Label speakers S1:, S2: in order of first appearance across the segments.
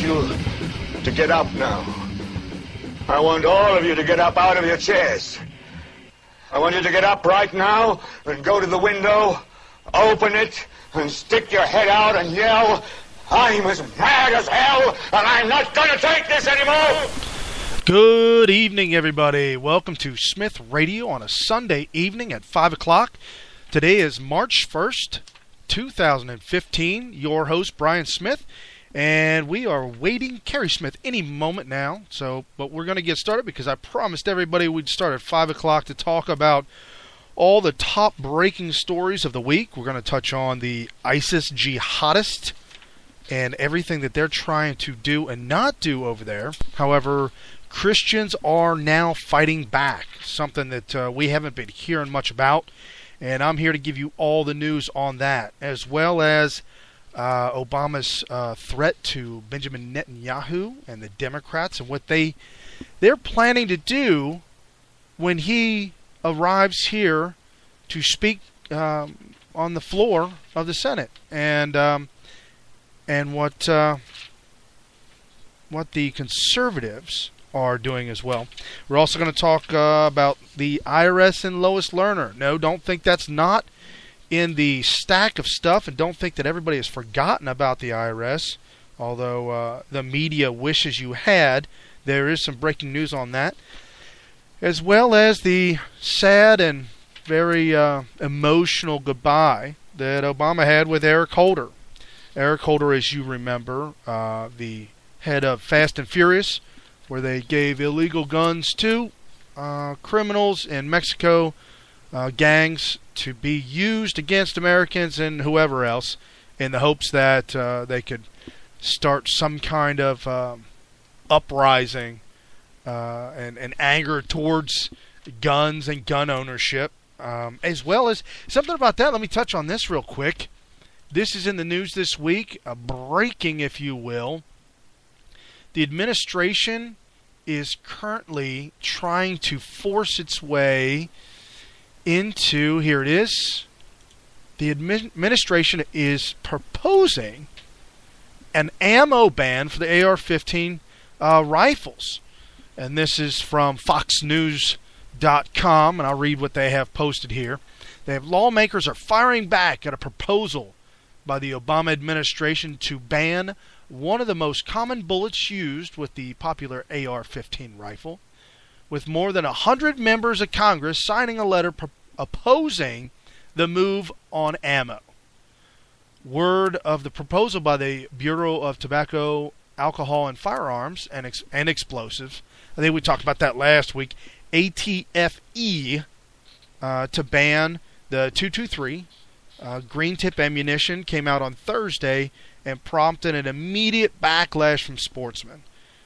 S1: you to get up now. I want all of you to get up out of your chairs. I want you to get up right now and go to the window, open it, and stick your head out and yell, "I'm as mad as hell, and I'm not going to take this anymore!"
S2: Good evening, everybody. Welcome to Smith Radio on a Sunday evening at 5 o'clock. Today is March 1st, 2015. Your host, Brian Smith, and we are waiting Carrie Smith any moment now. But we're going to get started because I promised everybody we'd start at 5 o'clock to talk about all the top breaking stories of the week. We're going to touch on the ISIS jihadist and everything that they're trying to do and not do over there. However, Christians are now fighting back, something that we haven't been hearing much about, and I'm here to give you all the news on that, as well as Obama's threat to Benjamin Netanyahu and the Democrats and what they're planning to do when he arrives here to speak on the floor of the Senate, and what the conservatives are doing as well. We're also going to talk about the IRS and Lois Lerner. No, don't think that's not in the stack of stuff, and don't think that everybody has forgotten about the IRS, although the media wishes you had. There is some breaking news on that, as well as the sad and very emotional goodbye that Obama had with Eric Holder. Eric Holder, as you remember, the head of Fast and Furious, where they gave illegal guns to criminals in Mexico, gangs, to be used against Americans and whoever else in the hopes that they could start some kind of uprising and anger towards guns and gun ownership, as well as something about that. Let me touch on this real quick. This is in the news this week, breaking, if you will. The administration is currently trying to force its way into, here it is, the administration is proposing an ammo ban for the AR-15 rifles. And this is from FoxNews.com, and I'll read what they have posted here. They have lawmakers are firing back at a proposal by the Obama administration to ban one of the most common bullets used with the popular AR-15 rifle, with more than 100 members of Congress signing a letter opposing the move on ammo. Word of the proposal by the Bureau of Tobacco, Alcohol, and Firearms and Explosives, I think we talked about that last week, ATFE, to ban the .223 green tip ammunition, came out on Thursday and prompted an immediate backlash from sportsmen.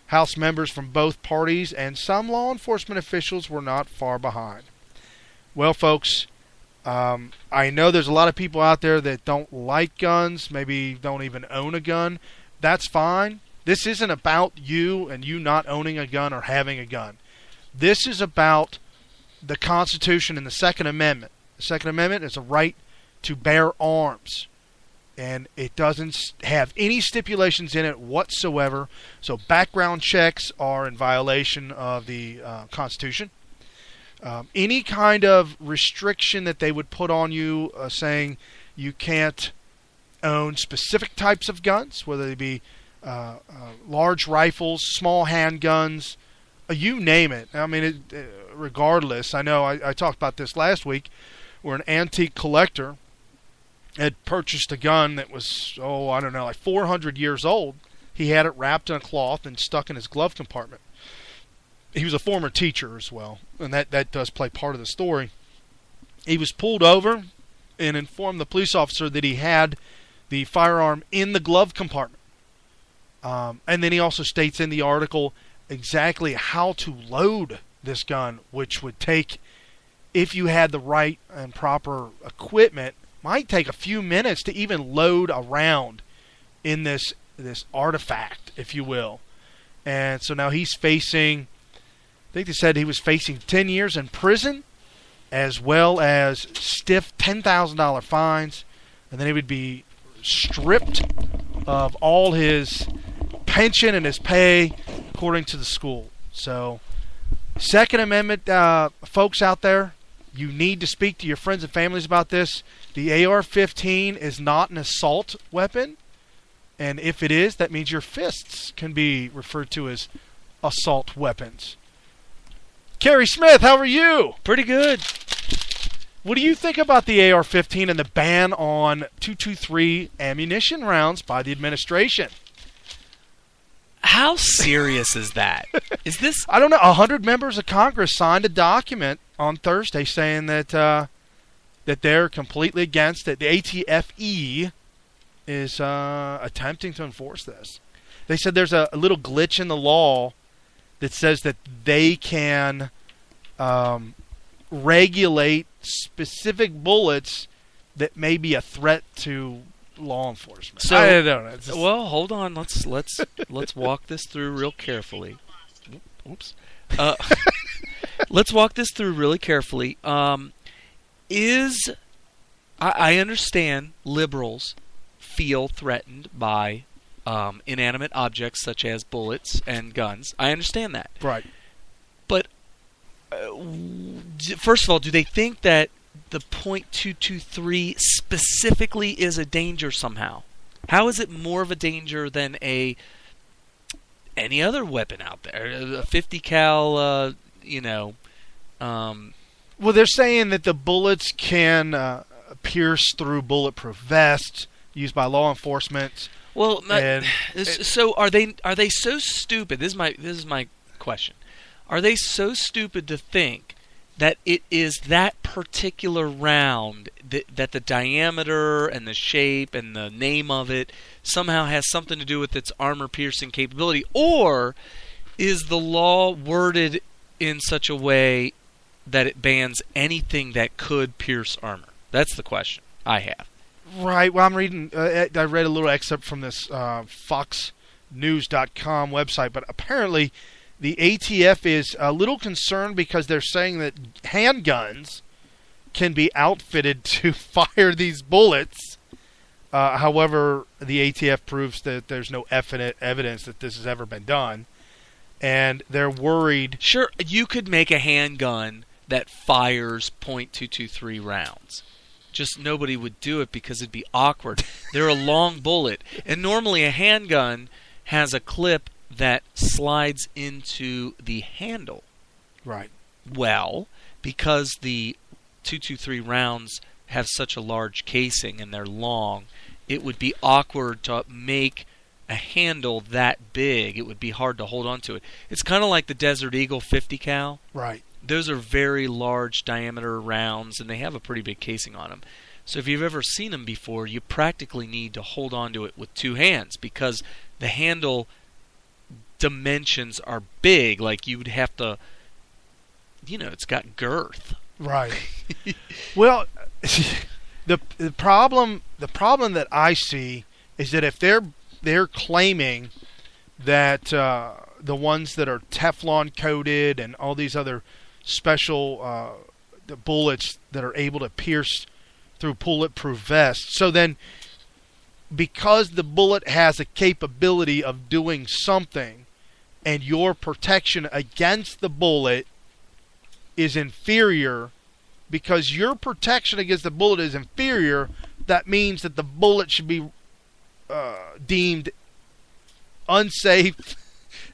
S2: House members from both parties and some law enforcement officials were not far behind. Well, folks, I know there's a lot of people out there that don't like guns, maybe don't even own a gun. That's fine. This isn't about you and you not owning a gun or having a gun. This is about the Constitution and the Second Amendment. The Second Amendment is a right to bear arms, and it doesn't have any stipulations in it whatsoever. So background checks are in violation of the Constitution. Any kind of restriction that they would put on you, saying you can't own specific types of guns, whether they be large rifles, small handguns, you name it. I mean, regardless, I know I talked about this last week, where an antique collector had purchased a gun that was, like 400 years old. He had it wrapped in a cloth and stuck in his glove compartment. He was a former teacher as well, and that does play part of the story. He was pulled over and informed the police officer that he had the firearm in the glove compartment. And then he also states in the article exactly how to load this gun, which would take, if you had the right and proper equipment, might take a few minutes to even load a round in this artifact, if you will. And so now he's facing, I think they said he was facing 10 years in prison, as well as stiff $10,000 fines, and then he would be stripped of all his pension and his pay according to the school. So, Second Amendment folks out there, you need to speak to your friends and families about this. The AR-15 is not an assault weapon, and if it is, that means your fists can be referred to as assault weapons. Kerry Smith, how are you?
S3: Pretty good.
S2: What do you think about the AR-15 and the ban on .223 ammunition rounds by the administration?
S3: How serious is that? Is this?
S2: I don't know. 100 members of Congress signed a document on Thursday saying that that they're completely against it. The ATFE is attempting to enforce this. They said there's a little glitch in the law that says that they can regulate specific bullets that may be a threat to law enforcement.
S3: So,
S2: I don't know. Just,
S3: well, hold on. Let's walk this through real carefully. Oops. Let's walk this through really carefully. I understand liberals feel threatened by inanimate objects such as bullets and guns. I understand that.
S2: right.
S3: But first of all, do they think that the .223 specifically is a danger somehow? How is it more of a danger than any other weapon out there? A 50 cal,
S2: Well, they're saying that the bullets can pierce through bulletproof vests used by law enforcement.
S3: Well, so are they so stupid? This is my question. Are they so stupid to think that it is that particular round that the diameter and the shape and the name of it somehow has something to do with its armor-piercing capability? Or is the law worded in such a way that it bans anything that could pierce armor? That's the question I have.
S2: Right. Well, I'm reading. I read a little excerpt from this FoxNews.com website, but apparently the ATF is a little concerned because they're saying that handguns can be outfitted to fire these bullets. However, the ATF proves that there's no evidence that this has ever been done, and they're worried.
S3: Sure, you could make a handgun that fires .223 rounds. Just nobody would do it because it'd be awkward. They're a long bullet, and normally a handgun has a clip that slides into the handle.
S2: Right.
S3: Well, because the .223 rounds have such a large casing and they're long, it would be awkward to make a handle that big. It would be hard to hold on to it. It's kind of like the Desert Eagle 50 cal.
S2: Right.
S3: Those are very large diameter rounds, and they have a pretty big casing on them. So if you've ever seen them before, you practically need to hold on to it with two hands because the handle dimensions are big. Like you would have to, it's got girth.
S2: Right. Well, the problem that I see is that if they're claiming that the ones that are Teflon coated and all these other special the bullets that are able to pierce through bulletproof vests, so then because the bullet has a capability of doing something and your protection against the bullet is inferior, because your protection against the bullet is inferior, that means that the bullet should be deemed unsafe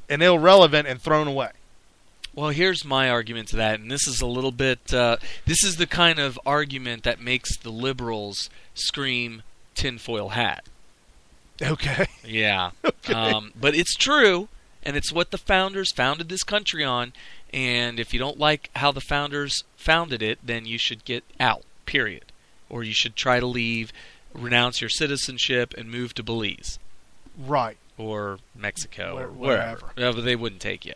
S2: and irrelevant and thrown away.
S3: Well, here's my argument to that, and this is a little bit, this is the kind of argument that makes the liberals scream tinfoil hat.
S2: Okay.
S3: Yeah.
S2: Okay.
S3: But it's true, and it's what the founders founded this country on, and if you don't like how the founders founded it, then you should get out, period. Or you should try to leave, renounce your citizenship, and move to Belize.
S2: Right.
S3: Or Mexico, or
S2: wherever.
S3: No, but they wouldn't take you.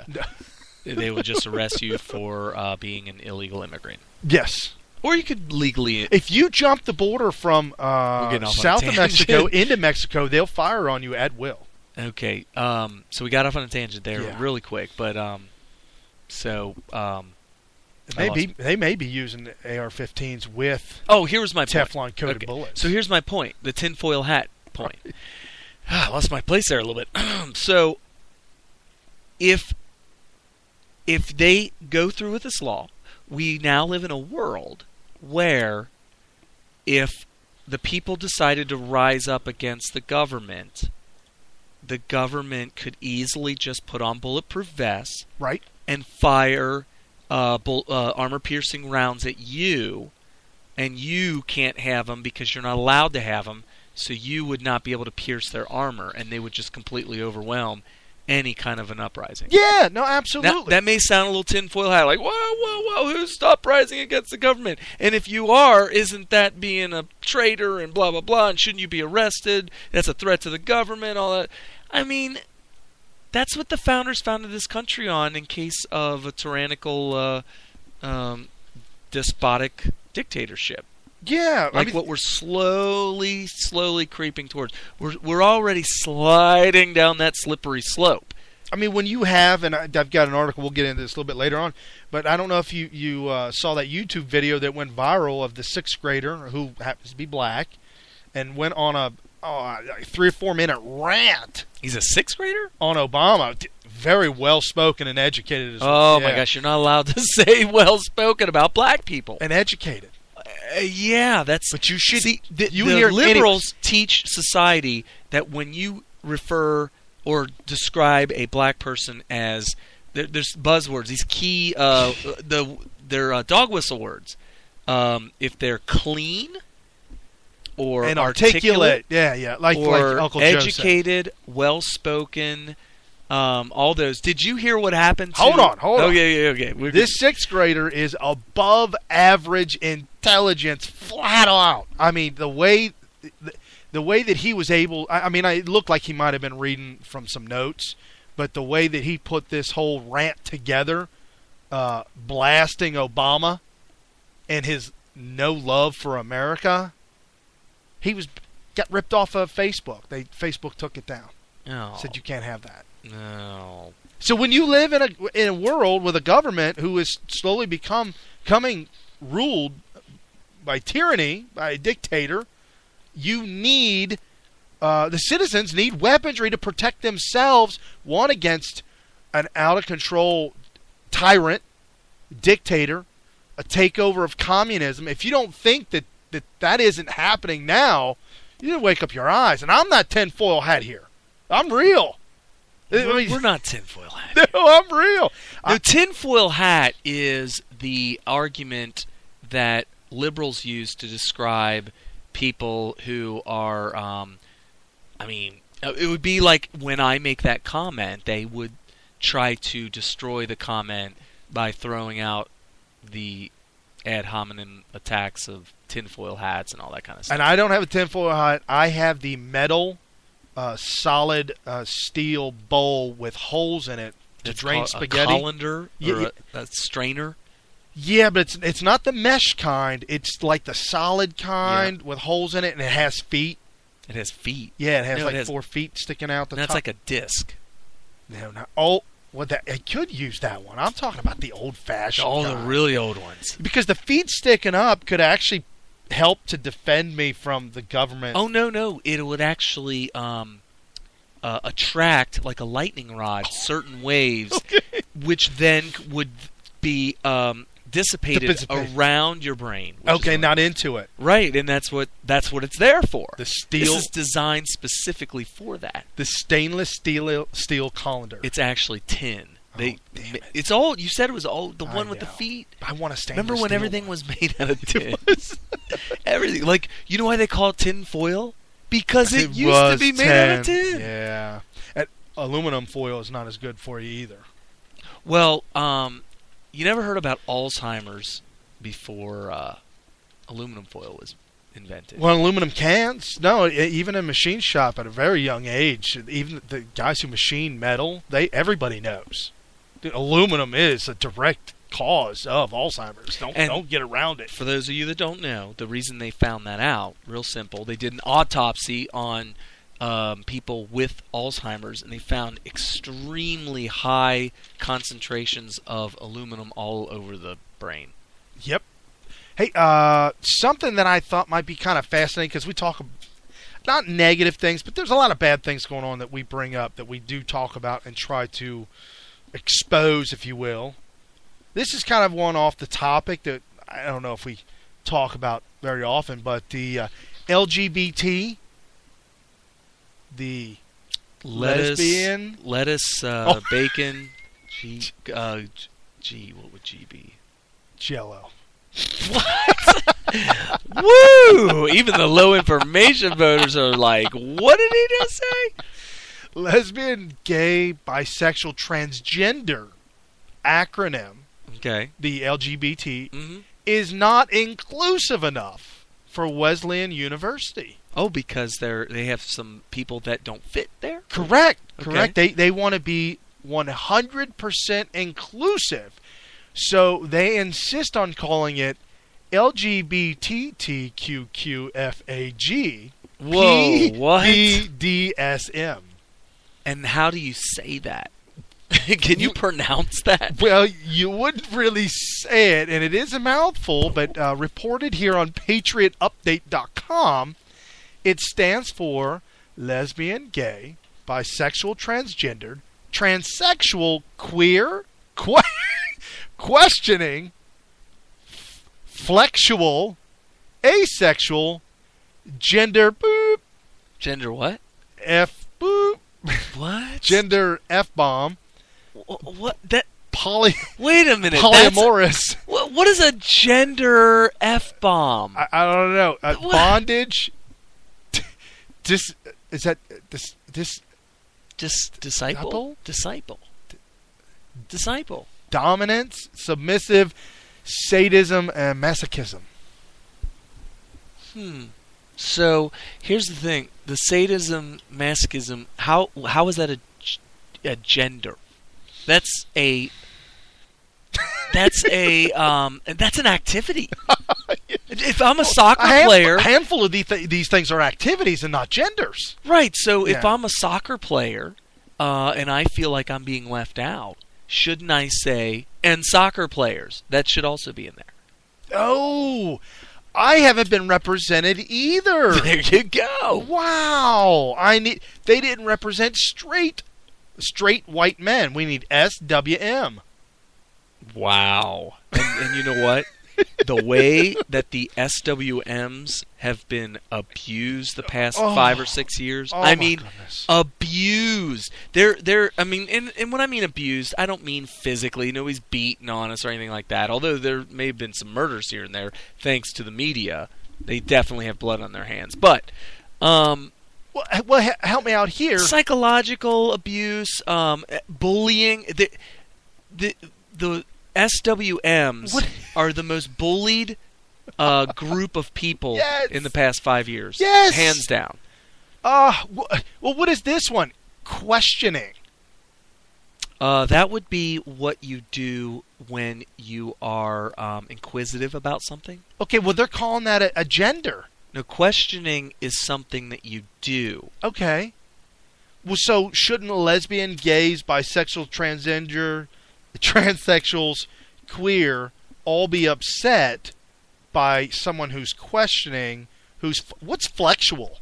S3: They would just arrest you for being an illegal immigrant.
S2: Yes.
S3: Or you could legally...
S2: If you jump the border from south of Mexico into Mexico, they'll fire on you at will.
S3: Okay. So we got off on a tangent there really quick, but
S2: they may be using AR-15s with
S3: here's my
S2: Teflon coated
S3: point.
S2: bullets.
S3: So here's my point, the tinfoil hat point. I lost my place there a little bit. So, if they go through with this law, we now live in a world where if the people decided to rise up against the government could easily just put on bulletproof vests,
S2: Right.
S3: and fire armor-piercing rounds at you, and you can't have them because you're not allowed to have them, so you would not be able to pierce their armor, and they would just completely overwhelm any kind of an uprising.
S2: Yeah, no,
S3: Now,
S2: absolutely.
S3: that may sound a little tinfoil hat, like, whoa, who's stop rising against the government? And if you are, isn't that being a traitor and blah, blah, blah, and shouldn't you be arrested? That's a threat to the government, all that. I mean, that's what the founders founded this country on in case of a tyrannical, despotic dictatorship.
S2: yeah,
S3: Like what we're slowly creeping towards. We're already sliding down that slippery slope.
S2: I mean, when you have, and I've got an article, we'll get into this a little bit later on, but I don't know if you saw that YouTube video that went viral of the 6th grader who happens to be black and went on a 3 or 4 minute rant
S3: He's a 6th grader?
S2: on Obama. Very well spoken and educated as
S3: Oh
S2: well.
S3: my
S2: Yeah.
S3: gosh, you're not allowed to say well spoken about black people.
S2: And educated.
S3: Yeah, that's.
S2: But you should.
S3: See, the
S2: hear
S3: liberals teach society that when you refer or describe a black person as there's buzzwords, these key they're dog whistle words. If they're clean or
S2: and articulate. Yeah, like
S3: or
S2: Uncle Joe said.
S3: educated, well spoken. All those. Did you hear what happened to...
S2: Hold on.
S3: Okay.
S2: This 6th grader is above average intelligence, flat out. I mean, the way that he was able... I mean, it looked like he might have been reading from some notes, but the way that he put this whole rant together, blasting Obama and his no love for America, got ripped off of Facebook. Facebook took it down.
S3: Oh,
S2: Said you can't have that.
S3: no.
S2: So when you live in a world with a government who is slowly becoming ruled by tyranny, by a dictator, you need the citizens need weaponry to protect themselves, one against an out of control tyrant, dictator, a takeover of communism. If you don't think that isn't happening now, you need to wake up your eyes. And I'm not tinfoil hat here. I'm real.
S3: We're not tinfoil hat.
S2: No, I'm real.
S3: No, tinfoil hat is the argument that liberals use to describe people who are, I mean, it would be like when I make that comment, they would try to destroy the comment by throwing out the ad hominem attacks of tinfoil hats and all that kind of stuff.
S2: And I don't have a tinfoil hat. I have the metal, solid steel bowl with holes in it to drain spaghetti.
S3: A colander or a strainer.
S2: Yeah, but it's not the mesh kind. It's like the solid kind with holes in it, and it has feet.
S3: It has feet.
S2: Yeah, it has
S3: No,
S2: 4 feet sticking out the top.
S3: That's like a disc.
S2: No. Oh, well, I could use that one. I'm talking about the old-fashioned
S3: All the
S2: kind.
S3: really old ones.
S2: Because the feet sticking up could actually help to defend me from the government.
S3: Oh, no. It would actually attract, like a lightning rod, certain waves, which then would be dissipated around your brain.
S2: Okay, not into it.
S3: Right, and that's what it's there for.
S2: The steel.
S3: This is designed specifically for that.
S2: The stainless steel colander.
S3: It's actually tin.
S2: Damn it.
S3: It's all. You said it was all the one with the
S2: know.
S3: feet.
S2: I want a stainless
S3: Remember when
S2: steel
S3: everything
S2: one.
S3: was made out of tin? Everything. Like, you know why they call it tin foil? Because it used to be made out of tin.
S2: Yeah. Aluminum foil is not as good for you either.
S3: Well, you never heard about Alzheimer's before aluminum foil was invented.
S2: Well, aluminum cans? No, even in machine shop at a very young age, even the guys who machine metal, everybody knows. Aluminum is a direct cause of Alzheimer's. Don't get around it.
S3: For those of you that don't know, the reason they found that out, real simple, they did an autopsy on people with Alzheimer's, and they found extremely high concentrations of aluminum all over the brain.
S2: Yep. Hey, something that I thought might be kind of fascinating, because we talk not negative things, but there's a lot of bad things going on that we bring up, that we do talk about and try to expose, if you will. This is kind of one off the topic that I don't know if we talk about very often, but the LGBT, the lesbian,
S3: lettuce, bacon, G, what would G be?
S2: Jello.
S3: Woo! Even the low information voters are like, what did he just say?
S2: Lesbian, gay, bisexual, transgender acronym,
S3: okay,
S2: the LGBT, is not inclusive enough for Wesleyan University.
S3: Oh, because they have some people that don't fit there?
S2: Correct.
S3: Okay.
S2: Correct. They want to be 100% inclusive. So they insist on calling it LGBTQQFAG.
S3: Whoa, what?
S2: PDSM.
S3: And how do you say that? Can you pronounce that?
S2: Well, you wouldn't really say it, and it is a mouthful, but reported here on PatriotUpdate.com, it stands for lesbian, gay, bisexual, transgendered, transsexual, queer, questioning, flexual, asexual, gender boop,
S3: Gender what?
S2: F boop,
S3: What?
S2: gender F bomb,
S3: What? That? Wait a minute.
S2: polyamorous.
S3: What is a gender F-bomb?
S2: I don't know.
S3: What?
S2: Bondage. Is that this
S3: Disciple? Disciple.
S2: dominance, submissive, sadism, and masochism?
S3: So here's the thing: the sadism, masochism. How is that a gender? That's an activity. If I'm a soccer player,
S2: a handful of these things are activities and not genders.
S3: right? So if
S2: Yeah.
S3: I'm a soccer player and I feel like I'm being left out, shouldn't I say, and soccer players, that should also be in there?
S2: Oh, I haven't been represented either.
S3: There you go.
S2: Wow, they didn't represent straight white men. We need SWM.
S3: Wow. And you know what? The way that the SWMs have been abused the past 5 or 6 years,
S2: Oh
S3: I
S2: my
S3: mean,
S2: goodness.
S3: abused. They're. I mean, and when I mean abused, I don't mean physically. Nobody's beating on us or anything like that. Although there may have been some murders here and there, thanks to the media. They definitely have blood on their hands. But
S2: Well, help me out here.
S3: psychological abuse, bullying. The SWMs
S2: What?
S3: are the most bullied group of people
S2: Yes.
S3: in the past 5 years.
S2: Yes.
S3: Hands down.
S2: Well, what is this one? Questioning.
S3: That would be what you do when you are inquisitive about something.
S2: Okay, well, they're calling that a gender.
S3: No, questioning is something that you do.
S2: Okay. Well, so shouldn't lesbian, gays, bisexual, transgender, transsexuals, queer all be upset by someone who's questioning, what's flexual?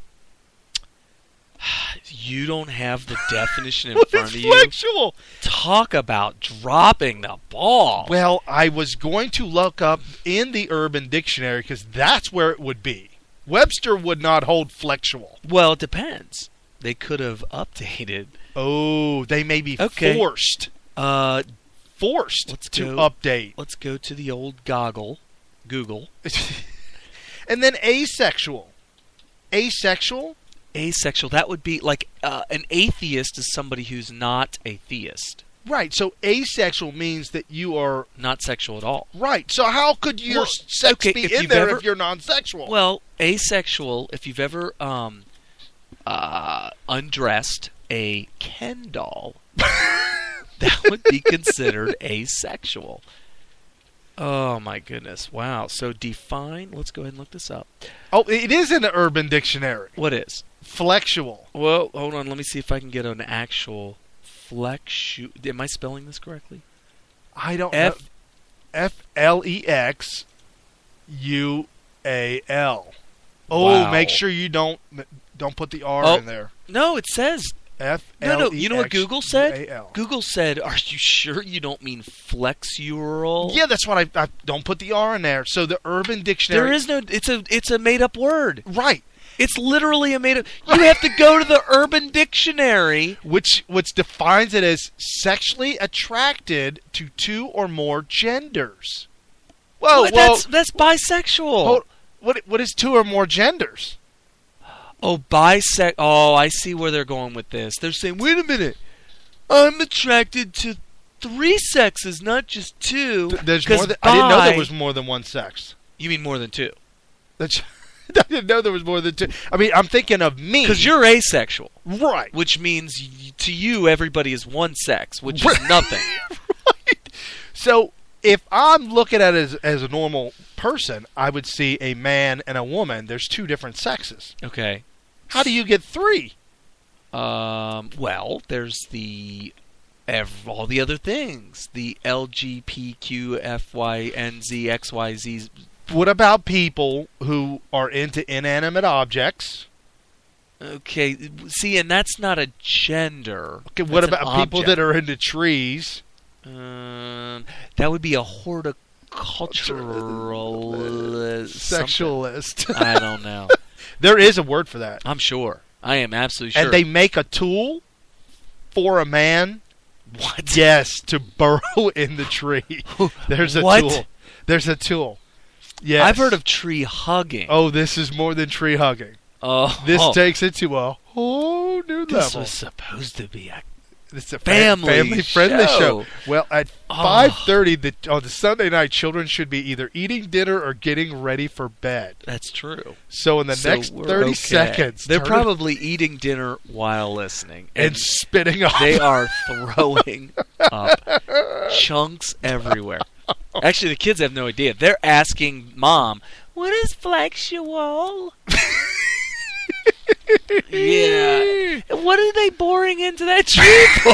S3: You don't have the definition in
S2: What
S3: front
S2: is
S3: of you.
S2: flexual?
S3: Talk about dropping the ball.
S2: Well, I was going to look up in the Urban Dictionary because that's where it would be. Webster would not hold flexual.
S3: Well, it depends. They could have updated.
S2: Oh, they may be
S3: Okay.
S2: forced
S3: Let's
S2: to
S3: go.
S2: update.
S3: Let's go to the old Google.
S2: And then asexual. Asexual?
S3: Asexual. That would be like an atheist is somebody who's not a theist.
S2: Right, so asexual means that you are...
S3: Not sexual at all.
S2: Right, so how could your
S3: Well,
S2: sex
S3: okay,
S2: be
S3: if
S2: in
S3: you've
S2: there
S3: ever-
S2: if you're non-sexual?
S3: Well, asexual, if you've ever undressed a Ken doll, that would be considered asexual. Oh, my goodness. Wow. So define, let's go ahead and look this up.
S2: Oh, it is in the Urban Dictionary.
S3: What is?
S2: Flexual.
S3: Well, hold on. Let me see if I can get an actual flexu. Am I spelling this correctly?
S2: I don't know. Flexual. Oh,
S3: Wow.
S2: make sure you don't Don't put the R in there.
S3: No, it says
S2: F-L-E-X-U-A-L.
S3: No. You know what Google said? Google said, "Are you sure you don't mean flexural?"
S2: Yeah, that's what I don't put the R in there. So the Urban Dictionary.
S3: There is no. It's a made up word.
S2: Right.
S3: It's literally a made up. You have to go to the Urban Dictionary,
S2: which defines it as sexually attracted to two or more genders. Whoa,
S3: that's bisexual.
S2: What is two or more genders?
S3: Oh, Oh, I see where they're going with this. They're saying, wait a minute, I'm attracted to 3 sexes, not just 2.
S2: There's more I didn't know there was more than one sex.
S3: You mean more than 2?
S2: I didn't know there was more than 2. I mean, I'm thinking of me.
S3: Because you're asexual.
S2: Right.
S3: Which means to you, everybody is one sex, which is nothing.
S2: Right. So if I'm looking at it as a normal person, I would see a man and a woman. There's 2 different sexes.
S3: Okay.
S2: How do you get 3?
S3: Well, there's all the other things. The LGBTQFYNZXYZ.
S2: What about people who are into inanimate objects?
S3: Okay, see, and that's not a gender.
S2: Okay, what about people that are into trees?
S3: That would be a horticulturalist.
S2: Sexualist.
S3: I don't know.
S2: There is a word for that.
S3: I'm sure. I am absolutely sure.
S2: And they make a tool for a man.
S3: What?
S2: Yes, to burrow in the tree. There's a tool. There's a tool. Yes.
S3: I've heard of tree hugging.
S2: Oh, this is more than tree hugging.
S3: Oh.
S2: This takes it to a whole new level.
S3: This was supposed to be
S2: it's a
S3: family-friendly
S2: show. Well, at 5:30 on the Sunday night, children should be either eating dinner or getting ready for bed.
S3: That's true.
S2: So in the next 30 seconds...
S3: They're probably eating dinner while listening.
S2: And spitting up.
S3: They are throwing up chunks everywhere. Actually, the kids have no idea. They're asking Mom, what is flexual? Yeah. What are they boring into that tree for?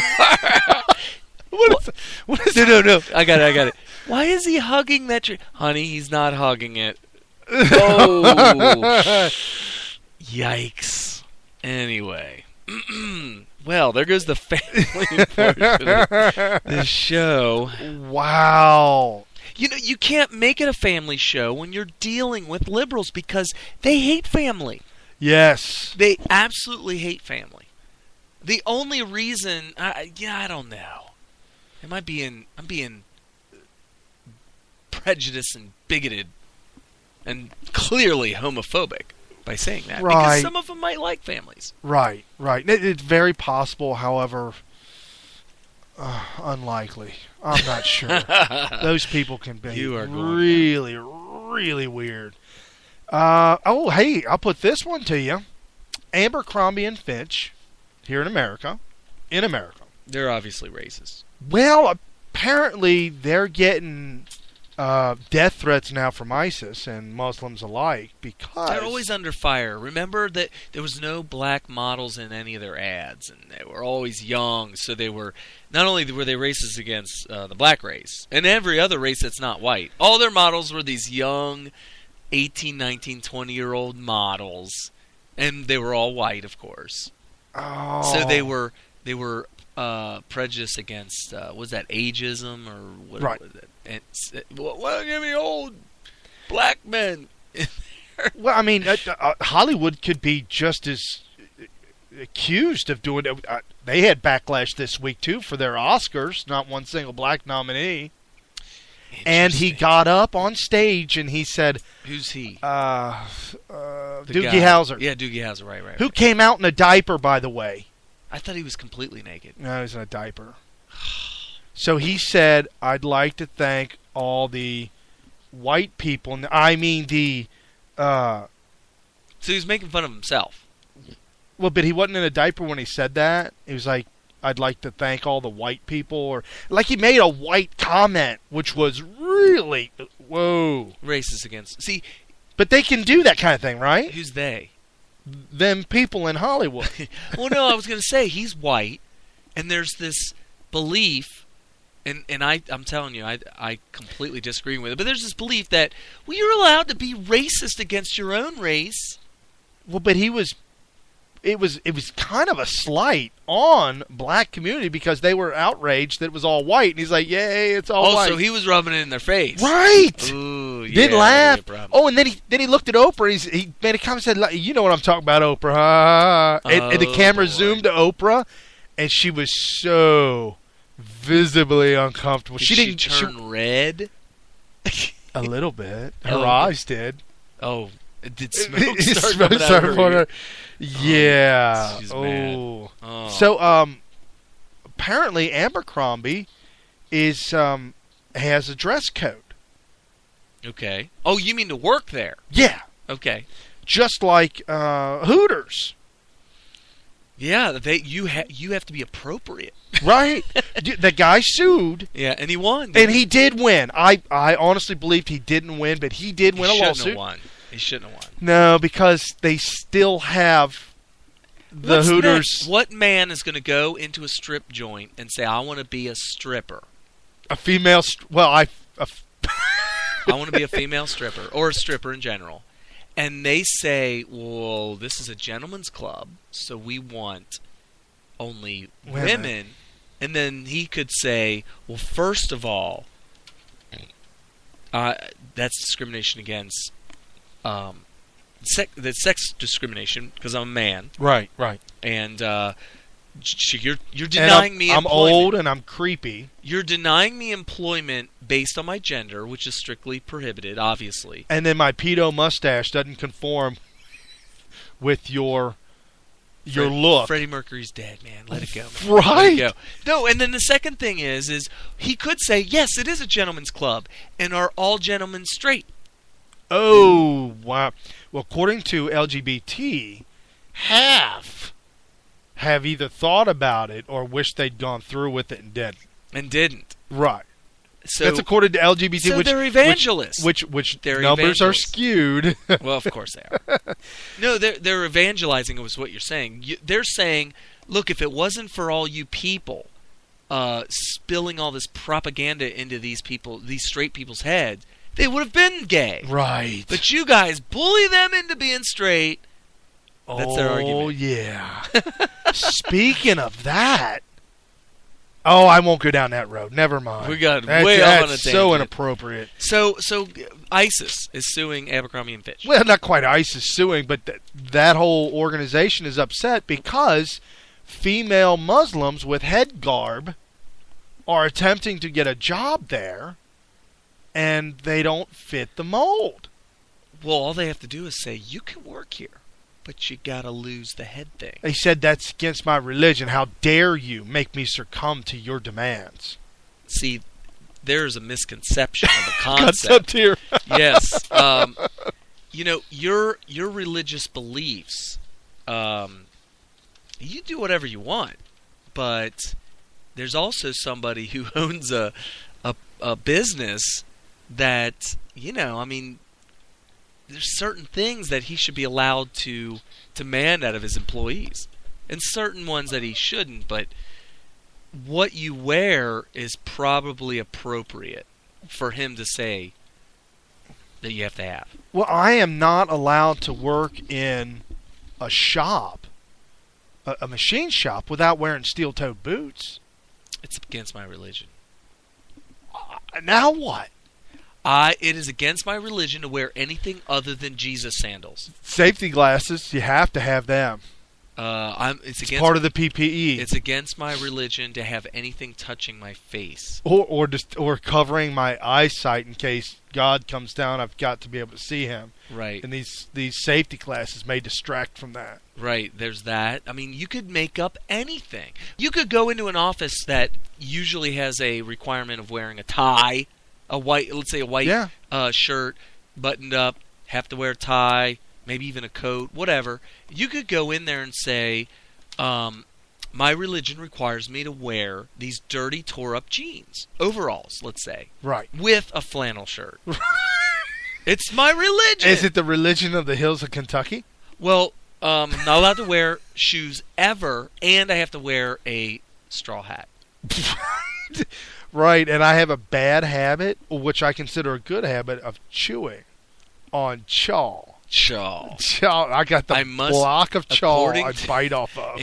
S3: What is No. I got it. Why is he hugging that tree? Honey, he's not hugging it. Oh. Yikes. Anyway. Well, there goes the family portion of the show.
S2: Wow.
S3: You know, you can't make it a family show when you're dealing with liberals because they hate family.
S2: Yes.
S3: They absolutely hate family. The only reason, I don't know. I'm being prejudiced and bigoted and clearly homophobic by saying that.
S2: Right.
S3: Because some of them might like families.
S2: Right. It's very possible, however, unlikely. I'm not sure. Those people can be really, really weird. Hey, I'll put this one to you. Abercrombie and Fitch, here in America.
S3: They're obviously racist.
S2: Well, apparently they're getting death threats now from ISIS and Muslims alike because...
S3: They're always under fire. Remember that there was no black models in any of their ads, and they were always young, so they were... Not only were they racist against the black race, and every other race that's not white, all their models were these young 18, 19, 20-year-old models, and they were all white, of course.
S2: Oh.
S3: So they were prejudiced against, was that ageism or what?
S2: Right.
S3: Was it? And, well, give me old black men.
S2: Well, I mean, Hollywood could be just as accused of doing it. They had backlash this week, too, for their Oscars. Not one single black nominee. And he got up on stage and he said...
S3: Who's he?
S2: Doogie
S3: Howser.
S2: Howser.
S3: Yeah, Doogie Howser, right.
S2: Who came out in a diaper, by the way.
S3: I thought he was completely naked.
S2: No, he was in a diaper. So he said, I'd like to thank all the white people. I mean the...
S3: So he was making fun of himself.
S2: Well, but he wasn't in a diaper when he said that. He was like, I'd like to thank all the white people. Or like he made a white comment, which was really... Whoa.
S3: Racist against... See...
S2: But they can do that kind of thing, right?
S3: Who's they?
S2: Them people in Hollywood.
S3: Well, no, I was going to say, he's white, and there's this belief... And I'm telling you, I completely disagree with it. But there's this belief that, well, you're allowed to be racist against your own race.
S2: Well, but he was it was kind of a slight on black community because they were outraged that it was all white, and he's like, "Yay, it's all white."
S3: So he was rubbing it in their face,
S2: right?
S3: Ooh, yeah,
S2: Didn't laugh.
S3: Oh,
S2: and then he looked at Oprah. He made a comment, said, "You know what I'm talking about, Oprah?" And the camera zoomed to Oprah, and she was so visibly uncomfortable.
S3: Did she turn red?
S2: A little bit. Her eyes did.
S3: Oh, did smoke start coming out of her?
S2: Yeah.
S3: She's
S2: mad.
S3: Oh.
S2: So, apparently Abercrombie is has a dress code.
S3: Okay. Oh, you mean to work there?
S2: Yeah.
S3: Okay.
S2: Just like Hooters.
S3: Yeah, you have to be appropriate.
S2: Right? The guy sued.
S3: Yeah, and he won.
S2: And he did win. I honestly believed he didn't win, but he did win a lawsuit.
S3: He shouldn't have won.
S2: No, because they still have the Hooters.
S3: What man is going to go into a strip joint and say, "I want to be a stripper"?
S2: A female. I
S3: want to be a female stripper or a stripper in general. And they say, well, this is a gentleman's club, so we want only women. And then he could say, well, first of all, that's discrimination against sex discrimination because I'm a man.
S2: Right.
S3: And you're denying me employment.
S2: I'm old and I'm creepy.
S3: You're denying me employment based on my gender, which is strictly prohibited, obviously.
S2: And then my pedo mustache doesn't conform with your look.
S3: Freddie Mercury's dead, man. Let it go, man.
S2: Right.
S3: Let it go. No, and then the second thing is he could say, yes, it is a gentleman's club, and are all gentlemen straight?
S2: Oh, wow. Well, according to LGBT, half have either thought about it or wished they'd gone through with it and didn't. Right.
S3: So
S2: that's according to LGBT.
S3: So they're evangelists.
S2: Which
S3: they're
S2: numbers are skewed.
S3: Well, of course they are. No, they're evangelizing. Was what you're saying. They're saying, look, if it wasn't for all you people spilling all this propaganda into these straight people's heads, they would have been gay.
S2: Right.
S3: But you guys bully them into being straight. That's their argument.
S2: Oh, yeah. Speaking of that. Oh, I won't go down that road. Never mind.
S3: We got way off on a tangent.
S2: That's so inappropriate.
S3: So ISIS is suing Abercrombie & Fitch.
S2: Well, not quite ISIS suing, but that whole organization is upset because female Muslims with head garb are attempting to get a job there, and they don't fit the mold.
S3: Well, all they have to do is say, you can work here, but you gotta lose the head thing.
S2: They said that's against my religion. How dare you make me succumb to your demands?
S3: See, there's a misconception of the concept
S2: here.
S3: Yes. Your religious beliefs, you do whatever you want, but there's also somebody who owns a business that, there's certain things that he should be allowed to demand out of his employees, and certain ones that he shouldn't. But what you wear is probably appropriate for him to say that you have to have.
S2: Well, I am not allowed to work in a shop, a machine shop, without wearing steel-toed boots.
S3: It's against my religion.
S2: Now what?
S3: It is against my religion to wear anything other than Jesus sandals.
S2: Safety glasses, you have to have them.
S3: It's
S2: part of the PPE.
S3: It's against my religion to have anything touching my face,
S2: or covering my eyesight in case God comes down. I've got to be able to see Him.
S3: Right.
S2: And these safety glasses may distract from that.
S3: Right. There's that. I mean, you could make up anything. You could go into an office that usually has a requirement of wearing a tie. Let's say a white shirt, buttoned up, have to wear a tie, maybe even a coat, whatever. You could go in there and say, my religion requires me to wear these dirty, tore-up jeans, overalls, let's say,
S2: right,
S3: with a flannel shirt. It's my religion.
S2: Is it the religion of the hills of Kentucky?
S3: Well, I'm not allowed to wear shoes ever, and I have to wear a straw hat.
S2: Right, and I have a bad habit, which I consider a good habit, of chewing on chaw.
S3: chaw.
S2: Chaw. I got the
S3: I must-
S2: block of chaw
S3: according
S2: I
S3: to-
S2: bite off of.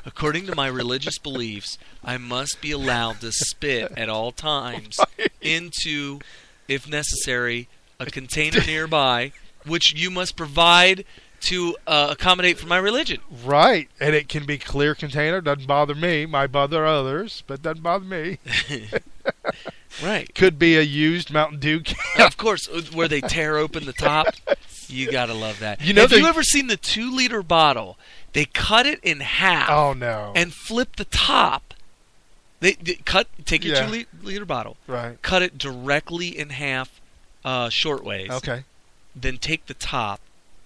S3: According to my religious beliefs, I must be allowed to spit at all times into, if necessary, a container nearby, which you must provide to accommodate for my religion.
S2: Right, and it can be clear container. Doesn't bother me. Might bother others, but doesn't bother me.
S3: Right.
S2: Could be a used Mountain Dew can.
S3: Of course, where they tear open the top. You gotta love that.
S2: You know
S3: Have you
S2: they-
S3: ever seen the 2-liter bottle? They cut it in half
S2: Oh no!
S3: and flip the top. They take your
S2: Yeah.
S3: 2-liter bottle,
S2: Right.
S3: cut it directly in half, short ways.
S2: Okay.
S3: Then take the top,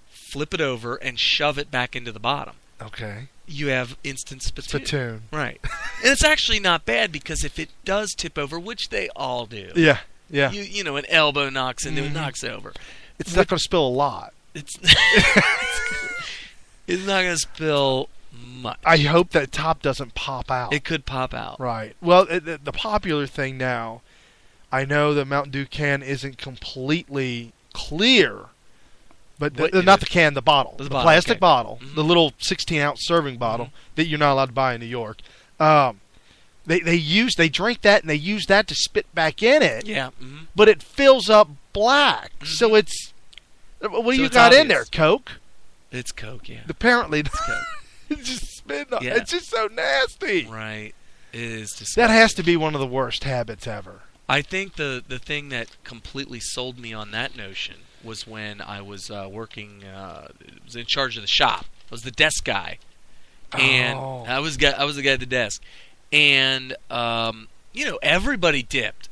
S3: flip it over, and shove it back into the bottom.
S2: Okay.
S3: You have instant spittoon.
S2: Spittoon.
S3: Right. And it's actually not bad because if it does tip over, which they all do,
S2: Yeah. Yeah.
S3: you know, an elbow knocks into it, knocks over.
S2: It's not going to spill a lot.
S3: It's it's not going to spill much.
S2: I hope that top doesn't pop out.
S3: It could pop out.
S2: Right. Well, the popular thing now, I know the Mountain Dew can isn't completely clear, but
S3: What
S2: not
S3: is
S2: the can, the bottle,
S3: The
S2: the
S3: bottle,
S2: plastic
S3: okay.
S2: bottle,
S3: Mhm.
S2: the little 16-ounce serving bottle that you're not allowed to buy in New York. They drink that and they use that to spit back in it,
S3: Yeah.
S2: but it fills up black. So it's what do
S3: So
S2: you
S3: it's
S2: got in
S3: obvious.
S2: there? Coke?
S3: It's Coke, yeah.
S2: Apparently,
S3: Coke.
S2: it's just spitting. On.
S3: Yeah.
S2: It's just so nasty.
S3: Right. It is disgusting.
S2: That has to be one of the worst habits ever.
S3: I think the thing that completely sold me on that notion was when I was working, was in charge of the shop. I was the desk guy, and
S2: Oh.
S3: I was the guy at the desk, and everybody dipped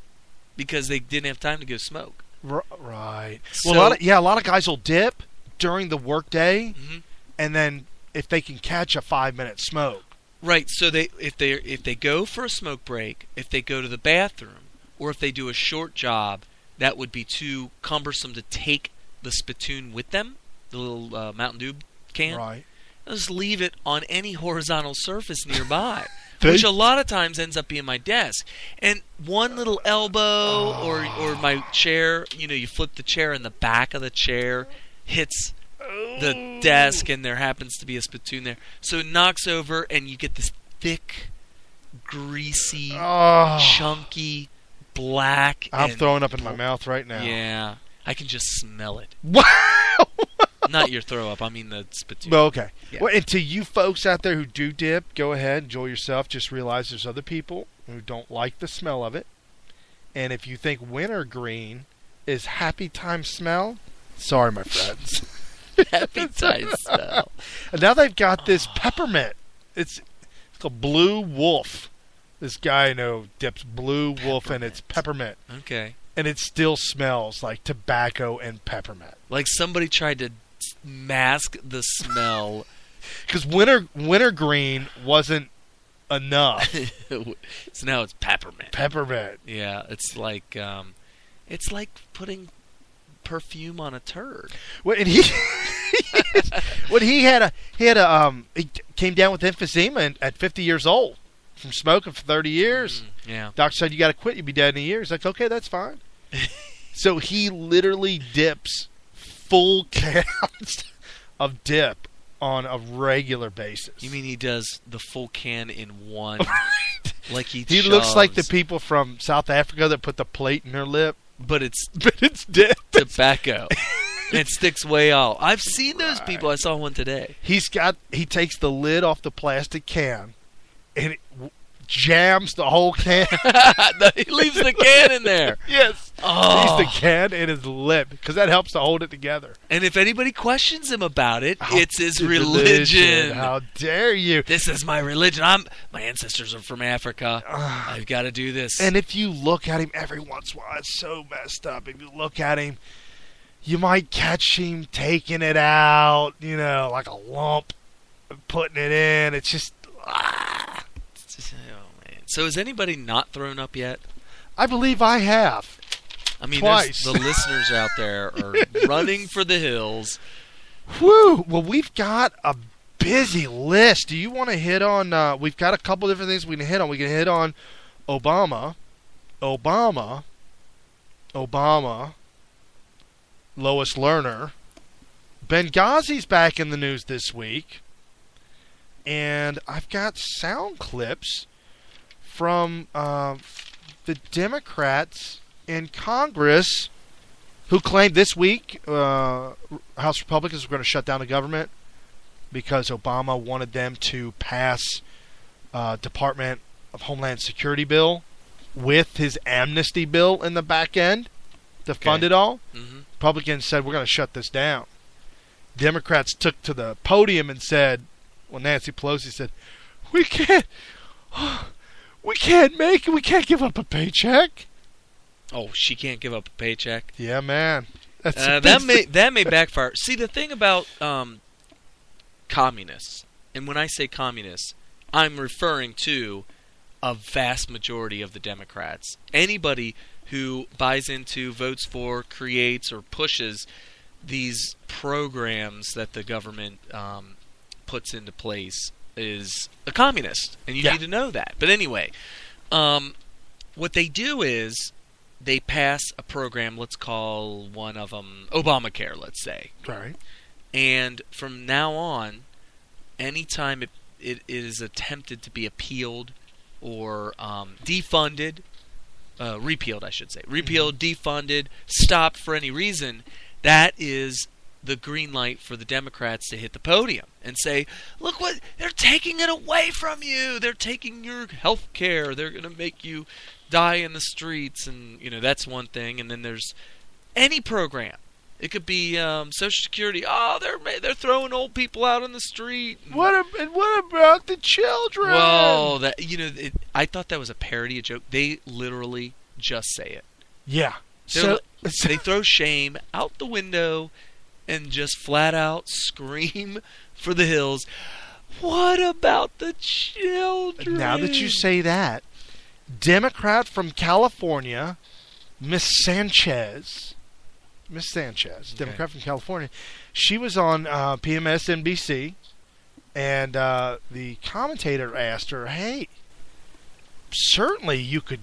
S3: because they didn't have time to go smoke.
S2: Right.
S3: So-
S2: Well, a lot of guys will dip during the workday,
S3: Mhm.
S2: and then if they can catch a 5-minute smoke.
S3: Right. So if they go for a smoke break, if they go to the bathroom, or if they do a short job, that would be too cumbersome to take the spittoon with them, the little Mountain Dew can.
S2: Right.
S3: Just leave it on any horizontal surface nearby,
S2: They-
S3: which a lot of times ends up being my desk. And one little elbow or my chair, you flip the chair and the back of the chair hits the desk and there happens to be a spittoon there. So it knocks over and you get this thick, greasy,
S2: Oh,
S3: chunky, black.
S2: I'm
S3: and
S2: throwing up in my mouth right now.
S3: Yeah. I can just smell it.
S2: Wow.
S3: Not your throw up, I mean the spittoon.
S2: Well, okay.
S3: Yeah.
S2: Well, and to you folks out there who do dip, go ahead, enjoy yourself. Just realize there's other people who don't like the smell of it. And if you think wintergreen is happy time smell, sorry, my friends.
S3: Happy time smell.
S2: And now they've got this peppermint. It's called Blue Wolf. This guy I know dips Blue Wolf and it's peppermint.
S3: Okay.
S2: And it still smells like tobacco and peppermint.
S3: Like somebody tried to mask the smell.
S2: Because wintergreen wasn't enough.
S3: So now it's peppermint.
S2: Peppermint.
S3: Yeah, it's like putting perfume on a turd.
S2: Well, and he he came down with emphysema at 50 years old from smoking for 30 years.
S3: Yeah.
S2: Doctor said you got to quit. You'll be dead in a year. He's like, okay, that's fine. So he literally dips full cans of dip on a regular basis.
S3: You mean he does the full can in one? Like he
S2: looks like the
S3: shoves-
S2: people from South Africa that put the plate in their lip,
S3: but it's
S2: but it's dip.
S3: tobacco. And it sticks way out. I've seen those people. I saw one today.
S2: He takes the lid off the plastic can and it jams the whole can.
S3: He leaves the can in there.
S2: Yes.
S3: Oh.
S2: Leaves the can in his lip because that helps to hold it together.
S3: And if anybody questions him about it,
S2: How-
S3: it's his religion.
S2: How dare you?
S3: This is my religion. My ancestors are from Africa. I've got to do this.
S2: And if you look at him every once in a while, it's so messed up. If you look at him, you might catch him taking it out, like a lump, putting it in. It's just,
S3: Oh, man. So has anybody not thrown up yet?
S2: I believe I have.
S3: I mean,
S2: Twice.
S3: the listeners out there are running for the hills.
S2: Whew. Well, we've got a busy list. Do you want to hit on, we've got a couple different things we can hit on. We can hit on Obama, Lois Lerner, Benghazi's back in the news this week, and I've got sound clips from the Democrats in Congress who claimed this week House Republicans were going to shut down the government because Obama wanted them to pass Department of Homeland Security bill with his amnesty bill in the back end to fund it all.
S3: Mm-hmm.
S2: Republicans said, we're going to shut this down. Democrats took to the podium and said, well, Nancy Pelosi said, we can't give up a paycheck.
S3: Oh, she can't give up a paycheck?
S2: Yeah, man.
S3: That may backfire. See, the thing about communists, and when I say communists, I'm referring to a vast majority of the Democrats. Anybody who buys into, votes for, creates, or pushes these programs that the government puts into place is a communist, and you need to know that. But anyway, what they do is they pass a program, let's call one of them Obamacare, let's say.
S2: Right.
S3: And from now on, anytime it is attempted to be appealed or defunded, repealed, I should say, repealed, defunded, stopped for any reason, that is the green light for the Democrats to hit the podium and say, look what, they're taking it away from you. They're taking your health care. They're going to make you die in the streets. And, that's one thing. And then there's any program. It could be Social Security. Oh, they're throwing old people out on the street.
S2: What about the children?
S3: Well, I thought that was a parody, a joke. They literally just say it.
S2: Yeah.
S3: They throw shame out the window and just flat out scream for the hills. What about the children?
S2: Now that you say that, Democrat from California, Miss Sanchez, Democrat from California, she was on PMSNBC, and the commentator asked her, "Hey, certainly you could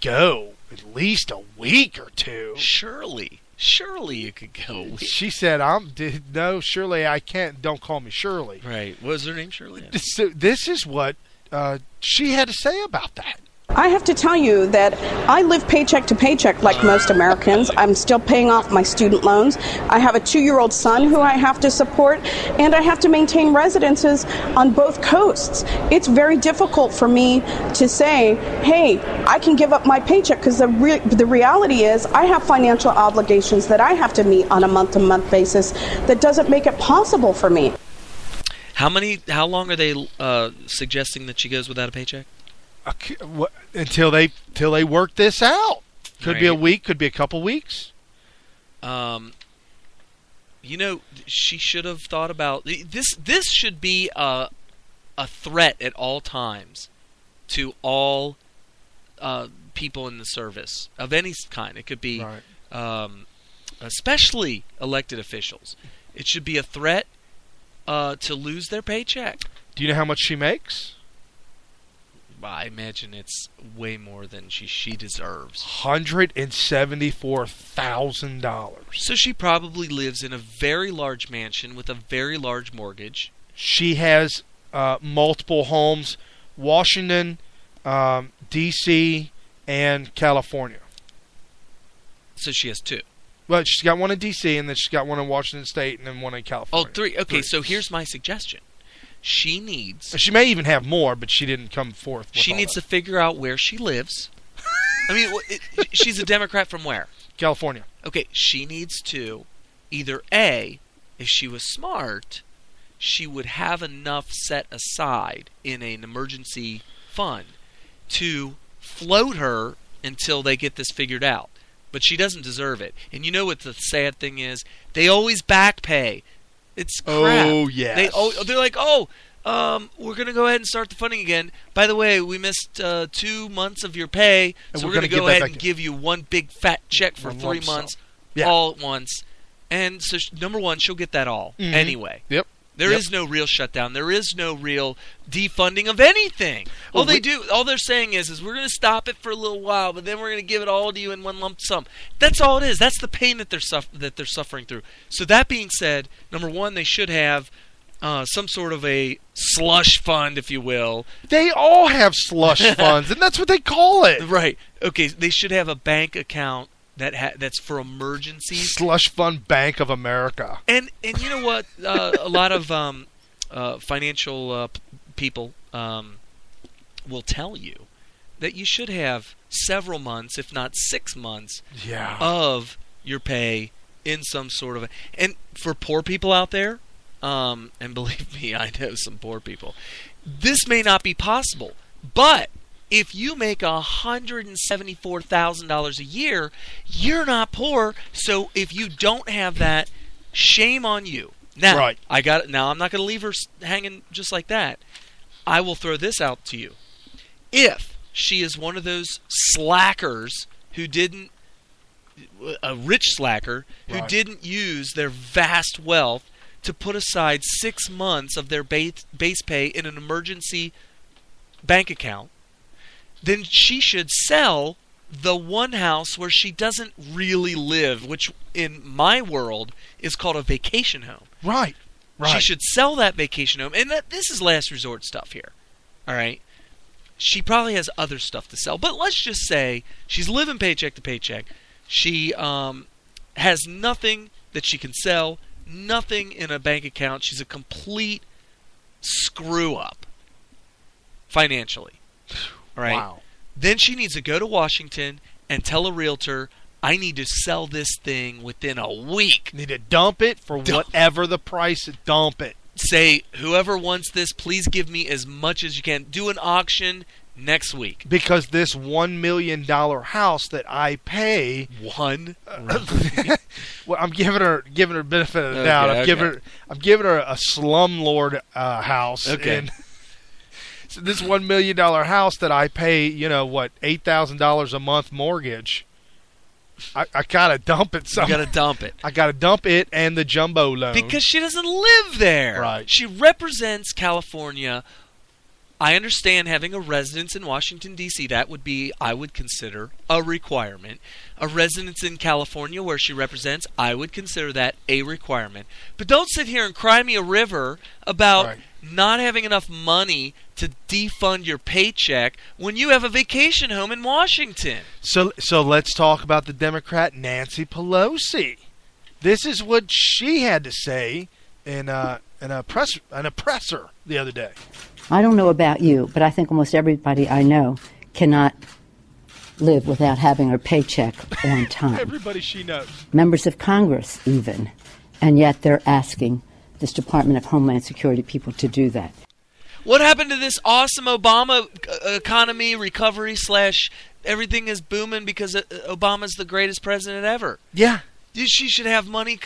S2: go at least a week or two.
S3: Surely you could go."
S2: She said, "No, Shirley, I can't. Don't call me Shirley."
S3: Right. What was her name, Shirley?
S2: So this is what she had to say about that.
S4: I have to tell you that I live paycheck to paycheck like most Americans. I'm still paying off my student loans. I have a 2-year-old son who I have to support, and I have to maintain residences on both coasts. It's very difficult for me to say, hey, I can give up my paycheck, because the reality is I have financial obligations that I have to meet on a month-to-month basis that doesn't make it possible for me.
S3: How long are they suggesting that she goes without a paycheck?
S2: Until they work this out. Could be a week, could be a couple weeks.
S3: She should have thought about this. This should be a threat at all times to all people in the service of any kind. It could be, especially elected officials. It should be a threat to lose their paycheck.
S2: Do you know how much she makes?
S3: I imagine it's way more than she deserves.
S2: $174,000.
S3: So she probably lives in a very large mansion with a very large mortgage.
S2: She has multiple homes, Washington, D.C., and California.
S3: So she has 2.
S2: Well, she's got one in D.C., and then she's got one in Washington State, and then one in California.
S3: Oh, 3. Okay, so here's my suggestion. She
S2: may even have more, but she didn't come forth with
S3: She needs to figure out where she lives. I mean, she's a Democrat from where?
S2: California.
S3: Okay, she needs to either A, if she was smart, she would have enough set aside in an emergency fund to float her until they get this figured out. But she doesn't deserve it. And you know what the sad thing is? They always back pay. It's crap.
S2: Oh, yes.
S3: They're like, we're going to go ahead and start the funding again. By the way, we missed 2 months of your pay, so we're going to go ahead and give you one big fat check for 3 months all at once. And so, number one, she'll get that all anyway.
S2: Yep.
S3: There is no real shutdown. There is no real defunding of anything. All they're saying is we're going to stop it for a little while, but then we're going to give it all to you in one lump sum. That's all it is. That's the pain that they're suffering through. So that being said, number one, they should have some sort of a slush fund, if you will.
S2: They all have slush funds, and that's what they call it.
S3: Right. Okay. They should have a bank account that's for emergencies.
S2: Slush Fund Bank of America.
S3: And you know what? A lot of financial people will tell you that you should have several months, if not 6 months, of your pay in some sort of and for poor people out there, and believe me, I know some poor people, this may not be possible, but if you make $174,000 a year, you're not poor. So if you don't have that, shame on you. Now,
S2: right.
S3: Now I'm not going to leave her hanging just like that. I will throw this out to you. If she is one of those slackers who didn't, a rich slacker who didn't use their vast wealth to put aside 6 months of their base pay in an emergency bank account, then she should sell the one house where she doesn't really live, which in my world is called a vacation home.
S2: Right.
S3: She should sell that vacation home. And this is last resort stuff here. All right? She probably has other stuff to sell. But let's just say she's living paycheck to paycheck. She has nothing that she can sell, nothing in a bank account. She's a complete screw-up financially. Right?
S2: Wow.
S3: Then she needs to go to Washington and tell a realtor, I need to sell this thing within a week.
S2: Need to dump it for whatever the price. Dump it.
S3: Say, whoever wants this, please give me as much as you can. Do an auction next week.
S2: Because this $1 million house that I pay,
S3: well,
S2: I'm giving her benefit of the doubt. I'm giving her a slumlord house.
S3: Okay.
S2: And so this $1 million house that I pay, $8,000 a month mortgage. I gotta dump it somewhere.
S3: You gotta dump it.
S2: I gotta dump it and the jumbo loan
S3: because she doesn't live there.
S2: Right.
S3: She represents California. I understand having a residence in Washington, D.C., that would be, I would consider, a requirement. A residence in California where she represents, I would consider that a requirement. But don't sit here and cry me a river about not having enough money to defund your paycheck when you have a vacation home in Washington.
S2: So let's talk about the Democrat Nancy Pelosi. This is what she had to say in an presser the other day.
S5: I don't know about you, but I think almost everybody I know cannot live without having her paycheck on time.
S2: Everybody she knows.
S5: Members of Congress even. And yet they're asking this Department of Homeland Security people to do that.
S3: What happened to this awesome Obama economy recovery / everything is booming because Obama's the greatest president ever?
S2: Yeah.
S3: She should have money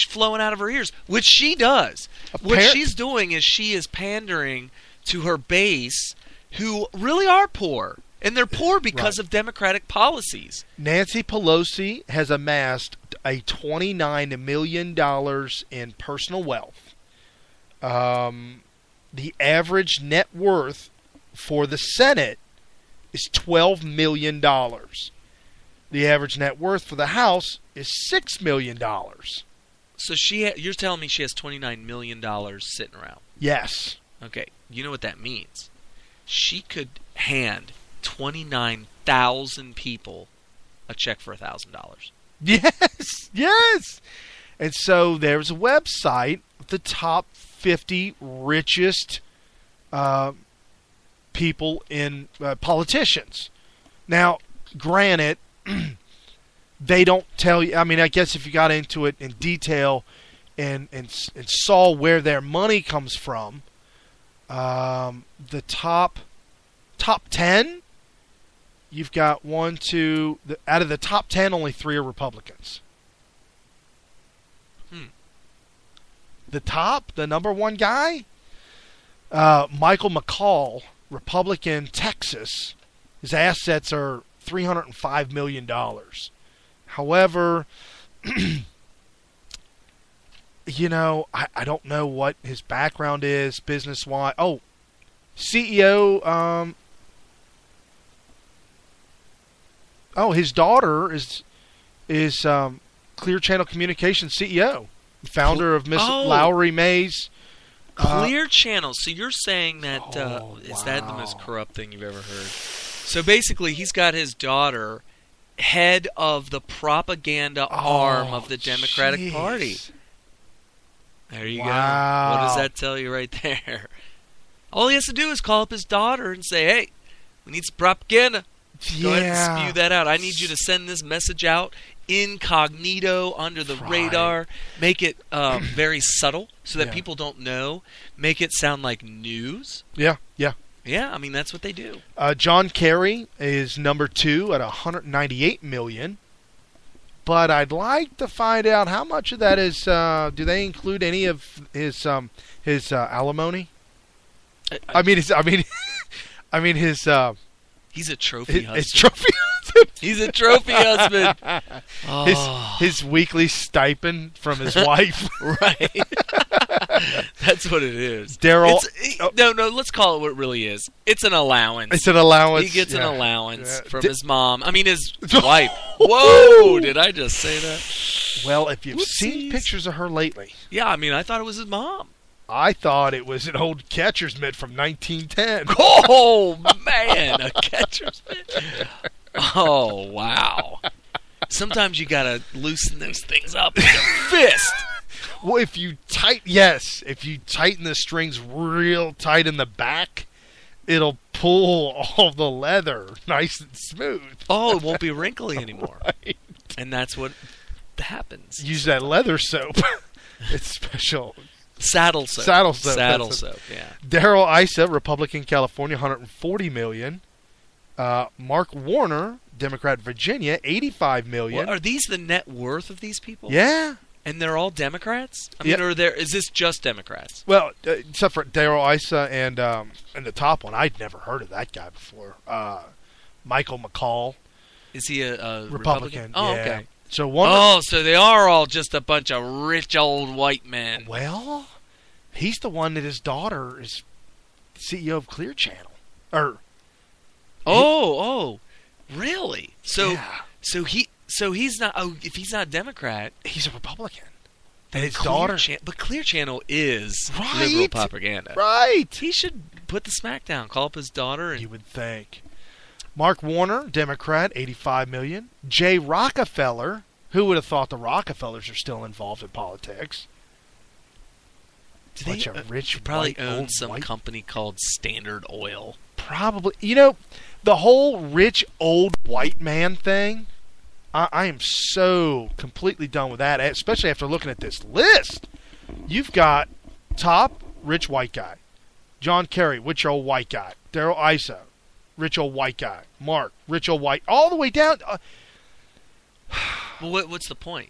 S3: flowing out of her ears, which she does. What she's doing is she is pandering to her base who really are poor. And they're poor because of Democratic policies.
S2: Nancy Pelosi has amassed a $29 million in personal wealth. The average net worth for the Senate is $12 million. The average net worth for the House is $6 million.
S3: So you're telling me she has $29 million sitting around?
S2: Yes.
S3: Okay. You know what that means? She could hand 29,000 people a check for $1,000.
S2: Yes. And so there's a website, the top 50 richest people in politicians. Now, granted, they don't tell you. I mean, I guess if you got into it in detail and saw where their money comes from, the top 10, you've got out of the top 10, only 3 are Republicans. The number one guy, Michael McCall, Republican, Texas, his assets are $305 million. However, I don't know what his background is business-wise. Oh, CEO. His daughter is Clear Channel Communications CEO, founder of Miss Lowry Mays.
S3: Clear Channel. So you're saying that is that the most corrupt thing you've ever heard? So basically, he's got his daughter head of the propaganda arm of the Democratic Party. There you go. What does that tell you right there? All he has to do is call up his daughter and say, "Hey, we need some propaganda. Go ahead and spew that out. I need you to send this message out incognito, under the radar. Make it very subtle so that people don't know. Make it sound like news."
S2: Yeah.
S3: Yeah, I mean, that's what they do.
S2: John Kerry is number 2 at $198 million. But I'd like to find out how much of that is. Do they include any of his alimony? His.
S3: He's a trophy husband.
S2: His trophy husband.
S3: He's a trophy husband.
S2: His weekly stipend from his wife.
S3: Right. That's what it is.
S2: Daryl.
S3: No, let's call it what it really is. It's an allowance.
S2: It's an allowance.
S3: He gets an allowance from his mom. I mean, his wife. Whoa! Did I just say that?
S2: Well, if you've seen pictures of her lately.
S3: Yeah, I mean, I thought it was his mom.
S2: I thought it was an old catcher's mitt from 1910.
S3: Oh, man, a catcher's mitt. Oh, wow. Sometimes you got to loosen those things up with your fist.
S2: Well, if you tighten the strings real tight in the back, it'll pull all the leather nice and smooth.
S3: Oh, it won't be wrinkly anymore.
S2: Right.
S3: And that's what happens.
S2: Use that leather soap. It's special.
S3: Saddle soap.
S2: Saddle soap,
S3: yeah.
S2: Daryl Issa, Republican, California, $140 million. Mark Warner, Democrat, Virginia, $85 million.
S3: Well, are these the net worth of these people?
S2: Yeah.
S3: And they're all Democrats? I mean, is this just Democrats?
S2: Well, except for Daryl Issa and the top one. I'd never heard of that guy before. Michael McCall.
S3: Is he a
S2: Republican?
S3: Oh,
S2: yeah.
S3: okay.
S2: So
S3: they are all just a bunch of rich old white men.
S2: Well, he's the one that his daughter is CEO of Clear Channel.
S3: Really? So he's not. Oh, if he's not a Democrat,
S2: he's a Republican. And his daughter.
S3: But Clear Channel is
S2: right.
S3: liberal propaganda.
S2: Right.
S3: He should put the smack down. Call up his daughter.
S2: You would think. Mark Warner, Democrat, $85 million. Jay Rockefeller. Who would have thought the Rockefellers are still involved in politics?
S3: Bunch of rich, probably own some company called Standard Oil.
S2: Probably. The whole rich old white man thing, I am so completely done with that, especially after looking at this list. You've got top rich white guy. John Kerry, rich old white guy. Daryl Issa, rich old white guy. Mark, rich old white. All the way down.
S3: Well, what's the point?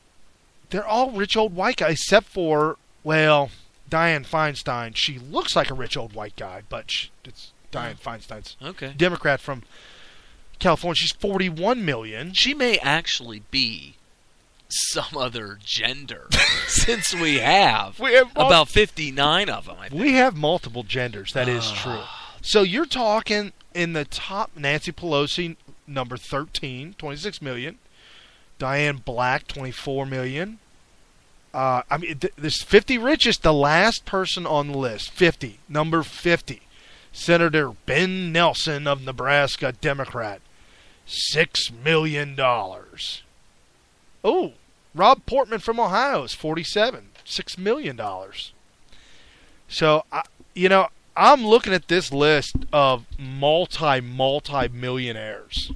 S2: They're all rich old white guys, except for, Dianne Feinstein. She looks like a rich old white guy, but it's Dianne Feinstein's Democrat from California. She's $41 million.
S3: She may actually be some other gender, since we have about 59 of them. I think.
S2: We have multiple genders. That is true. So you're talking in the top, Nancy Pelosi, number 13, $26 million. Diane Black, $24 million. There's 50 richest. The last person on the list, 50, number 50. Senator Ben Nelson of Nebraska, Democrat, $6 million. Oh, Rob Portman from Ohio is 47, $6 million. So, I'm looking at this list of multi-millionaires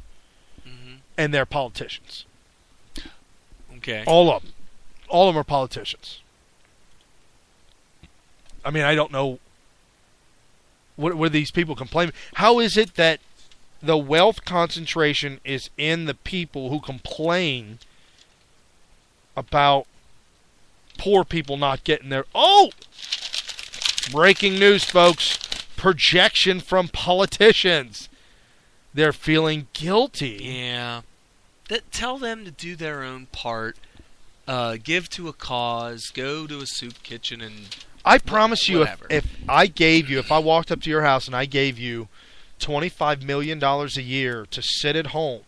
S2: and they're politicians.
S3: Okay.
S2: All of them. All of them are politicians. I mean, I don't know. What are these people complaining? How is it that the wealth concentration is in the people who complain about poor people not getting their... Oh! Breaking news, folks. Projection from politicians. They're feeling guilty.
S3: Yeah. Tell them to do their own part give to a cause, go to a soup kitchen, and
S2: I promise you,
S3: whatever.
S2: if I walked up to your house and I gave you $25 million a year to sit at home,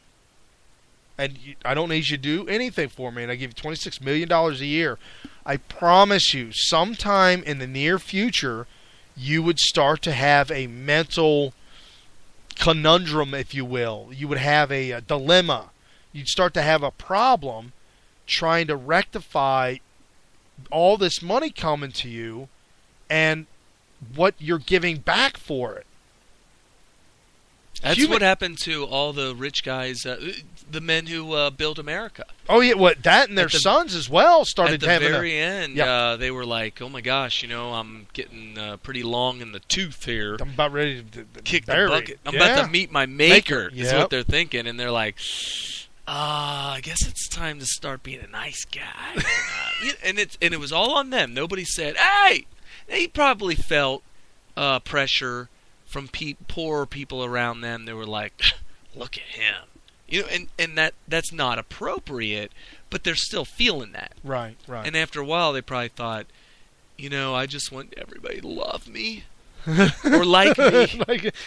S2: and I don't need you to do anything for me, and I give you $26 million a year, I promise you, sometime in the near future, you would start to have a mental conundrum, if you will. You would have a dilemma. You'd start to have a problem trying to rectify all this money coming to you and what you're giving back for it.
S3: That's what happened to all the rich guys, the men who built America.
S2: Oh, yeah, that and their sons as well started having
S3: at the very end, they were like, oh my gosh, I'm getting pretty long in the tooth here.
S2: I'm about ready to
S3: kick
S2: bury.
S3: The bucket. I'm about to meet my maker, is
S2: Yep.
S3: what they're thinking. And they're like, I guess it's time to start being a nice guy. And it was all on them. Nobody said, hey! They probably felt pressure from poor people around them. They were like, look at him. And that's not appropriate, but they're still feeling that.
S2: Right.
S3: And after a while, they probably thought, I just want everybody to love me. Or like me.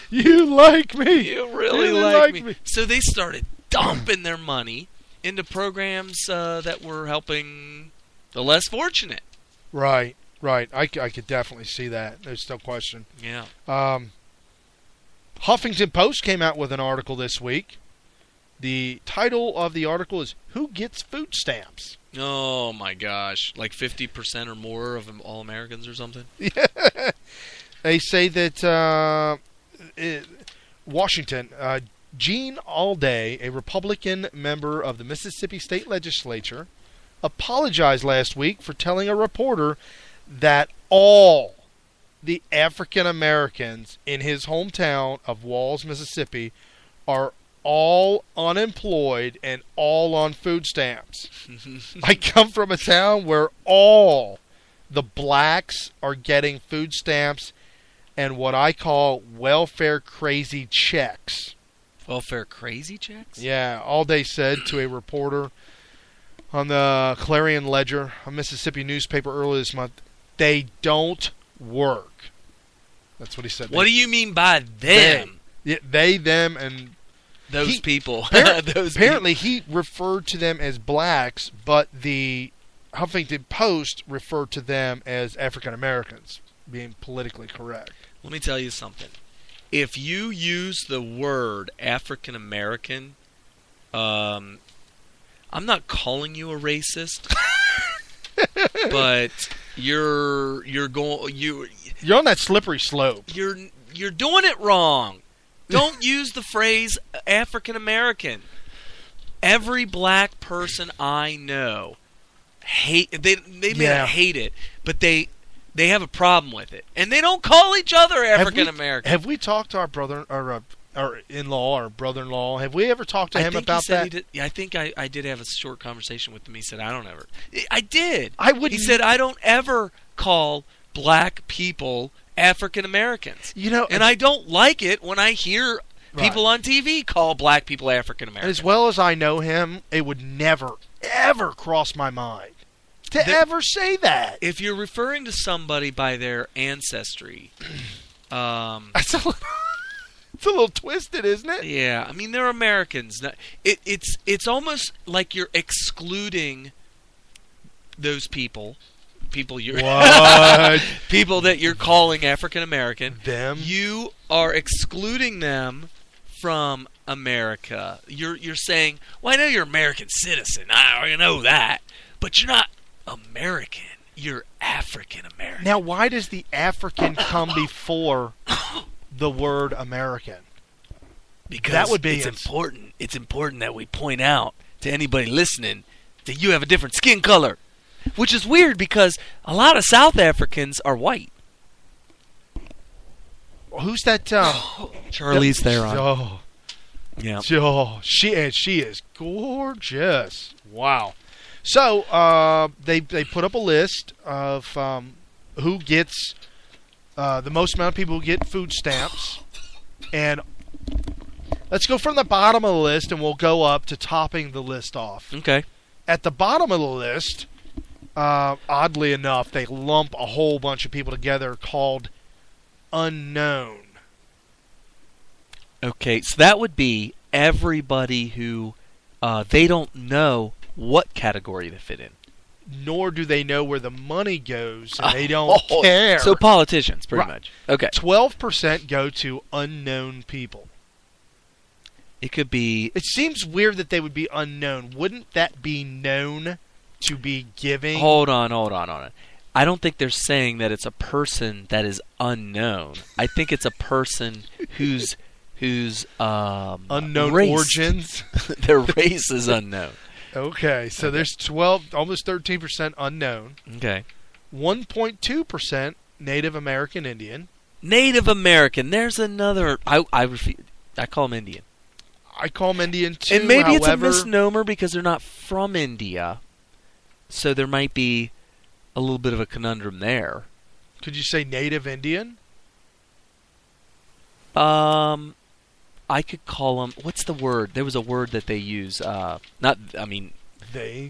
S2: You like me.
S3: You really like me. So they started dumping their money into programs that were helping the less fortunate.
S2: Right. I could definitely see that. There's no question.
S3: Yeah.
S2: Huffington Post came out with an article this week. The title of the article is "Who Gets Food Stamps?"
S3: Oh my gosh, like 50% or more of all Americans or something.
S2: Yeah. They say that Washington, Gene Alday, a Republican member of the Mississippi State Legislature, apologized last week for telling a reporter that all the African Americans in his hometown of Walls, Mississippi, are all unemployed and all on food stamps. I come from a town where all the blacks are getting food stamps and what I call welfare crazy checks.
S3: Welfare crazy checks?
S2: Yeah, Alday said to a reporter on the Clarion Ledger, a Mississippi newspaper earlier this month, they don't work. That's what he said.
S3: What do you mean by them?
S2: They, them, and
S3: those people.
S2: Apparently, he referred to them as blacks, but the Huffington Post referred to them as African Americans, being politically correct.
S3: Let me tell you something. If you use the word African American, I'm not calling you a racist, but you're
S2: on that slippery slope.
S3: You're doing it wrong. Don't use the phrase African American. Every black person I know they may not hate it, but they have a problem with it, and they don't call each other African American.
S2: Have we talked to our brother or our in-law or brother-in-law? Have we ever talked to him about that?
S3: He did. Yeah, I think I did have a short conversation with him. He said, I don't ever. I did.
S2: He
S3: said, I don't ever call black people African Americans. And I don't like it when I hear people on TV call black people African Americans.
S2: As well as I know him, it would never, ever cross my mind to ever say that.
S3: If you're referring to somebody by their ancestry,
S2: it's a little twisted, isn't it?
S3: Yeah, I mean they're Americans. It's almost like you're excluding those people you're people that you're calling African American.
S2: Them.
S3: You are excluding them from America. You're saying, well, I know you're an American citizen. I know that, but you're not American. You're African American.
S2: Now, why does the African come before the word American?
S3: Because
S2: that would be
S3: it's important. It's important that we point out to anybody listening that you have a different skin color, which is weird because a lot of South Africans are white.
S2: Who's that?
S3: Charlize Theron.
S2: Oh,
S3: yeah.
S2: Oh, she is gorgeous. Wow. So they put up a list of who gets the most amount of people who get food stamps, and let's go from the bottom of the list, and we'll go up to topping the list off.
S3: Okay.
S2: At the bottom of the list, oddly enough, they lump a whole bunch of people together called unknown.
S3: Okay, so that would be everybody who they don't know what category to fit in.
S2: Nor do they know where the money goes, and they don't care.
S3: So politicians, pretty
S2: Right.
S3: much. Okay.
S2: 12% go to unknown people.
S3: It could be...
S2: It seems weird that they would be unknown. Wouldn't that be known to be giving?
S3: Hold on. I don't think they're saying that it's a person that is unknown. I think it's a person whose
S2: unknown
S3: race,
S2: origins.
S3: their race is unknown.
S2: Okay, so there's 12, almost 13% unknown.
S3: Okay.
S2: 1.2% Native American Indian.
S3: Native American. There's another. I call them Indian.
S2: I call them Indian too.
S3: And maybe it's a
S2: however,
S3: misnomer because they're not from India. So there might be a little bit of a conundrum there.
S2: Could you say Native Indian?
S3: I could call them. What's the word? There was a word that they use.
S2: They.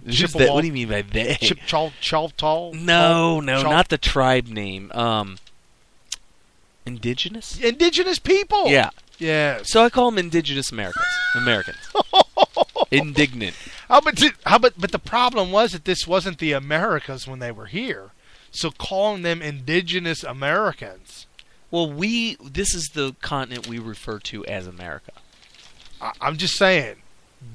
S3: Just that, what do you mean by they?
S2: Choctaw?
S3: No, not the tribe name. Indigenous?
S2: Indigenous people.
S3: Yeah.
S2: Yes.
S3: So I call them indigenous Americans. Indignant.
S2: But the problem was that this wasn't the Americas when they were here. So calling them indigenous Americans.
S3: Well, this is the continent we refer to as America.
S2: I'm just saying,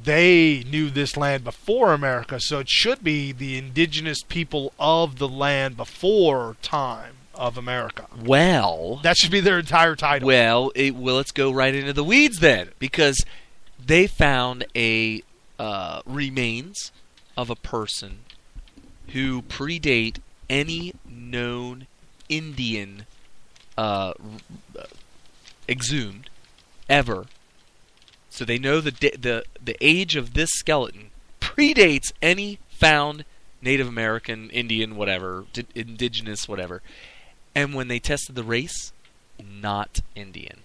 S2: they knew this land before America, so it should be the indigenous people of the land before time of America.
S3: Well,
S2: that should be their entire title.
S3: Well, let's go right into the weeds then, because they found a remains of a person who predate any known Indian exhumed ever. So they know the age of this skeleton predates any found Native American, Indian, whatever, indigenous, whatever. And when they tested the race, not Indian.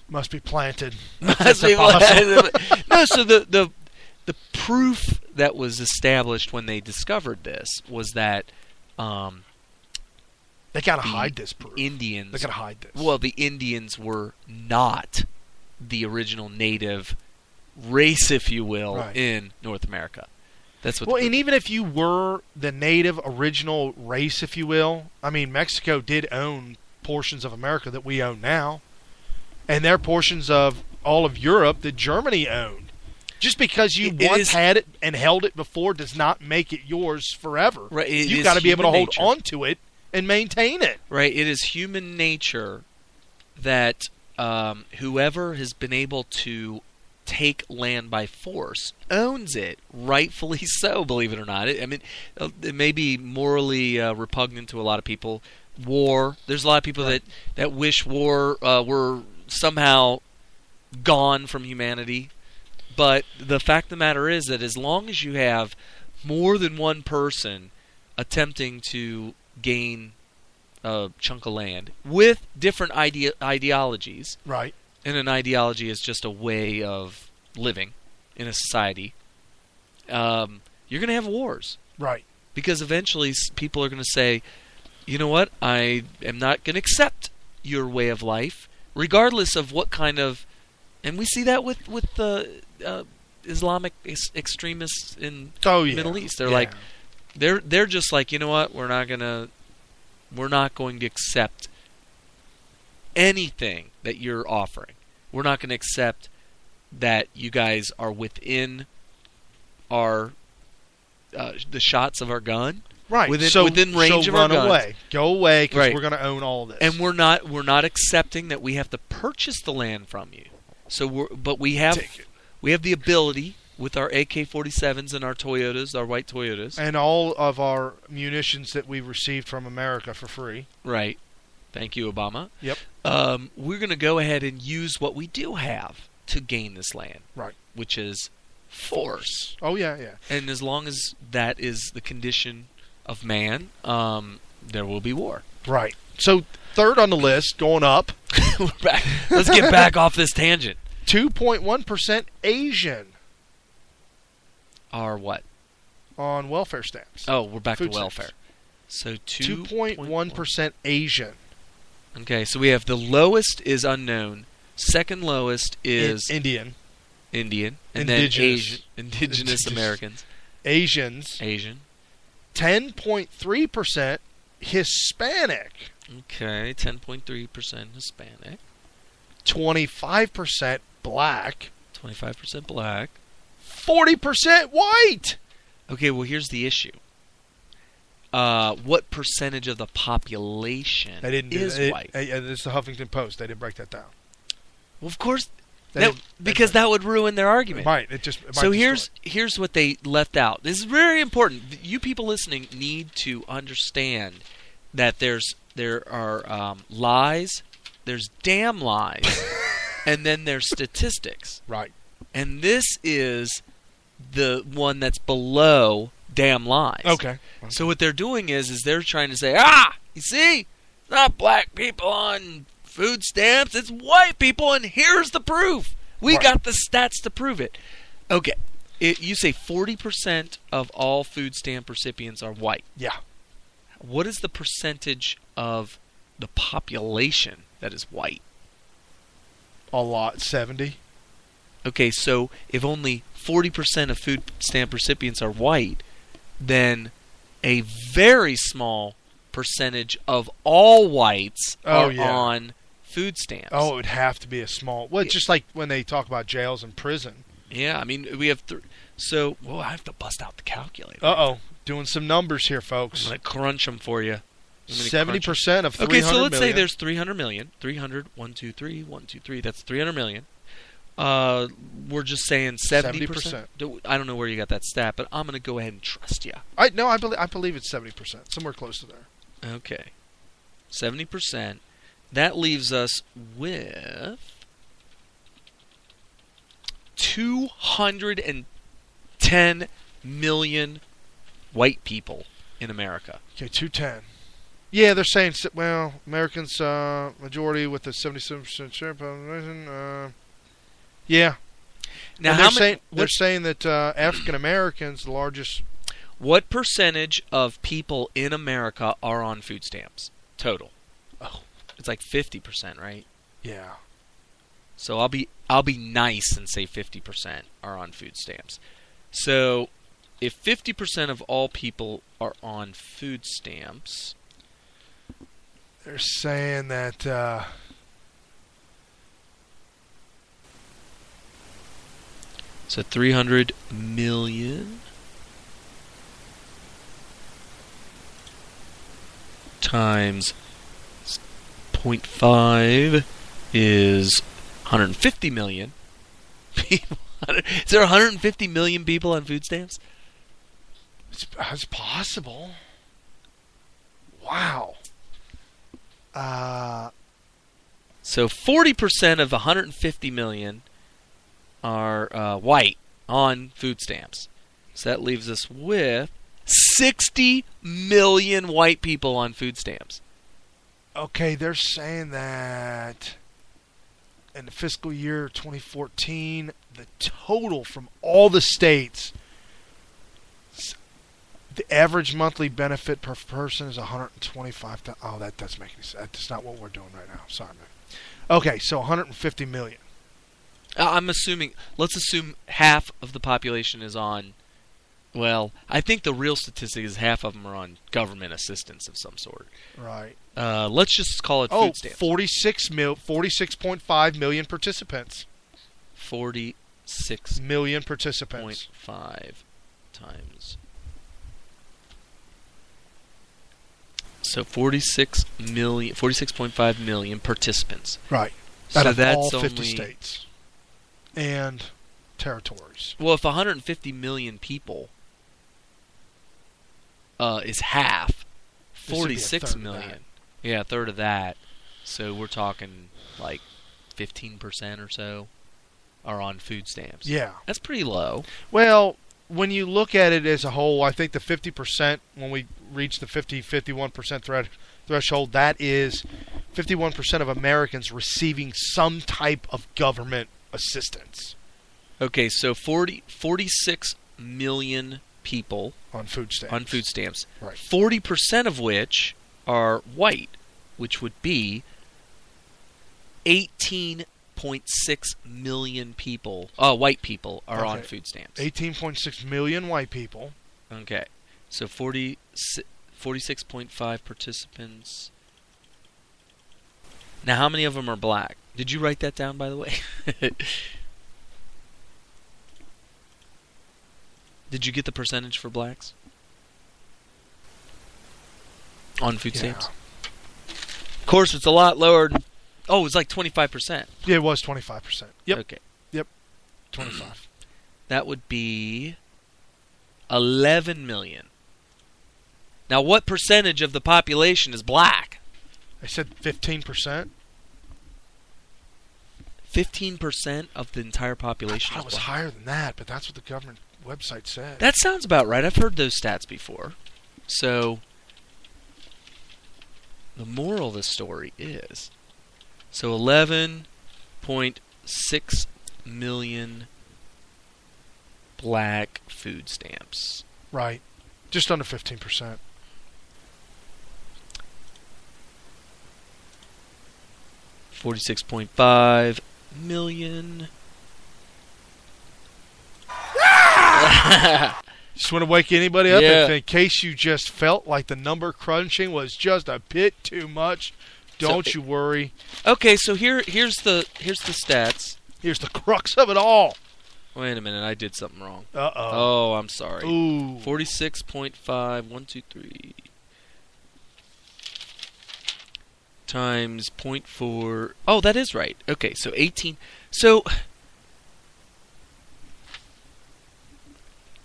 S2: Must be planted.
S3: Must be planted. No, so the proof that was established when they discovered this was that
S2: they gotta hide this proof.
S3: Indians.
S2: They gotta hide this.
S3: Well, the Indians were not the original native race, if you will,
S2: right.
S3: in North America. That's what.
S2: Well, and even if you were the native original race, if you will, I mean, Mexico did own portions of America that we own now, and there are portions of all of Europe that Germany owned. Just because you once had it and held it before does not make it yours forever.
S3: Right.
S2: You've got to be able to hold on to it and maintain it.
S3: Right. It is human nature that whoever has been able to take land by force owns it, rightfully so, believe it or not. I mean, it may be morally repugnant to a lot of people. War. There's a lot of people that wish war were somehow gone from humanity. But the fact of the matter is that as long as you have more than one person attempting to gain a chunk of land with different ideologies,
S2: right?
S3: And an ideology is just a way of living in a society, you're going to have wars.
S2: Right.
S3: Because eventually people are going to say, you know what, I am not going to accept your way of life, regardless of what kind of... And we see that with the Islamic extremists in the Middle East. They're like, they're just like, you know what, we're not going to accept anything that you're offering. We're not going to accept that you guys are within our the shots of our gun.
S2: Right.
S3: Within range of our guns.
S2: Away. Go away, because we're going to own all this.
S3: And we're not accepting that we have to purchase the land from you. So we have the ability with our AK-47s and our Toyotas, our white Toyotas,
S2: and all of our munitions that we received from America for free.
S3: Right. Thank you, Obama.
S2: Yep.
S3: We're going to go ahead and use what we do have to gain this land.
S2: Right.
S3: Which is force.
S2: Oh, yeah.
S3: And as long as that is the condition of man, there will be war.
S2: Right. So, third on the list, going up.
S3: We're back. Let's get back off this tangent.
S2: 2.1% Asian.
S3: are what?
S2: On welfare stamps.
S3: Oh, we're back
S2: Food
S3: to welfare.
S2: stamps.
S3: So
S2: 2.1% Asian.
S3: Okay, so we have the lowest is unknown. Second lowest is
S2: Indian.
S3: Indian. And
S2: Indigenous.
S3: then Indigenous Americans.
S2: Asians.
S3: Asian.
S2: 10.3% Hispanic.
S3: Okay, 10.3% Hispanic.
S2: 25% black.
S3: 25% black.
S2: 40% white.
S3: Okay, well, here's the issue. What percentage of the population
S2: They didn't do
S3: is
S2: that.
S3: white?
S2: This is the Huffington Post. They didn't break that down.
S3: Well, of course,
S2: They
S3: that,
S2: didn't-
S3: because that would ruin their argument.
S2: Right. It might
S3: So
S2: destroy
S3: here's what they left out. This is very important. You people listening need to understand that there are lies, there's damn lies, and then there's statistics.
S2: it. Right.
S3: And this is the one that's below damn lies.
S2: Okay.
S3: So what they're doing is they're trying to say, you see, it's not black people on food stamps, it's white people, and here's the proof. We
S2: Right.
S3: got the stats to prove it. Okay, you say 40% of all food stamp recipients are white.
S2: Yeah.
S3: What is the percentage of the population that is white?
S2: A lot. 70.
S3: Okay, so if only 40% of food stamp recipients are white, then a very small percentage of all whites are on food stamps.
S2: Oh, it would have to be a small. Well, just like when they talk about jails and prison.
S3: Yeah, I mean, we have so, well, I have to bust out the calculator.
S2: Uh-oh. Doing some numbers here,
S3: I'm
S2: folks.
S3: going to crunch them for you.
S2: 70% of 300
S3: Okay, so let's say
S2: million.
S3: there's 300 million. 300, 1, 2, 3, 1, 2, 3. That's 300 million. We're just saying 70%. I don't know where you got that stat, but I'm going to go ahead and trust you.
S2: I believe it's 70%. Somewhere close to there.
S3: Okay. 70%. That leaves us with 210 million white people in America.
S2: Okay, 210. Yeah, they're saying, well, Americans, majority with the 77% share population. Yeah.
S3: Now,
S2: And they're saying that African Americans, the largest.
S3: What percentage of people in America are on food stamps total?
S2: Oh,
S3: it's like 50%, right?
S2: Yeah.
S3: So I'll be nice and say 50% are on food stamps. So if 50% of all people are on food stamps,
S2: they're saying that
S3: so 300 million times 0.5 is 150 million people. Is there 150 million people on food stamps?
S2: it's possible. Wow.
S3: So 40% of 150 million are white on food stamps. So that leaves us with 60 million white people on food stamps.
S2: Okay, they're saying that in the fiscal year 2014, the total from all the states, the average monthly benefit per person is $125,000. Oh, that doesn't make any sense. That's not what we're doing right now. Sorry, man. Okay, so 150 million.
S3: I'm assuming, let's assume half of the population is on, well, I think the real statistic is half of them are on government assistance of some sort.
S2: Right.
S3: Let's just call it food stamps.
S2: 46.5 million participants.
S3: 46
S2: million participants.
S3: 0.5 times. So 46.5 million participants.
S2: Right.
S3: So
S2: Out of
S3: that's
S2: all 50
S3: only
S2: states and territories.
S3: Well, if 150 million people is half,
S2: This would be a
S3: 46
S2: third of
S3: million.
S2: that.
S3: Yeah, a third of that. So we're talking like 15% or so are on food stamps.
S2: Yeah.
S3: That's pretty low.
S2: Well, when you look at it as a whole, I think the 50%, when we reach the 51% threshold, that is 51% of Americans receiving some type of government assistance.
S3: Okay, so 46 million people
S2: on food stamps. Right.
S3: 40% of which are white, which would be 18.6 million people, white people are on food stamps.
S2: 18.6 million white people.
S3: Okay. So 46.5 participants. Now, how many of them are black? Did you write that down, by the way? Did you get the percentage for blacks on food stamps? Of course, it's a lot lower. Oh, it was like 25%.
S2: Yeah, it was 25%. Yep.
S3: Okay.
S2: Yep. 25.
S3: That would be 11 million. Now, what percentage of the population is black?
S2: I said 15%.
S3: 15% of the entire population.
S2: I thought it was higher than that, but that's what the government website said.
S3: That sounds about right. I've heard those stats before. So, the moral of the story is, so 11.6 million black food stamps.
S2: Right. Just under 15%.
S3: $46.5 million.
S2: Just want to wake anybody up
S3: Yeah.
S2: in case you just felt like the number crunching was just a bit too much. Don't you worry.
S3: Okay, so here's the stats.
S2: Here's the crux of it all.
S3: Wait a minute, I did something wrong.
S2: Uh-oh.
S3: Oh, I'm sorry.
S2: Ooh.
S3: 46.5, 1, 2, 3 times 0.4. Oh, that is right. Okay, so 18. So,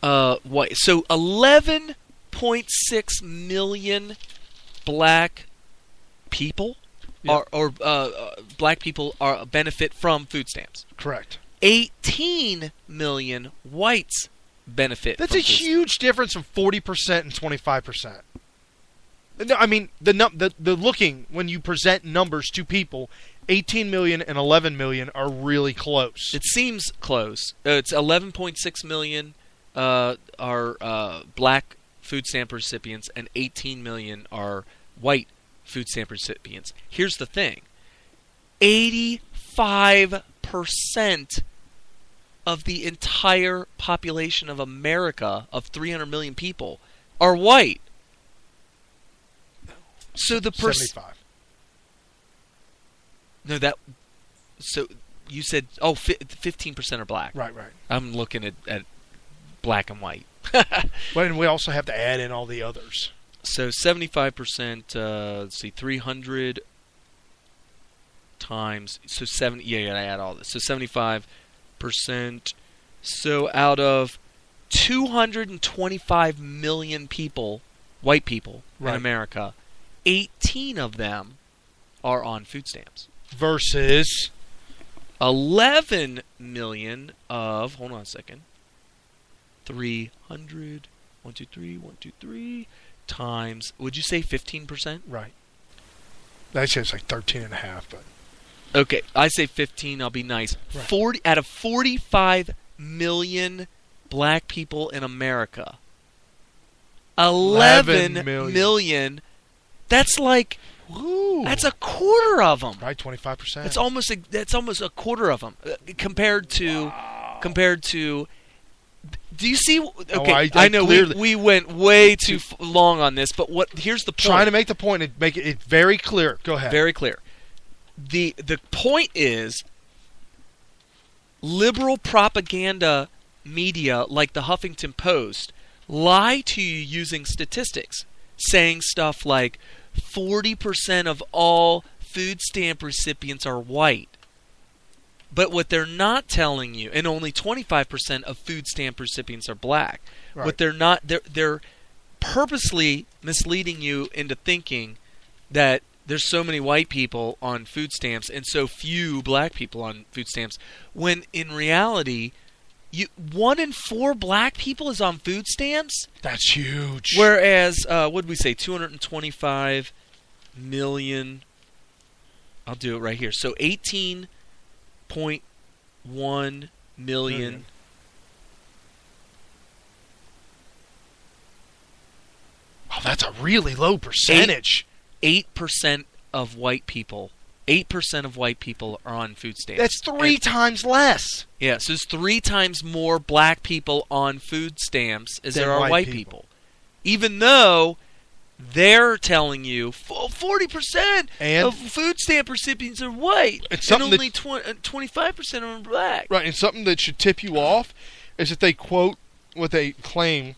S3: what? So 11.6 million black people black people are benefit from food stamps.
S2: Correct.
S3: 18 million whites benefit.
S2: That's
S3: from
S2: a huge difference of 40% and 25%. No, I mean, the looking, when you present numbers to people, 18 million and 11 million are really close.
S3: It seems close. It's 11.6 million are black food stamp recipients, and 18 million are white food stamp recipients. Here's the thing. 85% of the entire population of America, of 300 million people, are white. So the
S2: 75.
S3: No, that. So you said 15% are black.
S2: Right.
S3: I'm looking at black and white.
S2: But and we also have to add in all the others.
S3: So 75%. Let's see, 300 times. So 70. Yeah, you gotta add all this. So 75%. So out of 225 million people, white people in America, 18 of them are on food stamps.
S2: Versus
S3: 11 million of, hold on a second, 300, 1, 2, 3, times, would you say 15%?
S2: Right. That says like 13.5, but.
S3: Okay, I say 15, I'll be nice.
S2: Right.
S3: 40 out of 45 million black people in America, 11 million. That's like, that's a quarter of them.
S2: Right, 25%.
S3: That's almost a quarter of them compared to. Do you see? Okay, I know we went way too long on this, but here's the point.
S2: Trying to make the point and make it very clear. Go ahead.
S3: Very clear. The point is, liberal propaganda media like the Huffington Post lie to you using statistics, saying stuff like 40% of all food stamp recipients are white. But what they're not telling you, and only 25% of food stamp recipients are black.
S2: Right.
S3: What they're purposely misleading you into thinking that there's so many white people on food stamps and so few black people on food stamps, when in reality, 1 in 4 black people is on food stamps.
S2: That's huge.
S3: Whereas, what did we say? 225 million. I'll do it right here. So 18.1 million
S2: that's a really low percentage.
S3: 8% of white people. 8% of white people are on food stamps.
S2: That's three times less.
S3: Yeah, so it's 3 times more black people on food stamps as
S2: Than
S3: there are
S2: white
S3: white
S2: people.
S3: people. Even though they're telling you 40%
S2: And-
S3: of food stamp recipients are white,
S2: It's
S3: and
S2: something
S3: only 25% are black.
S2: Right, and something that should tip you off is that they quote what they claim.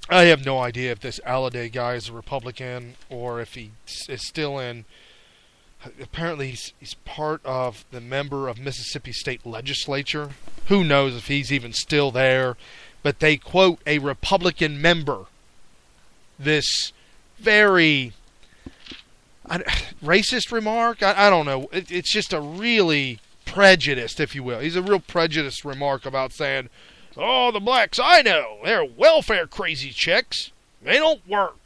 S2: I have no idea if this Alliday guy is a Republican or if he is still in. Apparently, he's part of the member of Mississippi State Legislature. Who knows if he's even still there? But they quote a Republican member. This very racist remark. I don't know. It's just a really prejudiced, if you will. He's a real prejudiced remark about saying, "Oh, the blacks I know, they're welfare crazy chicks. They don't work."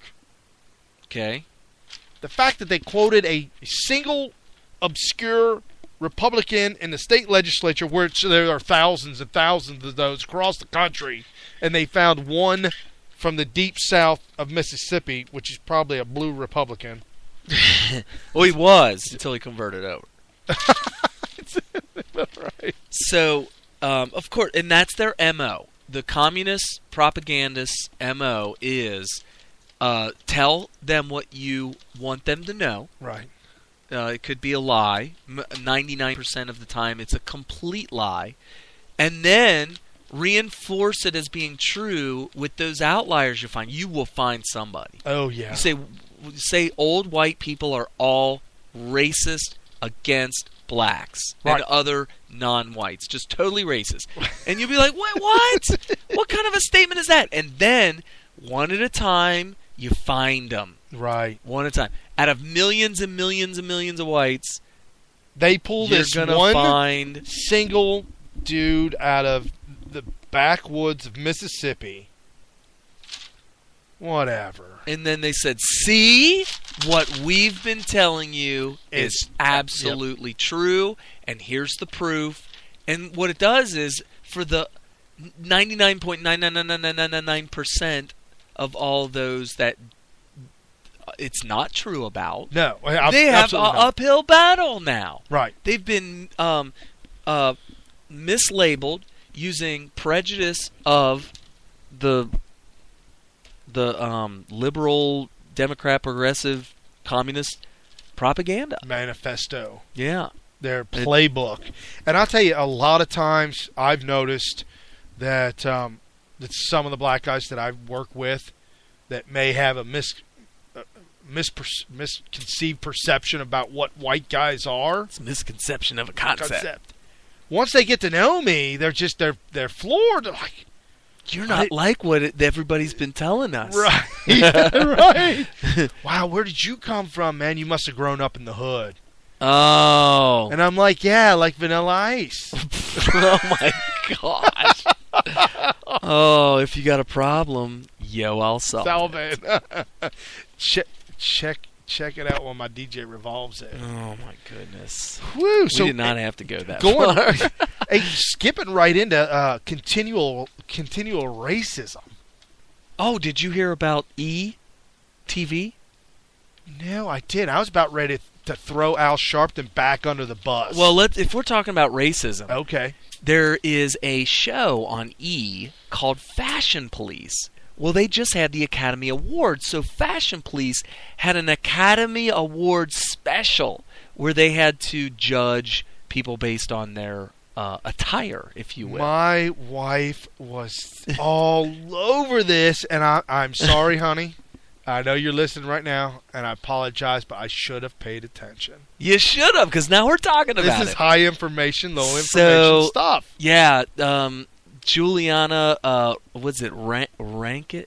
S3: Okay.
S2: The fact that they quoted a single obscure Republican in the state legislature, which there are thousands and thousands of those across the country, and they found one from the deep south of Mississippi, which is probably a blue Republican.
S3: Well, he was until he converted over.
S2: Right.
S3: So, of course, and that's their MO. The communist propagandist's MO is tell them what you want them to know.
S2: Right.
S3: It could be a lie. 99% of the time, it's a complete lie. And then reinforce it as being true with those outliers you find. You will find somebody.
S2: Oh, yeah.
S3: You say old white people are all racist against blacks
S2: Right.
S3: and other non-whites, just totally racist. And you'll be like, what? What kind of a statement is that? And then, one at a time, you find them.
S2: Right.
S3: One at a time. Out of millions and millions and millions of whites,
S2: They pull
S3: you're
S2: this
S3: going to
S2: one
S3: find...
S2: single dude out of the backwoods of Mississippi. Whatever.
S3: And then they said, see, what we've been telling you is absolutely true, and here's the proof. And what it does is, for the 99.99999% of all those that it's not true about,
S2: No.
S3: they have an
S2: absolutely not.
S3: uphill battle now.
S2: Right.
S3: They've been mislabeled using prejudice of the liberal, Democrat, progressive, communist propaganda.
S2: Manifesto.
S3: Yeah.
S2: Their playbook. And I'll tell you, a lot of times I've noticed that that some of the black guys that I work with that may have a misconceived perception about what white guys are.
S3: It's a misconception of a concept.
S2: Once they get to know me, they're floored. They're like,
S3: You're not like what everybody's been telling us.
S2: right, right. Wow, where did you come from, man? You must have grown up in the hood.
S3: Oh.
S2: And I'm like, yeah, like Vanilla Ice.
S3: Oh, my gosh. Oh, if you got a problem, I'll solve it.
S2: Check it out when my DJ revolves it.
S3: Oh, my goodness.
S2: Woo!
S3: We
S2: So
S3: did not have to go that far.
S2: Hey, skipping right into continual racism.
S3: Oh, did you hear about E!TV?
S2: No, I did. I was about ready to throw Al Sharpton back under the bus.
S3: Well, if we're talking about racism,
S2: okay.
S3: there is a show on E! Called Fashion Police. Well, they just had the Academy Awards, so Fashion Police had an Academy Awards special where they had to judge people based on their attire, if you will.
S2: My wife was all over this, and I'm sorry, honey. I know you're listening right now, and I apologize, but I should have paid attention.
S3: You should have, because now we're talking about it.
S2: This is high information, low information stuff.
S3: Yeah, Juliana, what's it, Rancic?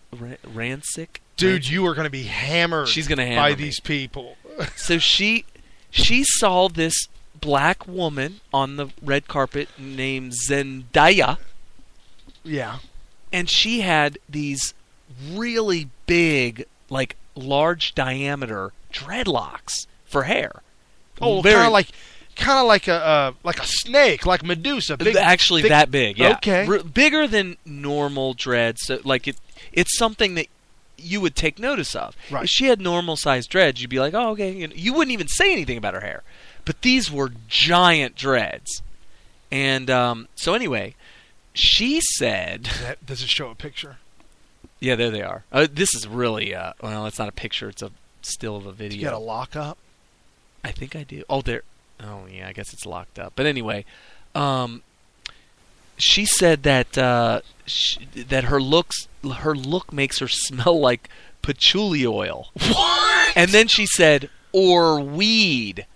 S2: Dude, you are going to be hammered.
S3: She's going to hammer
S2: by
S3: me.
S2: these people.
S3: So she saw this black woman on the red carpet named Zendaya.
S2: Yeah.
S3: And she had these really big, like large diameter dreadlocks for hair.
S2: Oh, kind of like a snake, like Medusa. Big,
S3: actually,
S2: thick,
S3: that big. Yeah.
S2: Okay.
S3: Bigger than normal dreads. So, like it's something that you would take notice of.
S2: Right.
S3: If she had normal sized dreads, you'd be like, oh, okay. You wouldn't even say anything about her hair. But these were giant dreads. And so anyway, she said...
S2: Does it show a picture?
S3: Yeah, there they are. This is really... well, it's not a picture. It's a still of a video.
S2: You got a lock up?
S3: I think I do. Oh, there... Oh, yeah, I guess it's locked up. But anyway, she said that that her look makes her smell like patchouli oil.
S2: What?
S3: And then she said, or weed.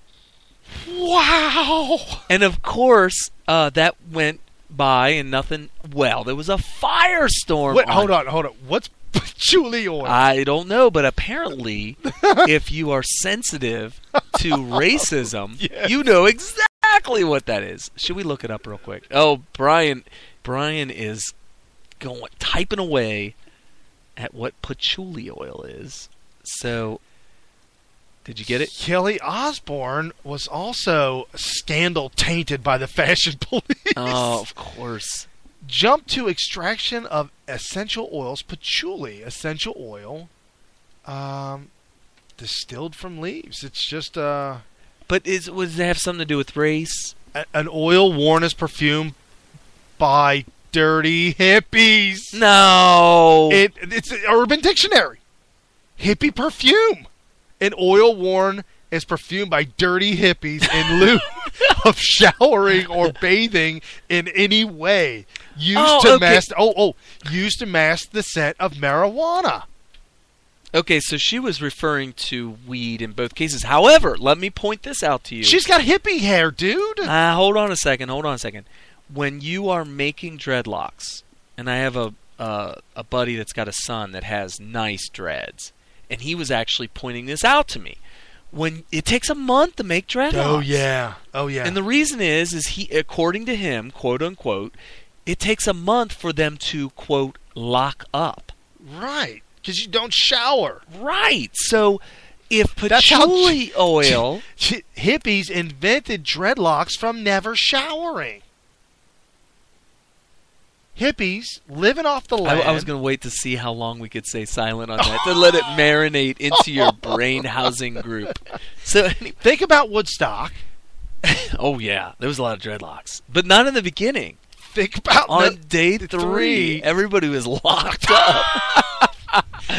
S2: Wow.
S3: And of course, that went by and nothing. Well, there was a firestorm.
S2: Wait, hold on. What's patchouli oil?
S3: I don't know, but apparently, if you are sensitive to racism,
S2: Yes.
S3: you know exactly what that is. Should we look it up real quick? Oh, Brian is typing away at what patchouli oil is. So, did you get it?
S2: Kelly Osbourne was also scandal tainted by the fashion police.
S3: Oh, of course.
S2: Jump to extraction of essential oils, patchouli essential oil, distilled from leaves. It's just
S3: But does it have something to do with race?
S2: an oil worn as perfume by dirty hippies.
S3: No.
S2: It's an Urban Dictionary. Hippie perfume. An oil worn as perfume by dirty hippies in lieu of showering or bathing in any way. Used to mask the scent of marijuana.
S3: Okay, so she was referring to weed in both cases. However, let me point this out to you.
S2: She's got hippie hair, dude.
S3: Hold on a second. When you are making dreadlocks, and I have a buddy that's got a son that has nice dreads, and he was actually pointing this out to me. When it takes a month to make dreadlocks.
S2: Oh yeah.
S3: And the reason is he, according to him, quote unquote, it takes a month for them to quote lock up.
S2: Right, because you don't shower.
S3: Right. So if patchouli oil,
S2: hippies invented dreadlocks from never showering. Hippies living off the land.
S3: I was going to wait to see how long we could stay silent on that to let it marinate into your brain housing group. So
S2: think about Woodstock.
S3: Oh yeah, there was a lot of dreadlocks, but not in the beginning.
S2: Think about
S3: on day 3, everybody was locked up.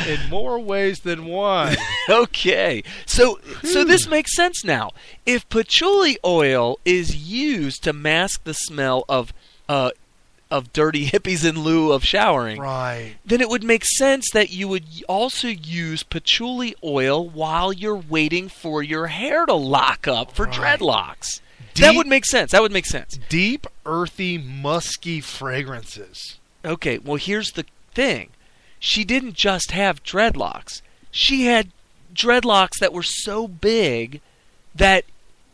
S2: In more ways than one.
S3: Okay, so this makes sense now. If patchouli oil is used to mask the smell of dirty hippies in lieu of showering,
S2: right,
S3: then it would make sense that you would also use patchouli oil while you're waiting for your hair to lock up for dreadlocks. That would make sense.
S2: Deep, earthy, musky fragrances.
S3: Okay, well, here's the thing. She didn't just have dreadlocks. She had dreadlocks that were so big that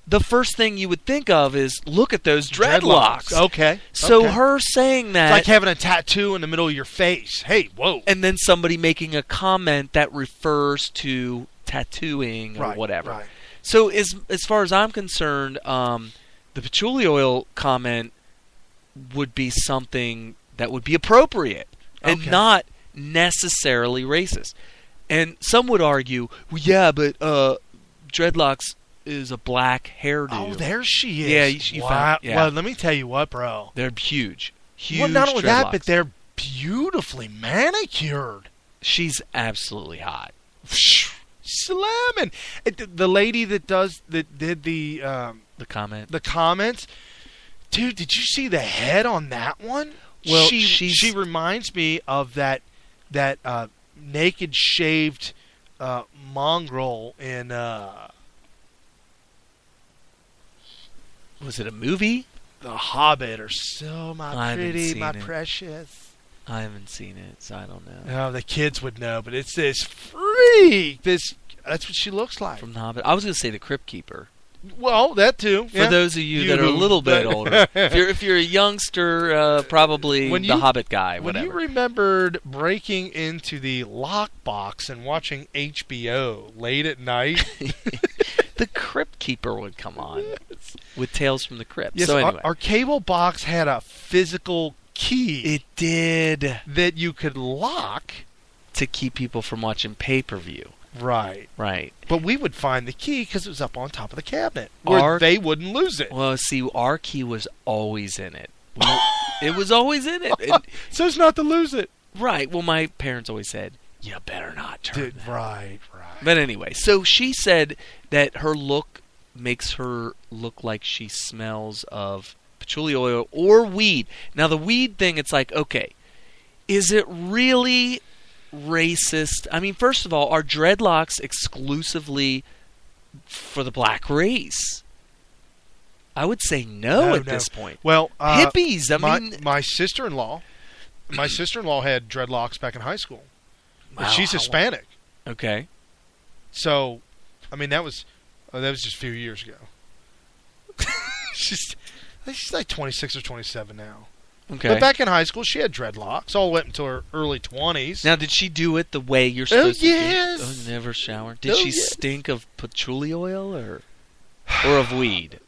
S3: the first thing you would think of is, look at those dreadlocks.
S2: Okay.
S3: So her saying that...
S2: It's like having a tattoo in the middle of your face. Hey, whoa.
S3: And then somebody making a comment that refers to tattooing or whatever.
S2: Right.
S3: So as far as I'm concerned, the patchouli oil comment would be something that would be appropriate and not necessarily racist. And some would argue, well, yeah, but dreadlocks is a black hairdo.
S2: Oh, there she is.
S3: Yeah, you found. Yeah.
S2: Well, let me tell you what, bro.
S3: They're huge. Huge.
S2: Well, not only that,
S3: dreadlocks.
S2: but they're beautifully manicured.
S3: She's absolutely hot.
S2: Slamming. The lady that did the
S3: comment.
S2: The comments. Dude, did you see the head on that one?
S3: Well,
S2: she reminds me of that naked shaved mongrel in
S3: was it a movie?
S2: The Hobbit or so, my pretty, my precious.
S3: I haven't seen it, so I don't know.
S2: Oh, the kids would know, but it's this freak. That's what she looks like.
S3: From The Hobbit. I was going to say The Crypt Keeper.
S2: Well, that too.
S3: For those of you that are a little bit older. If you're a youngster, probably The Hobbit guy, whatever.
S2: When you remembered breaking into the lockbox and watching HBO late at night...
S3: The Crypt Keeper would come on with Tales from the Crypt.
S2: Yes,
S3: so anyway.
S2: Our cable box had a physical key.
S3: It did.
S2: That you could lock
S3: to keep people from watching pay-per-view.
S2: Right.
S3: Right.
S2: But we would find the key because it was up on top of the cabinet where they wouldn't lose it.
S3: Well, see, our key was always in it. It was always in it.
S2: So it's not to lose it.
S3: Right. Well, my parents always said, you better not turn that.
S2: Right.
S3: But anyway, so she said that her look makes her look like she smells of patchouli oil or weed. Now, the weed thing, it's like, okay, is it really racist? I mean, first of all, are dreadlocks exclusively for the black race? I would say no at this point.
S2: Well,
S3: hippies. I mean,
S2: my sister-in-law had dreadlocks back in high school. But she's Hispanic.
S3: Okay.
S2: So, I mean, that was just a few years ago. she's like 26 or 27 now.
S3: Okay.
S2: But back in high school, she had dreadlocks. All went until her early 20s.
S3: Now, did she do it the way you're supposed to do?
S2: Yes.
S3: Oh, never shower. Did she stink of patchouli oil or of weed?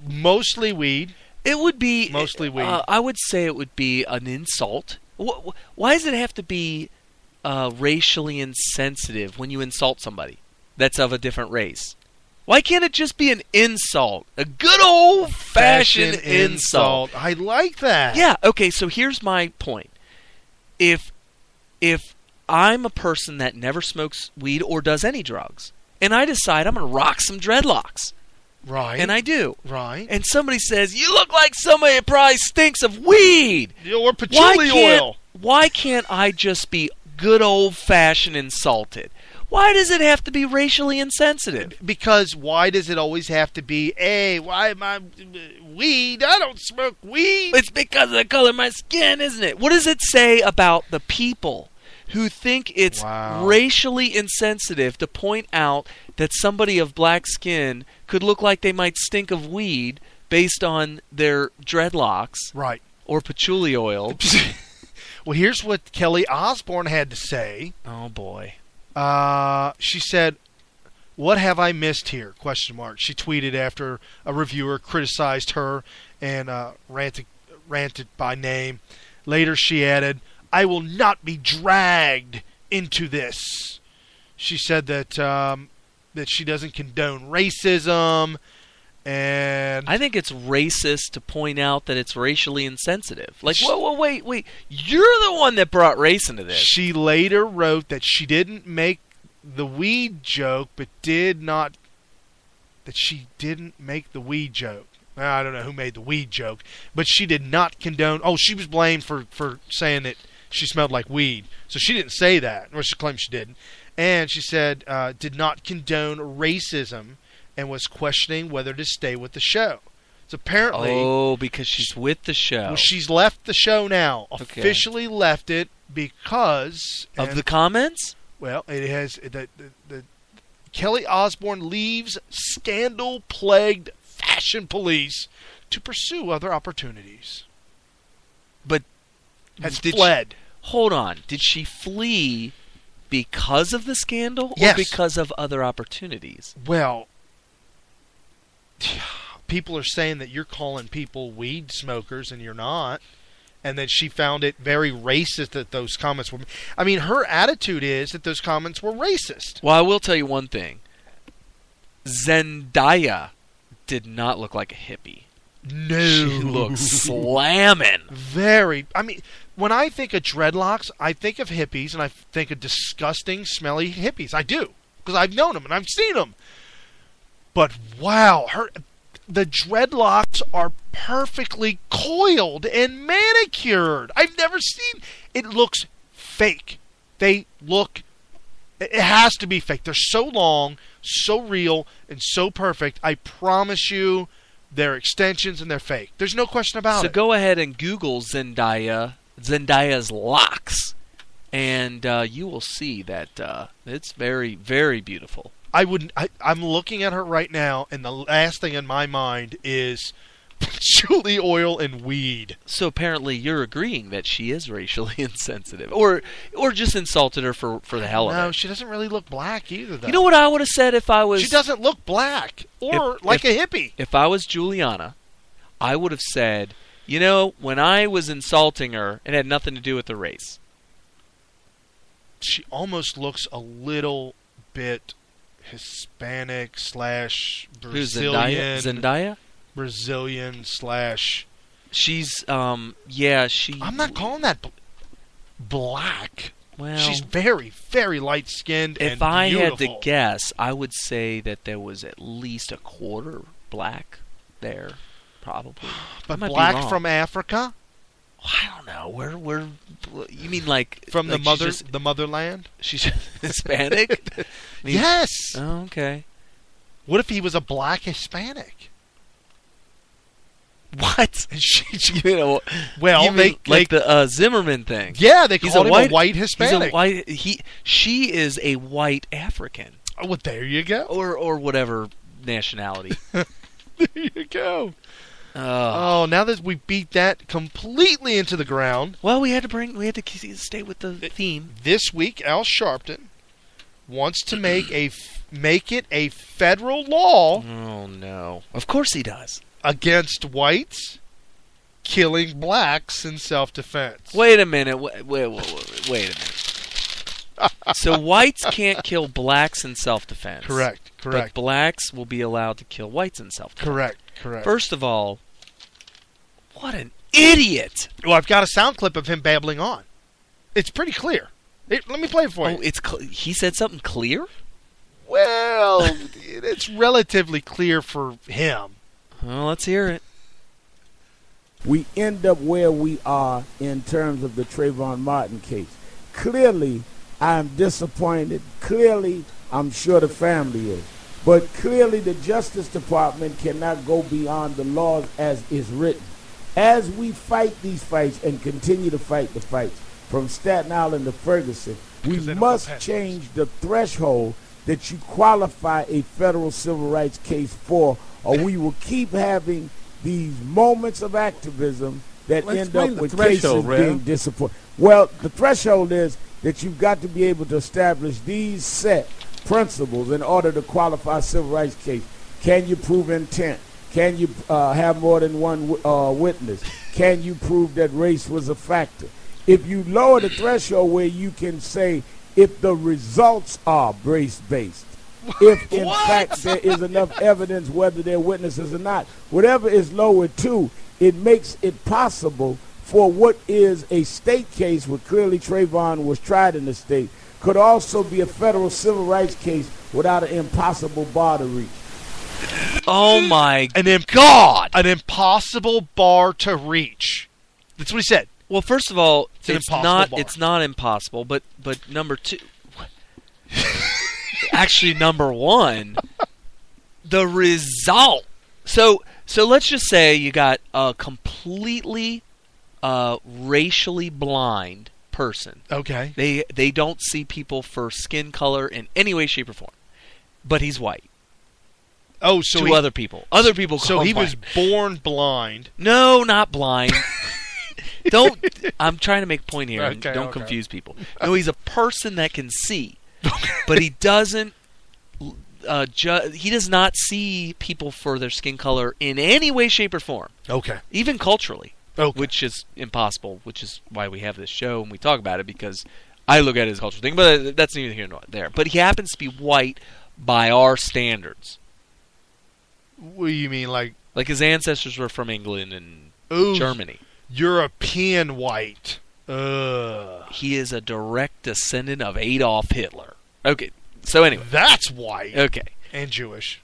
S2: Mostly weed.
S3: It would be
S2: mostly weed.
S3: I would say it would be an insult. Why does it have to be racially insensitive when you insult somebody that's of a different race? Why can't it just be an insult? A good old-fashioned insult.
S2: I like that.
S3: Yeah, okay, so here's my point. If I'm a person that never smokes weed or does any drugs, and I decide I'm going to rock some dreadlocks.
S2: Right.
S3: And I do.
S2: Right.
S3: And somebody says, you look like somebody that probably stinks of weed.
S2: Or patchouli oil.
S3: Why can't I just be good old-fashioned insulted? Why does it have to be racially insensitive?
S2: Because why does it always have to be, hey, why am I weed? I don't smoke weed.
S3: It's because of the color of my skin, isn't it? What does it say about the people who think it's racially insensitive to point out that somebody of black skin could look like they might stink of weed based on their dreadlocks?
S2: Right.
S3: Or patchouli oil?
S2: Well, here's what Kelly Osbourne had to say.
S3: Oh, boy.
S2: She said, "What have I missed here?" ? She tweeted after a reviewer criticized her and ranted by name. Later she added, "I will not be dragged into this." She said that she doesn't condone racism, and
S3: I think it's racist to point out that it's racially insensitive. Like, wait, you're the one that brought race into this.
S2: She later wrote that she didn't make the weed joke, but she didn't make the weed joke. I don't know who made the weed joke, but she did not condone. Oh, she was blamed for saying that she smelled like weed, so she didn't say that, or she claimed she didn't. And she said did not condone racism, and was questioning whether to stay with the show. So apparently...
S3: Oh, because she's with the show.
S2: Well, she's left the show now. Okay. Officially left it because...
S3: Of the comments?
S2: Well, it has... The Kelly Osbourne leaves scandal-plagued fashion police to pursue other opportunities.
S3: But...
S2: Has fled.
S3: Hold on. Did she flee because of the scandal?
S2: Yes.
S3: Or because of other opportunities?
S2: Well... People are saying that you're calling people weed smokers and you're not, and that she found it very racist that those comments were... I mean, her attitude is that those comments were racist.
S3: Well, I will tell you one thing. Zendaya did not look like a hippie.
S2: No.
S3: She looked slamming.
S2: Very. I mean, when I think of dreadlocks, I think of hippies, and I think of disgusting, smelly hippies. I do, because I've known them and I've seen them. But wow, the dreadlocks are perfectly coiled and manicured. I've never seen... It looks fake. It has to be fake. They're so long, so real, and so perfect. I promise you, they're extensions and they're fake. There's no question about it.
S3: So go ahead and Google Zendaya's locks, and you will see that it's very, very beautiful.
S2: I'm looking at her right now, and the last thing in my mind is patchouli oil and weed.
S3: So apparently you're agreeing that she is racially insensitive, or just insulted her for the hell of it.
S2: No, she doesn't really look black either, though.
S3: You know what I would have said if I was...
S2: She doesn't look black, or a hippie.
S3: If I was Juliana, I would have said, when I was insulting her, it had nothing to do with the race.
S2: she almost looks a little bit Hispanic slash
S3: Who's
S2: Brazilian.
S3: Zendaya?
S2: Brazilian slash.
S3: She's she.
S2: I'm not calling that black.
S3: Well,
S2: She's very, very light skinned and
S3: if I had
S2: beautiful.
S3: to guess, I would say that there was at least a quarter black there, probably.
S2: But
S3: I might be
S2: black
S3: wrong.
S2: from Africa,
S3: I don't know. Where you mean like
S2: from
S3: like
S2: the motherland.
S3: She's Hispanic? I mean-
S2: Yes.
S3: Oh, okay.
S2: What if he was a black Hispanic?
S3: What?
S2: And she,
S3: You know,
S2: well,
S3: you mean
S2: they
S3: like the Zimmerman thing.
S2: yeah, they
S3: He's
S2: called him
S3: white,
S2: a white Hispanic.
S3: He's a white. She is a white African,
S2: Oh, well, there you go.
S3: or whatever nationality.
S2: There you go.
S3: Oh.
S2: Oh, now that we beat that completely into the ground,
S3: Well, we had to stay with the theme.
S2: this week Al Sharpton wants to make it a federal law
S3: Oh no! Of course he does.
S2: against whites killing blacks in self-defense.
S3: Wait a minute. Wait a minute. So whites can't kill blacks in self-defense.
S2: Correct.
S3: But blacks will be allowed to kill whites in self-defense.
S2: Correct.
S3: First of all, what an idiot!
S2: Well, I've got a sound clip of him babbling on. It's pretty clear. Let me play it for you.
S3: He said something clear?
S2: Well, it's relatively clear for him.
S3: Well, let's hear it.
S6: We end up where we are in terms of the Trayvon Martin case. Clearly, I'm disappointed. Clearly, I'm sure the family is. But clearly, the Justice Department cannot go beyond the laws as is written. As we fight these fights and continue to fight the fights from Staten Island to Ferguson, we must change the threshold that you qualify a federal civil rights case for, or we will keep having these moments of activism that
S7: Let's
S6: end
S7: explain
S6: up
S7: the
S6: with
S7: threshold,
S6: cases
S7: Rev.
S6: being disappointed. Well, the threshold is that you've got to be able to establish these set principles in order to qualify a civil rights case. Can you prove intent? Can you have more than one witness? Can you prove that race was a factor? If you lower the threshold where you can say if the results are race-based, if in fact there is enough evidence whether they're witnesses or not, whatever is lowered to, it makes it possible for what is a state case where clearly Trayvon was tried in the state, could also be a federal civil rights case without an impossible bar to reach.
S3: Oh my
S2: God! An impossible bar to reach. That's what he said.
S3: Well, first of all,
S2: an
S3: it's
S2: impossible
S3: not
S2: bar.
S3: it's not impossible, but number two, actually number one, the result. So let's just say you got a completely racially blind person.
S2: Okay.
S3: They don't see people for skin color in any way, shape, or form, but he's white.
S2: Oh, so
S3: to other people. Other people call
S2: So
S3: him
S2: he was
S3: white.
S2: born blind.
S3: No, not blind. Don't. I'm trying to make a point here. And
S2: Okay,
S3: don't
S2: okay.
S3: confuse people. No, he's a person that can see, but he doesn't. He does not see people for their skin color in any way, shape, or form,
S2: Okay.
S3: even culturally,
S2: Okay.
S3: which is impossible. Which is why we have this show and we talk about it, because I look at it as a cultural thing, but that's neither here nor there. But he happens to be white by our standards.
S2: What do you mean, like
S3: Like his ancestors were from England and
S2: ooh,
S3: Germany.
S2: European white?
S3: He is a direct descendant of Adolf Hitler. Okay, so anyway.
S2: That's white
S3: Okay.
S2: and Jewish.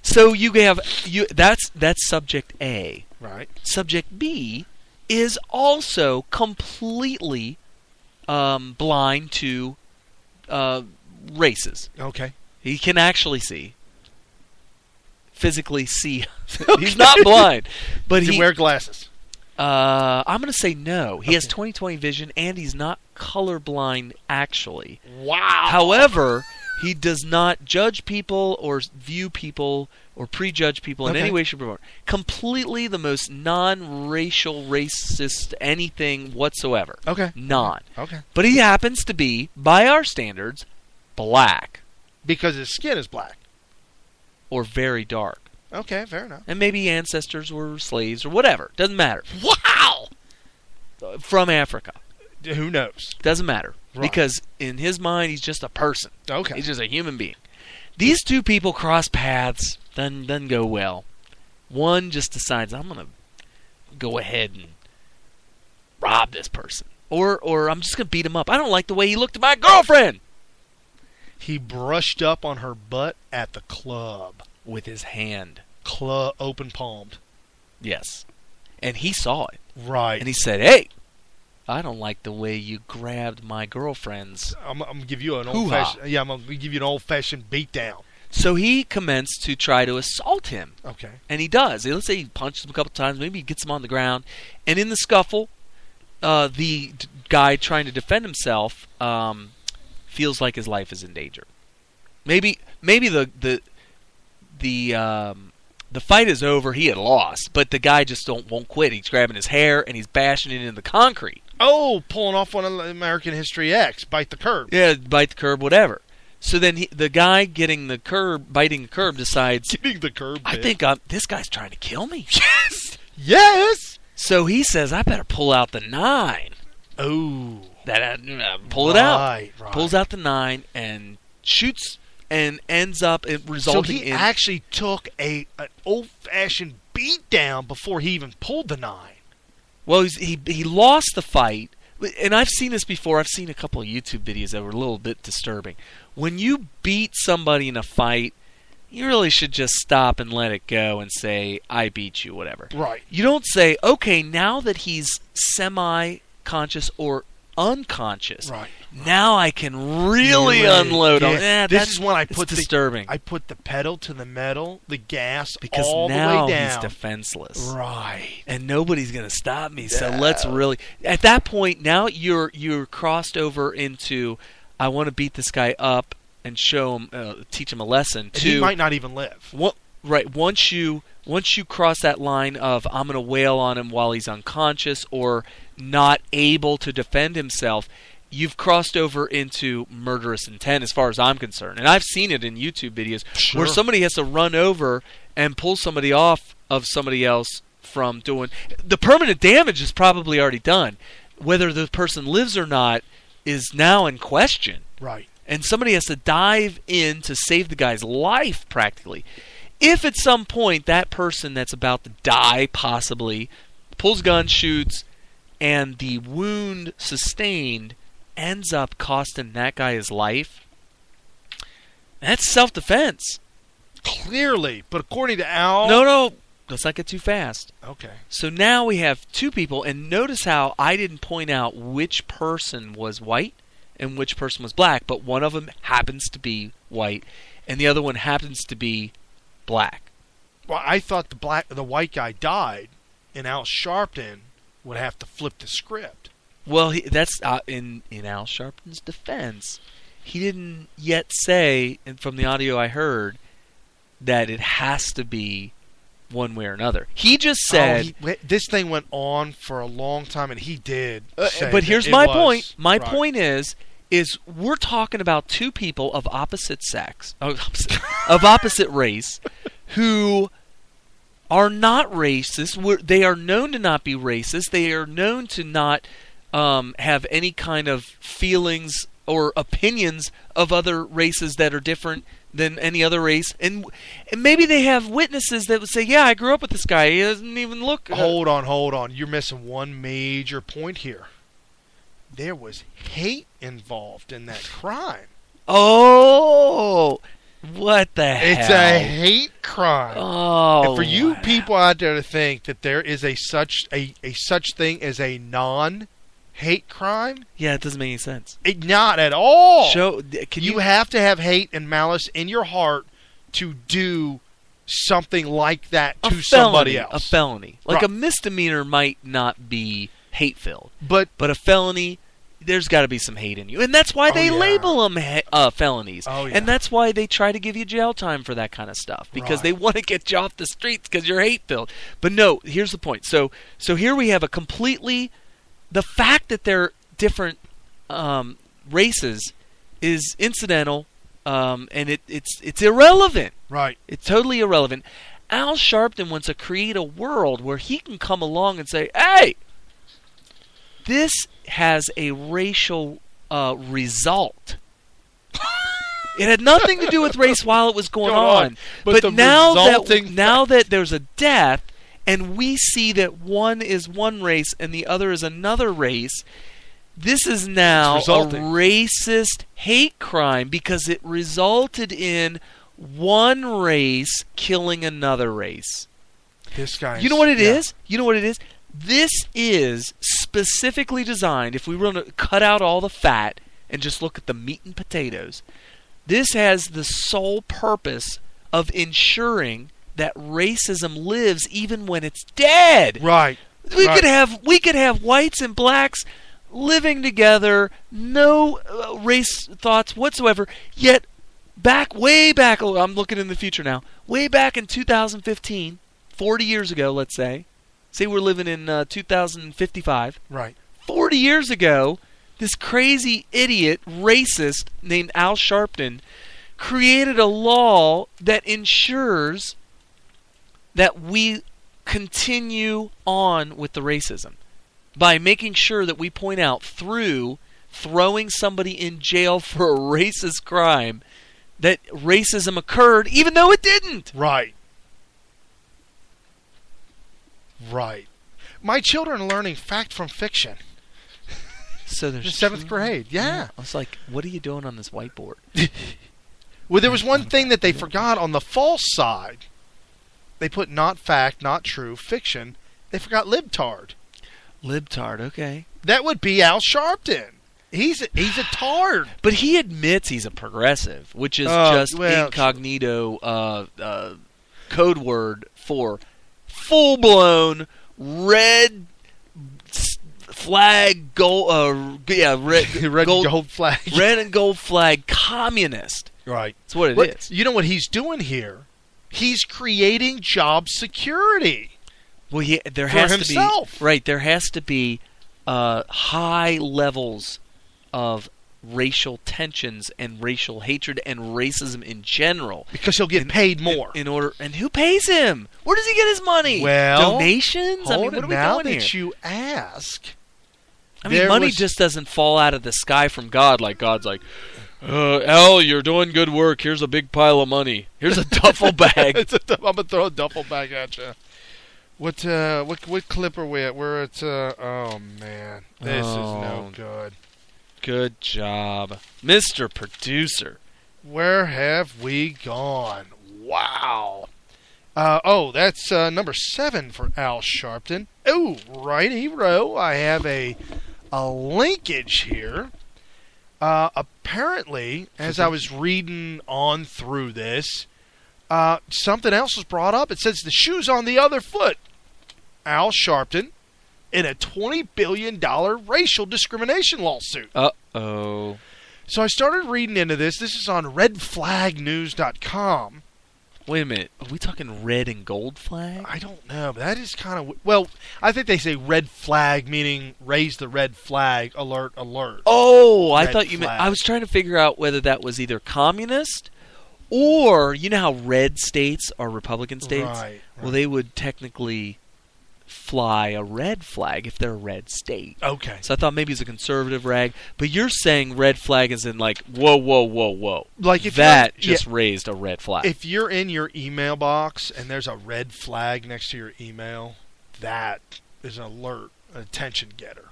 S3: So that's subject A.
S2: Right.
S3: Subject B is also completely blind to races.
S2: Okay.
S3: He can actually see. Physically see. He's not blind. But
S2: Does he wear glasses?
S3: I'm going to say no. He has
S2: Okay.
S3: 20/20 vision, and he's not colorblind actually.
S2: Wow.
S3: However, he does not judge people or view people or prejudge people in
S2: Okay.
S3: any way, shape, or form. Completely the most non-racial, racist, anything whatsoever.
S2: Okay.
S3: Non.
S2: Okay.
S3: But he happens to be, by our standards, black
S2: Because his skin is black.
S3: or very dark.
S2: Okay, fair enough.
S3: And maybe ancestors were slaves or whatever. Doesn't matter.
S2: Wow.
S3: From Africa.
S2: Who knows?
S3: Doesn't matter.
S2: Right.
S3: Because in his mind, he's just a person.
S2: Okay.
S3: He's just a human being. These two people cross paths. Doesn't go well. One just decides, I'm going to go ahead and rob this person. Or I'm just going to beat him up. I don't like the way he looked at my girlfriend.
S2: He brushed up on her butt at the club.
S3: With his hand.
S2: Open palmed.
S3: Yes. And he saw it.
S2: Right.
S3: And he said, hey, I don't like the way you grabbed my girlfriend's.
S2: I'm going to give you an
S3: hoo-ha.
S2: old-fashioned... Yeah, I'm going to give you an old-fashioned beatdown.
S3: So he commenced to try to assault him.
S2: Okay.
S3: And he does. Let's say he punches him a couple times. Maybe he gets him on the ground. And in the scuffle, the guy trying to defend himself feels like his life is in danger. Maybe the fight is over. He had lost, but the guy just won't quit. He's grabbing his hair and he's bashing it into the concrete.
S2: Oh, pulling off one of American History X, bite the curb.
S3: Yeah, bite the curb, whatever. So then the guy biting the curb decides,
S2: Getting the curb.
S3: I
S2: bit.
S3: think this guy's trying to kill me.
S2: Yes. Yes.
S3: So he says, I better pull out the 9.
S2: Oh.
S3: Pull it out.
S2: Right.
S3: Pulls out the 9 and shoots and ends up resulting
S2: So he
S3: in.
S2: actually took an old-fashioned beatdown before he even pulled the 9.
S3: Well, he lost the fight, and I've seen this before. I've seen a couple of YouTube videos that were a little bit disturbing. When you beat somebody in a fight, you really should just stop and let it go and say, I beat you, whatever.
S2: Right.
S3: You don't say, okay, now that he's semi-conscious or unconscious,
S2: Right.
S3: now I can really unload on.
S2: Yeah. This is when I
S3: it's
S2: put
S3: disturbing.
S2: I put the pedal to the metal, the gas
S3: because
S2: all
S3: now
S2: the way down.
S3: he's defenseless.
S2: Right.
S3: And nobody's going to stop me. So let's really... At that point, now you're crossed over into, I want to beat this guy up and show him, teach him a lesson.
S2: And he might not even live.
S3: Right. Once you cross that line of, I'm going to wail on him while he's unconscious or not able to defend himself, you've crossed over into murderous intent as far as I'm concerned. And I've seen it in YouTube videos where somebody has to run over and pull somebody off of somebody else from doing... The permanent damage is probably already done. Whether the person lives or not is now in question.
S2: Right.
S3: And somebody has to dive in to save the guy's life, practically. If at some point that person that's about to die, possibly, pulls gun, shoots, and the wound sustained ends up costing that guy his life, that's self-defense.
S2: Clearly. But according to Al...
S3: No, let's not get too fast.
S2: Okay.
S3: So now we have two people, and notice how I didn't point out which person was white and which person was black, but one of them happens to be white, and the other one happens to be black.
S2: Well, I thought the white guy died, and Al Sharpton would have to flip the script.
S3: Well, that's in Al Sharpton's defense. He didn't yet say, and from the audio I heard, that it has to be one way or another. He just said...
S2: this thing went on for a long time, and he did say
S3: but here's
S2: that
S3: my
S2: it was,
S3: point. My
S2: right.
S3: point is we're talking about two people of opposite sex, of opposite race, who are not racist. They are known to not be racist. They are known to not have any kind of feelings or opinions of other races that are different than any other race. And maybe they have witnesses that would say, yeah, I grew up with this guy. He doesn't even look...
S2: Hold on. You're missing one major point here. There was hate involved in that crime.
S3: Oh, what the hell?
S2: It's a hate crime.
S3: Oh,
S2: and for you people out there to think that there is a such thing as a non-hate crime,
S3: yeah, it doesn't make any sense.
S2: Not at all.
S3: Can
S2: you have to have hate and malice in your heart to do something like that to somebody else.
S3: A felony, like
S2: right.
S3: a misdemeanor, might not be hate-filled,
S2: but
S3: a felony, there's got to be some hate in you, and that's why they label them felonies.
S2: Oh, yeah.
S3: And that's why they try to give you jail time for that kind of stuff, because they want to get you off the streets because you're hate-filled. But no, here's the point. So here we have a completely... The fact that they're different races is incidental, and it's irrelevant.
S2: Right.
S3: It's totally irrelevant. Al Sharpton wants to create a world where he can come along and say, hey, this has a racial result. It had nothing to do with race while it was going on. But now that there's a death, and we see that one is one race and the other is another race, this is now a racist hate crime because it resulted in one race killing another race.
S2: This guy.
S3: You know what it is? You know what it is? This is specifically designed, if we were going to cut out all the fat and just look at the meat and potatoes, this has the sole purpose of ensuring that racism lives even when it's dead.
S2: Right.
S3: We could have whites and blacks living together, no race thoughts whatsoever, yet way back, I'm looking in the future now, way back in 2015, 40 years ago, let's say we're living in 2055.
S2: Right.
S3: 40 years ago, this crazy idiot racist named Al Sharpton created a law that ensures that we continue on with the racism by making sure that we point out through throwing somebody in jail for a racist crime that racism occurred even though it didn't.
S2: Right. Right. My children are learning fact from fiction.
S3: So there's
S2: 7th grade. Yeah.
S3: I was like, what are you doing on this whiteboard?
S2: Well, there was one thing that they forgot on the false side. They put not fact, not true, fiction. They forgot libtard.
S3: Libtard, okay.
S2: That would be Al Sharpton. He's a tard.
S3: But he admits he's a progressive, which is incognito code word for full-blown red flag gold
S2: gold flag.
S3: Red and gold flag communist.
S2: Right.
S3: That's what it is.
S2: You know what he's doing here? He's creating job security.
S3: Well, there
S2: has
S3: to be high levels of racial tensions and racial hatred and racism in general.
S2: Because he'll get paid more.
S3: And who pays him? Where does he get his money?
S2: Well,
S3: donations?
S2: What are we
S3: doing here?
S2: That you ask.
S3: Money just doesn't fall out of the sky from God like God's like, Al, you're doing good work. Here's a big pile of money. Here's a duffel bag.
S2: I'm going to throw a duffel bag at you. What clip are we at? We're at, oh man, this is no good.
S3: Good job, Mr. Producer.
S2: Where have we gone? Wow. That's number 7 for Al Sharpton. Oh, righty-ro. I have a linkage here. Apparently, as I was reading on through this, something else was brought up. It says the shoe's on the other foot. Al Sharpton in a $20 billion racial discrimination lawsuit.
S3: Uh-oh.
S2: So I started reading into this. This is on redflagnews.com.
S3: Wait a minute. Are we talking red and gold flag?
S2: I don't know, but that is kind of... Well, I think they say red flag, meaning raise the red flag, alert, alert.
S3: Oh, I thought you meant... I was trying to figure out whether that was either communist or, you know how red states are Republican states?
S2: Right.
S3: Well, they would technically fly a red flag if they're a red state.
S2: Okay.
S3: So I thought maybe it's a conservative rag, but you're saying red flag is in like, whoa, whoa, whoa, whoa.
S2: Like if
S3: that just raised a red flag.
S2: If you're in your email box and there's a red flag next to your email, that is an alert, an attention getter.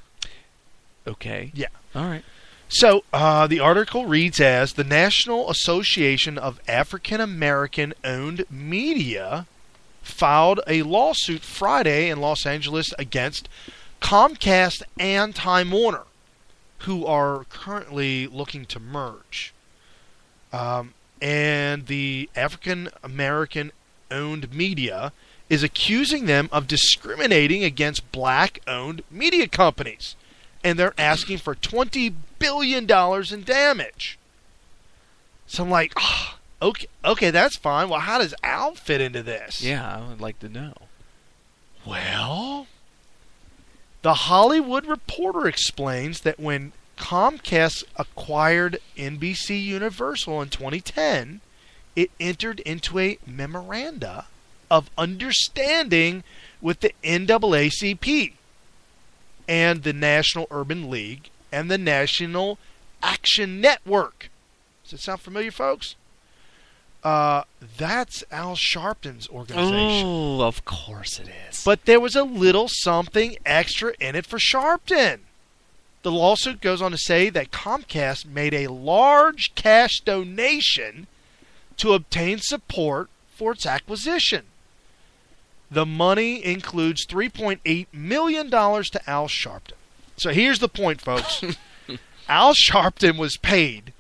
S3: Okay.
S2: Yeah.
S3: All right.
S2: So the article reads as, the National Association of African American Owned Media filed a lawsuit Friday in Los Angeles against Comcast and Time Warner, who are currently looking to merge. And the African American owned media is accusing them of discriminating against black owned media companies. And they're asking for $20 billion in damage. So I'm like, okay, that's fine. Well, how does Al fit into this?
S3: Yeah, I would like to know.
S2: Well, the Hollywood Reporter explains that when Comcast acquired NBC Universal in 2010, it entered into a memoranda of understanding with the NAACP. and the National Urban League and the National Action Network. Does it sound familiar, folks? That's Al Sharpton's organization.
S3: Oh, of course it is.
S2: But there was a little something extra in it for Sharpton. The lawsuit goes on to say that Comcast made a large cash donation to obtain support for its acquisition. The money includes $3.8 million to Al Sharpton. So here's the point, folks. Al Sharpton was paid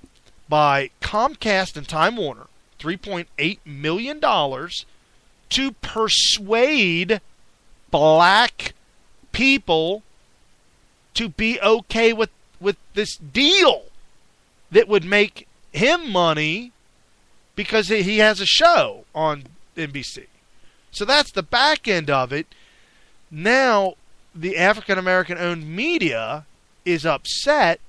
S2: by Comcast and Time Warner $3.8 million to persuade black people to be okay with this deal that would make him money because he has a show on NBC. So that's the back end of it. Now, the African-American owned media is upset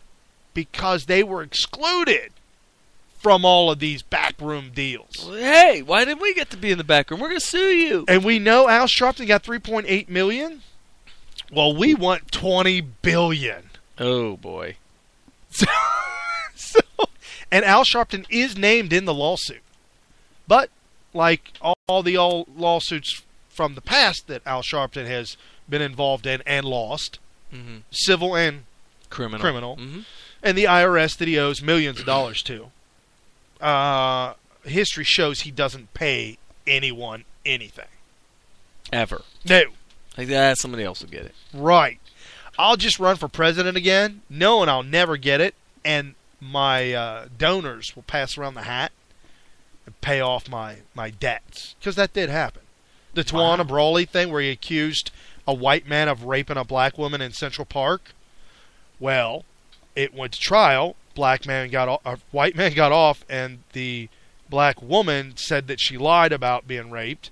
S2: because they were excluded from all of these backroom deals.
S3: Hey, why didn't we get to be in the back room? We're going to sue you.
S2: And we know Al Sharpton got $3.8 million. Well, we want $20 billion.
S3: Oh, boy.
S2: So, and Al Sharpton is named in the lawsuit. But, like all the lawsuits from the past that Al Sharpton has been involved in and lost, civil and criminal, and the IRS that he owes millions of dollars to, history shows he doesn't pay anyone anything.
S3: Ever.
S2: No.
S3: Like that, somebody else will get it.
S2: Right. I'll just run for president again, knowing I'll never get it, and my donors will pass around the hat and pay off my debts. Because that did happen. The Tawana Brawley thing where he accused a white man of raping a black woman in Central Park. Well, it went to trial. White man got off, and the black woman said that she lied about being raped,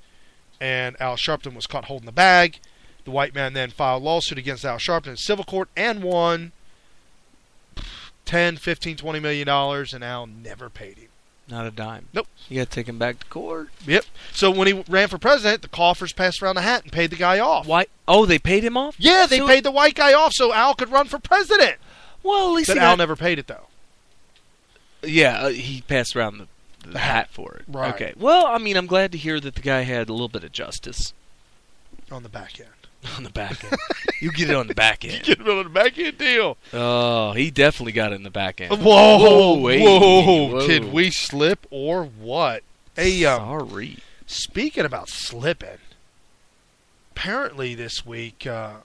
S2: and Al Sharpton was caught holding the bag. The white man then filed a lawsuit against Al Sharpton in civil court and won $10, $15, $20 million, and Al never paid him.
S3: Not a dime.
S2: Nope.
S3: You got to take him back to court.
S2: Yep. So when he ran for president, the coffers passed around the hat and paid the guy off.
S3: Why? Oh, they paid him off?
S2: Yeah, they paid the white guy off so Al could run for president.
S3: Well, at least
S2: but Al never paid it, though.
S3: Yeah, he passed around the hat for it.
S2: Right.
S3: Okay. Well, I mean, I'm glad to hear that the guy had a little bit of justice.
S2: On the back end.
S3: On the back end. You get it on the back end.
S2: You get it on the back end deal.
S3: Oh, he definitely got it in the back end.
S2: Whoa. Did we slip or what? Hey,
S3: sorry.
S2: Speaking about slipping, apparently this week, I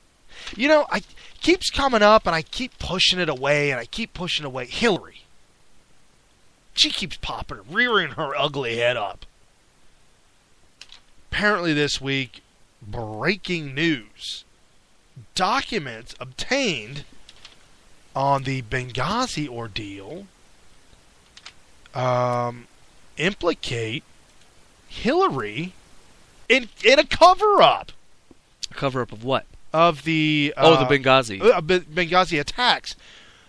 S2: keeps coming up and I keep pushing it away and I keep pushing away. Hillary. She keeps popping, rearing her ugly head up. Apparently this week, breaking news. Documents obtained on the Benghazi ordeal implicate Hillary in a cover-up.
S3: A cover-up of what?
S2: Of the...
S3: the Benghazi.
S2: Benghazi attacks.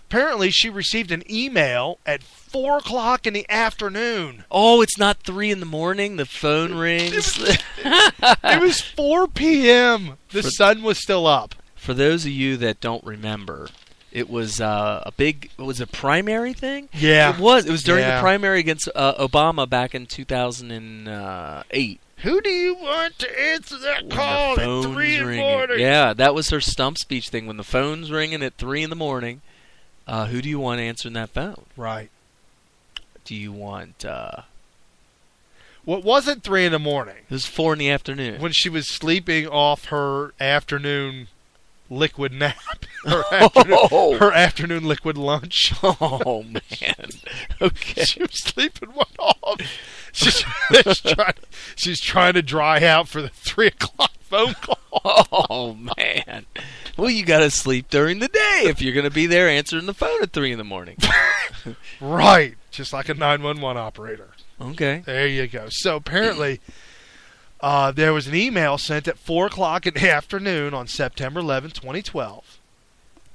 S2: Apparently, she received an email at 4 o'clock in the afternoon.
S3: Oh, it's not 3 in the morning? The phone rings?
S2: It was 4 p.m. The sun was still up.
S3: For those of you that don't remember, it was it was a primary thing?
S2: Yeah.
S3: It was. It was during the primary against Obama back in 2008.
S2: Who do you want to answer that call at 3 in the morning?
S3: Yeah, that was her stump speech thing. When the phone's ringing at 3 in the morning, who do you want answering that phone?
S2: Right.
S3: Do you want...
S2: Well, it wasn't 3 in the morning.
S3: It was 4 in the afternoon.
S2: When she was sleeping off her afternoon liquid nap. Her afternoon liquid lunch.
S3: Oh, man. Okay.
S2: She was sleeping one off. She's trying to dry out for the 3 o'clock phone call.
S3: Oh, man. Well, you got to sleep during the day if you're going to be there answering the phone at 3 in the morning.
S2: Right. Just like a 911 operator.
S3: Okay.
S2: There you go. So apparently, there was an email sent at 4 o'clock in the afternoon on September 11, 2012.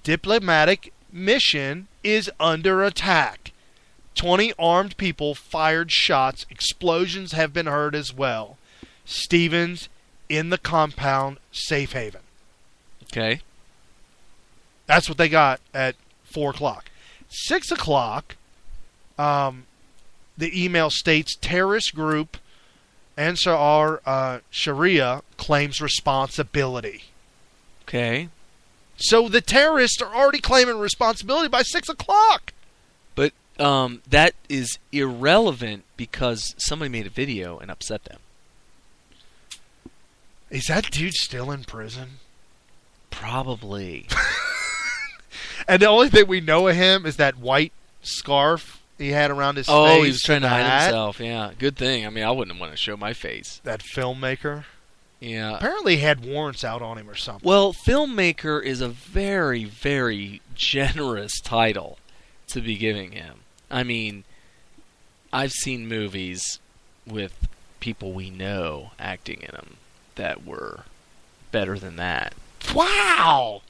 S2: Diplomatic mission is under attack. 20 armed people fired shots. Explosions have been heard as well. Stevens in the compound, safe haven.
S3: Okay.
S2: That's what they got at 4 o'clock. 6 o'clock, the email states terrorist group Ansar Sharia claims responsibility.
S3: Okay.
S2: So the terrorists are already claiming responsibility by 6 o'clock.
S3: But that is irrelevant because somebody made a video and upset them.
S2: Is that dude still in prison?
S3: Probably.
S2: And the only thing we know of him is that white scarf he had around his face.
S3: Oh, he was trying to
S2: and
S3: hide
S2: that.
S3: himself. Yeah, good thing. I mean, I wouldn't want to show my face.
S2: That filmmaker.
S3: Yeah.
S2: Apparently he had warrants out on him or something.
S3: Well, filmmaker is a very, very generous title to be giving him. I mean, I've seen movies with people we know acting in them that were better than that.
S2: Wow!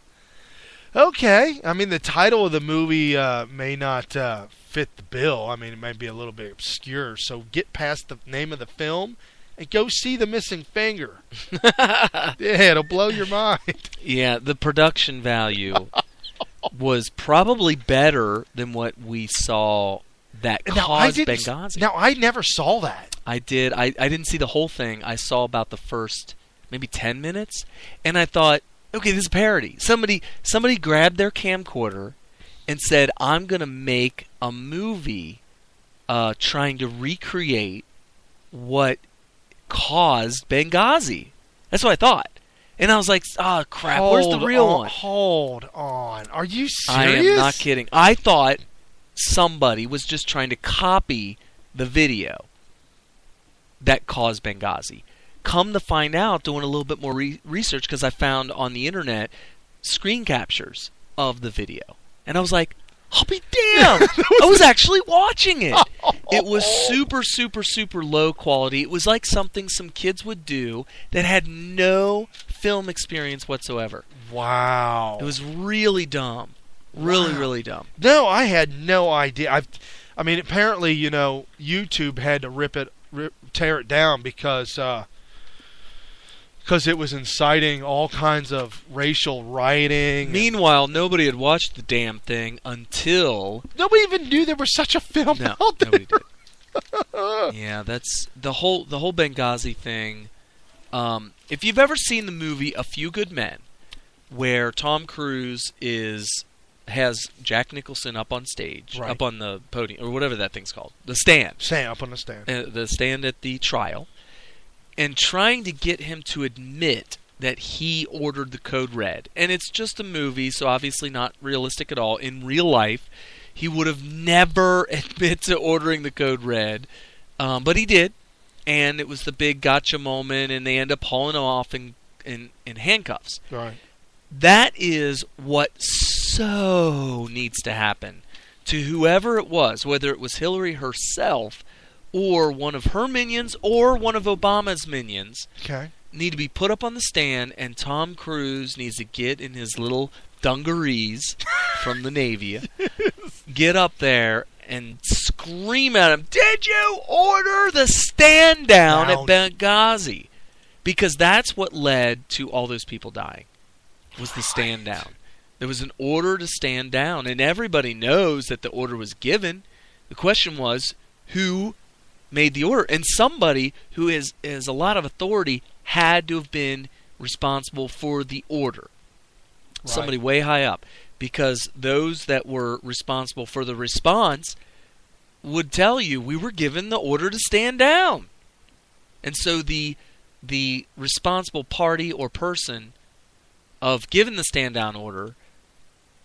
S2: Okay. I mean, the title of the movie may not fit the bill. I mean, it might be a little bit obscure. So get past the name of the film and go see The Missing Finger. Yeah, it'll blow your mind.
S3: Yeah, the production value was probably better than what we saw that caused Benghazi.
S2: Now, I never saw that.
S3: I did. I didn't see the whole thing. I saw about the first maybe 10 minutes, and I thought, okay, this is a parody. Somebody grabbed their camcorder and said, I'm going to make a movie trying to recreate what caused Benghazi. That's what I thought. And I was like, oh, crap, where's the real one?
S2: Hold on. Are you serious?
S3: I am not kidding. I thought somebody was just trying to copy the video that caused Benghazi. Come to find out, doing a little bit more research, because I found on the internet screen captures of the video. And I was like, I'll be damned! I was actually watching it. It was super, super, super low quality. It was like something some kids would do that had no film experience whatsoever.
S2: Wow.
S3: It was really dumb. Really, really dumb.
S2: No, I had no idea. I mean, apparently, YouTube had to tear it down because it was inciting all kinds of racial rioting.
S3: Meanwhile, nobody had watched the damn thing until...
S2: Nobody even knew there was such a film out there.
S3: Nobody did. Yeah, that's the whole Benghazi thing. If you've ever seen the movie A Few Good Men, where Tom Cruise has Jack Nicholson up on stage,
S2: right,
S3: up on the podium, or whatever that thing's called, the stand.
S2: Up on the stand.
S3: The stand at the trial. And trying to get him to admit that he ordered the code red. And it's just a movie, so obviously not realistic at all. In real life, he would have never admitted to ordering the code red. But he did. And it was the big gotcha moment, and they end up hauling him off in handcuffs.
S2: Right.
S3: That is what so needs to happen to whoever it was, whether it was Hillary herself or one of her minions or one of Obama's minions.
S2: Okay.
S3: Need to be put up on the stand, and Tom Cruise needs to get in his little dungarees from the Navy, get up there and scream at him, did you order the stand down at Benghazi? Because that's what led to all those people dying, was the stand down. There was an order to stand down, and everybody knows that the order was given. The question was, who made the order? And somebody who has a lot of authority had to have been responsible for the order. Right. Somebody way high up. Because those that were responsible for the response would tell you, we were given the order to stand down. And so the responsible party or person of giving the stand down order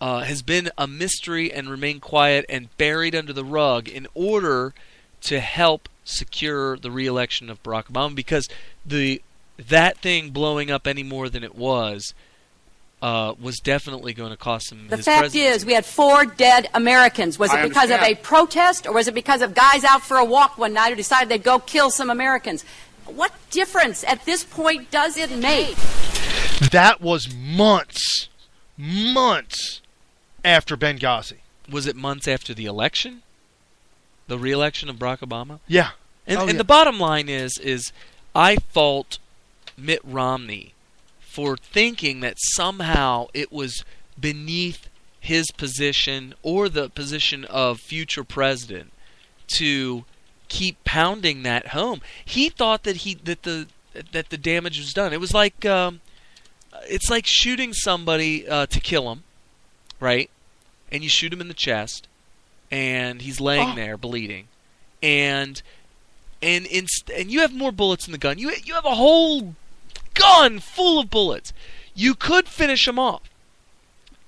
S3: has been a mystery and remained quiet and buried under the rug in order to help secure the re-election of Barack Obama, because that thing blowing up any more than it was definitely going to cost him his presidency.
S7: The fact is, we had 4 dead Americans. Was it because of a protest, or was it because of guys out for a walk one night who decided they'd go kill some Americans? What difference at this point does it make?
S2: That was months after Benghazi.
S3: Was it months after the election? The re-election of Barack Obama?
S2: Yeah.
S3: And the bottom line is I fault Mitt Romney for thinking that somehow it was beneath his position or the position of future president to keep pounding that home. He thought that the damage was done. It was like it's like shooting somebody to kill him, right? And you shoot him in the chest, and he's laying there bleeding, and you have more bullets in the gun. You have a whole gun full of bullets. You could finish him off.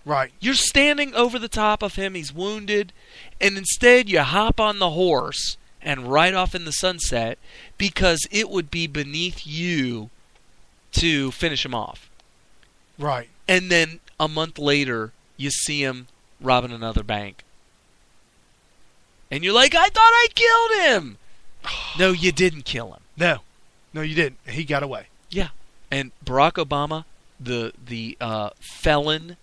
S2: Right.
S3: You're standing over the top of him. He's wounded. And instead you hop on the horse and ride off in the sunset because it would be beneath you to finish him off.
S2: Right.
S3: And then a month later, you see him robbing another bank. And you're like, I thought I killed him. No, you didn't kill him.
S2: No, you didn't. He got away.
S3: Yeah. And Barack Obama, the felon,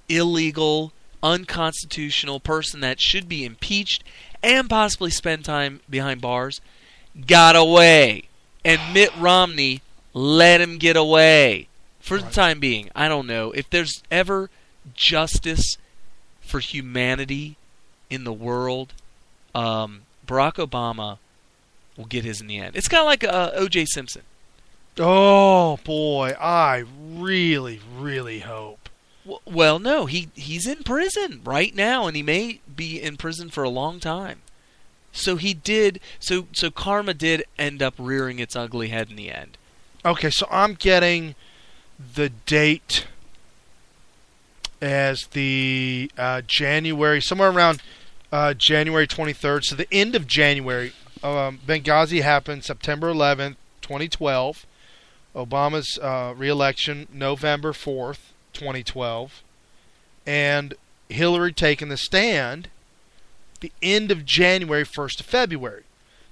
S3: illegal, unconstitutional person that should be impeached and possibly spend time behind bars, got away. And Mitt Romney let him get away for the time being. I don't know. If there's ever justice for humanity in the world, Barack Obama will get his in the end. It's kind of like O.J. Simpson.
S2: Oh, boy. I really, really hope.
S3: Well, no, he's in prison right now, and he may be in prison for a long time. So he did. So karma did end up rearing its ugly head in the end.
S2: Okay, so I'm getting the date as the January, somewhere around January 23rd. So the end of January. Benghazi happened September 11th, 2012. Obama's re-election November 4th, 2012. And Hillary taking the stand the end of January, 1st of February.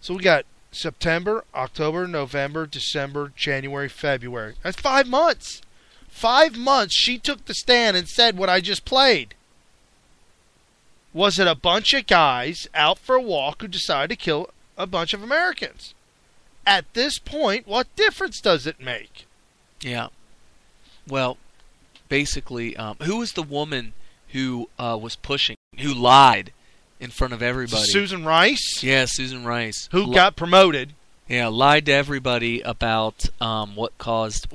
S2: So we got September, October, November, December, January, February. That's 5 months. 5 months she took the stand and said what I just played. Was it a bunch of guys out for a walk who decided to kill a bunch of Americans? At this point, what difference does it make?
S3: Yeah. Well, basically, who was the woman who was pushing, who lied in front of everybody?
S2: Susan Rice?
S3: Yeah, Susan Rice.
S2: Who got promoted.
S3: Yeah, lied to everybody about what Benghazi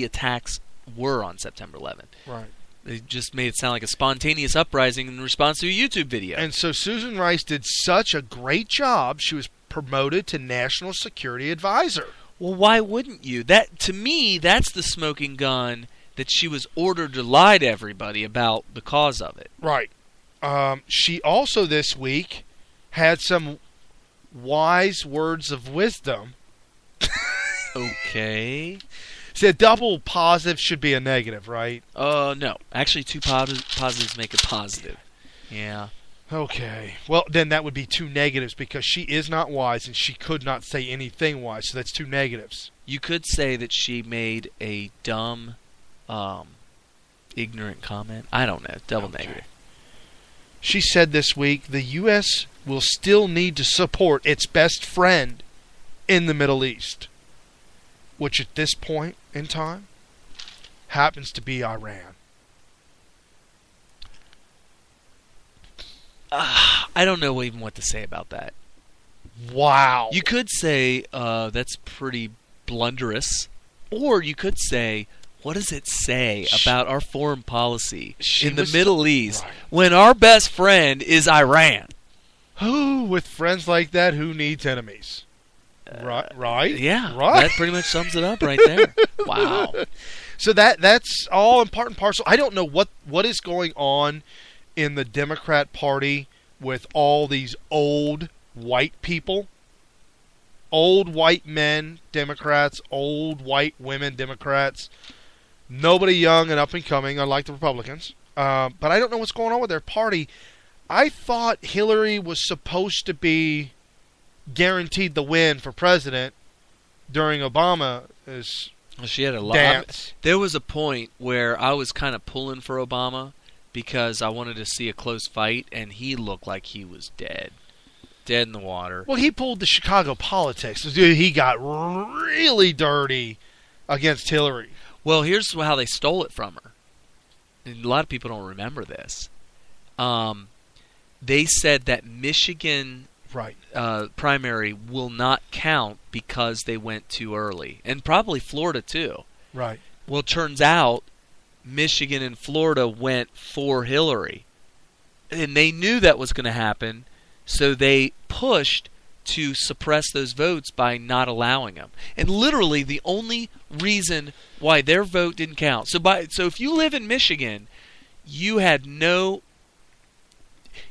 S3: attacks were on September 11th.
S2: Right.
S3: They just made it sound like a spontaneous uprising in response to a YouTube video.
S2: And so Susan Rice did such a great job, she was promoted to National Security Advisor.
S3: Well, why wouldn't you? That, to me, that's the smoking gun that she was ordered to lie to everybody about the cause of it.
S2: Right. She also this week had some wise words of wisdom.
S3: Okay.
S2: See, a double positive should be a negative, right?
S3: No. Actually, two positives make a positive. Yeah.
S2: Okay. Well, then that would be two negatives because she is not wise and she could not say anything wise, so that's two negatives.
S3: You could say that she made a dumb, ignorant comment. I don't know. Double negative.
S2: She said this week the U.S. will still need to support its best friend in the Middle East, which at this point in time happens to be Iran.
S3: I don't know even what to say about that.
S2: Wow.
S3: You could say that's pretty blunderous, or you could say, what does it say about our foreign policy in the Middle East when our best friend is Iran?
S2: Who, with friends like that, who needs enemies? Right?
S3: Yeah.
S2: Right?
S3: That pretty much sums it up right there. Wow.
S2: So that's all in part and parcel. I don't know what is going on in the Democrat Party with all these old white people. Old white men, Democrats. Old white women, Democrats. Nobody young and up and coming, unlike the Republicans. But I don't know what's going on with their party. I thought Hillary was supposed to be guaranteed the win for president during Obama's
S3: she had a lot.
S2: dance.
S3: There was a point where I was kind of pulling for Obama because I wanted to see a close fight, and he looked like he was dead in the water.
S2: Well, he pulled the Chicago politics. He got really dirty against Hillary.
S3: Well, here's how they stole it from her. And a lot of people don't remember this. They said that Michigan primary will not count because they went too early. And probably Florida, too.
S2: Right.
S3: Well, it turns out Michigan and Florida went for Hillary. And they knew that was going to happen, so they pushed to suppress those votes by not allowing them. And literally the only reason why their vote didn't count. So if you live in Michigan, you had no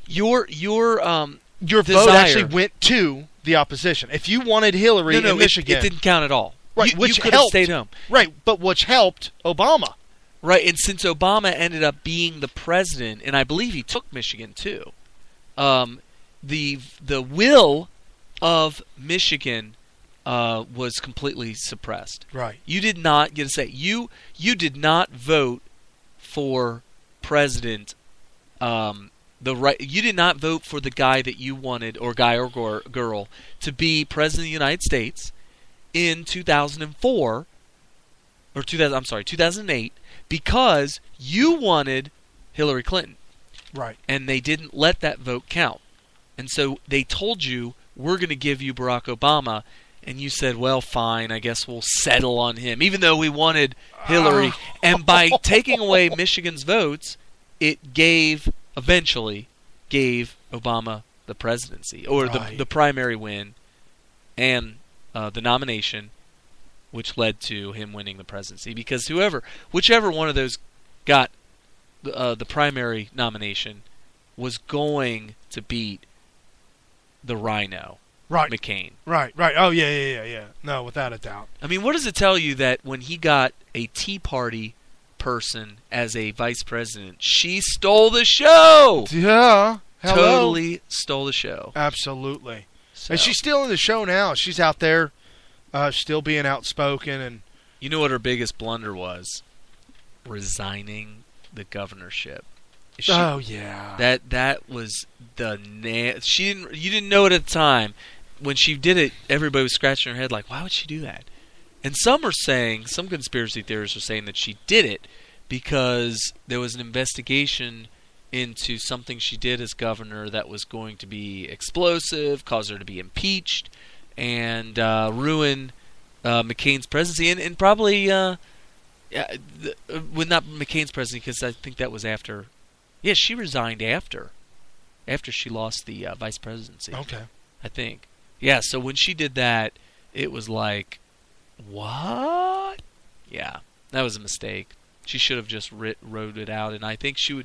S3: your
S2: vote actually went to the opposition. If you wanted Hillary in Michigan,
S3: it didn't count at all.
S2: Right,
S3: you could have stayed home.
S2: Right, but which helped Obama.
S3: Right, and since Obama ended up being the president, and I believe he took Michigan too, the will of Michigan was completely suppressed.
S2: Right.
S3: You did not get to say you did not vote for president. You did not vote for the guy that you wanted, or guy or girl, to be president of the United States in 2004 or 2008 because you wanted Hillary Clinton.
S2: Right.
S3: And they didn't let that vote count. And so they told you, we're going to give you Barack Obama, and you said, well, fine, I guess we'll settle on him, even though we wanted Hillary. And by taking away Michigan's votes, it eventually gave Obama the presidency, or the primary win, and the nomination, which led to him winning the presidency. Because whichever one of those got the primary nomination was going to beat the Rhino, McCain.
S2: Right. Oh, yeah. No, without a doubt.
S3: I mean, what does it tell you that when he got a Tea Party person as a vice president, she stole the show?
S2: Yeah. Hello.
S3: Totally stole the show.
S2: Absolutely.
S3: So.
S2: And she's still in the show now. She's out there still being outspoken. And
S3: you know what her biggest blunder was? Resigning the governorship.
S2: Yeah.
S3: That was you didn't know it at the time. When she did it, everybody was scratching her head like, why would she do that? And some conspiracy theorists are saying that she did it because there was an investigation into something she did as governor that was going to be explosive, cause her to be impeached, and ruin McCain's presidency, and probably not McCain's presidency, because I think that was after. Yeah, she resigned after she lost the vice presidency.
S2: Okay,
S3: I think. Yeah, so when she did that, it was like, what? Yeah, that was a mistake. She should have just wrote it out, and I think she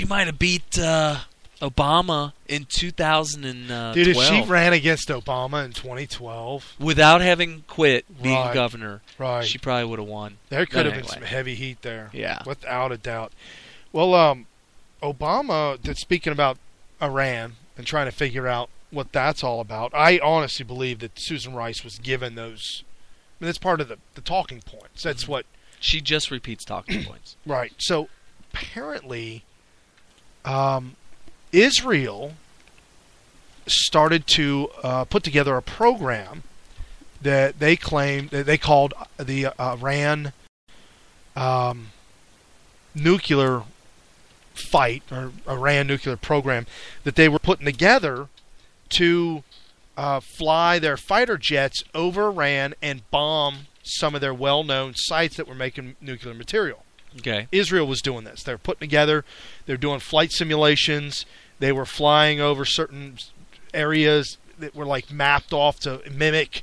S3: might have beat Obama in 2012.
S2: Dude, if she ran against Obama in 2012
S3: without having quit being governor,
S2: right,
S3: she probably would have won.
S2: There could have been some heavy heat there.
S3: Yeah,
S2: without a doubt. Well, Obama, speaking about Iran and trying to figure out what that's all about, I honestly believe that Susan Rice was given those. I mean, that's part of the talking points. That's what
S3: she just repeats talking points.
S2: Right. So apparently, Israel started to put together a program that they claimed that they called the Iran nuclear fight, or Iran nuclear program, that they were putting together to fly their fighter jets over Iran and bomb some of their well-known sites that were making nuclear material.
S3: Okay.
S2: Israel was doing this. They're putting together, they're doing flight simulations, they were flying over certain areas that were like mapped off to mimic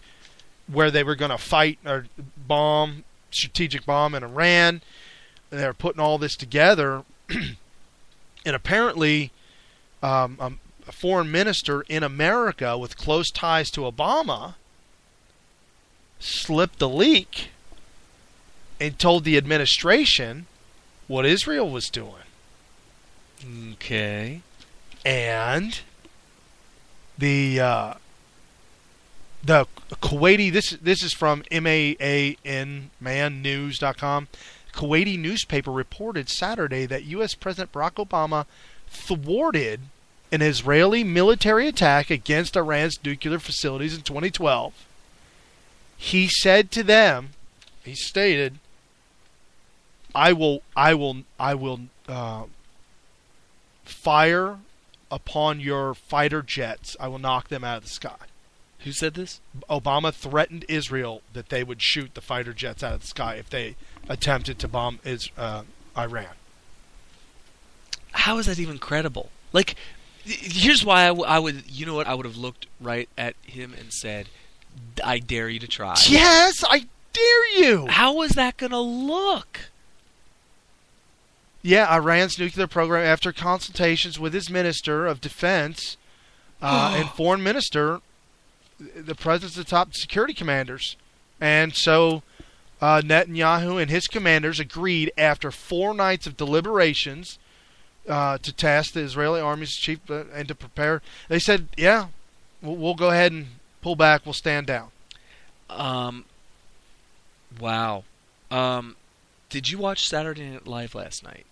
S2: where they were going to fight or bomb, strategic bomb in Iran. And they're putting all this together. And apparently a foreign minister in America with close ties to Obama slipped a leak and told the administration what Israel was doing.
S3: Okay.
S2: And the Kuwaiti, this is from mannews.com. Kuwaiti newspaper reported Saturday that U.S. President Barack Obama thwarted an Israeli military attack against Iran's nuclear facilities in 2012. He said to them, he stated, I will fire upon your fighter jets. I will knock them out of the sky.
S3: Who said this?
S2: Obama threatened Israel that they would shoot the fighter jets out of the sky if they attempted to bomb Iran.
S3: How is that even credible? Like, here's why I would. You know what? I would have looked right at him and said, "I dare you to try."
S2: Yes, I dare you.
S3: How is that going to look?
S2: Yeah, Iran's nuclear program, after consultations with his minister of defense and foreign minister, the president's the top security commanders. And so Netanyahu and his commanders agreed after 4 nights of deliberations to task the Israeli army's chief and to prepare. They said, yeah, we'll go ahead and pull back. We'll stand down.
S3: Wow. Did you watch Saturday Night Live last night?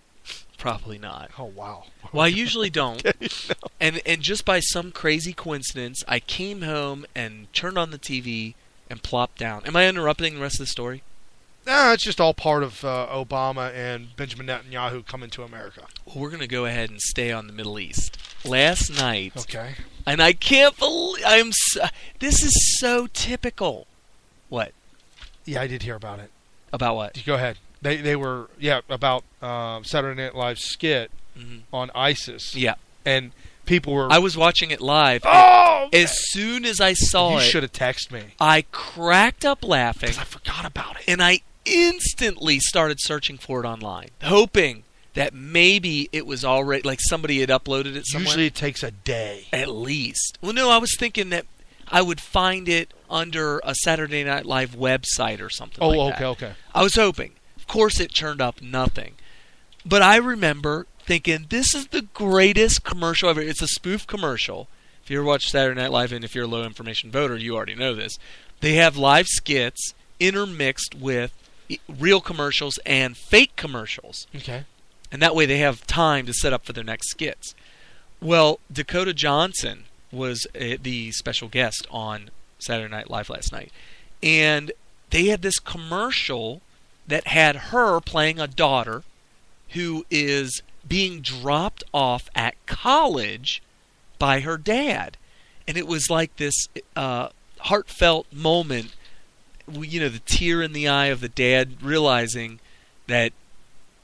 S3: Probably not.
S2: Oh, wow.
S3: Well, I usually don't.
S2: Okay, no.
S3: And just by some crazy coincidence, I came home and turned on the TV and plopped down. Am I interrupting the rest of the story?
S2: No, it's just all part of Obama and Benjamin Netanyahu coming to America.
S3: Well, we're going to go ahead and stay on the Middle East. Last night,
S2: okay,
S3: and I can't believe this is so typical. What?
S2: Yeah, I did hear about it.
S3: About what?
S2: Go ahead. They were about Saturday Night Live's skit on ISIS.
S3: Yeah,
S2: and people were.
S3: I was watching it live.
S2: Oh,
S3: as soon as I saw
S2: you
S3: it,
S2: you should have texted me.
S3: I cracked up laughing
S2: because I forgot about it,
S3: and I instantly started searching for it online, hoping that maybe it was already like somebody had uploaded it somewhere.
S2: Usually, it takes a day
S3: at least. Well, no, I was thinking that I would find it under a Saturday Night Live website or something.
S2: Okay.
S3: I was hoping. Of course, it turned up nothing. But I remember thinking, this is the greatest commercial ever. It's a spoof commercial. If you ever watch Saturday Night Live, and if you're a low-information voter, you already know this. They have live skits intermixed with real commercials and fake commercials.
S2: Okay.
S3: And that way they have time to set up for their next skits. Well, Dakota Johnson was the special guest on Saturday Night Live last night. And they had this commercial that had her playing a daughter who is being dropped off at college by her dad. And it was like this heartfelt moment, you know, the tear in the eye of the dad realizing that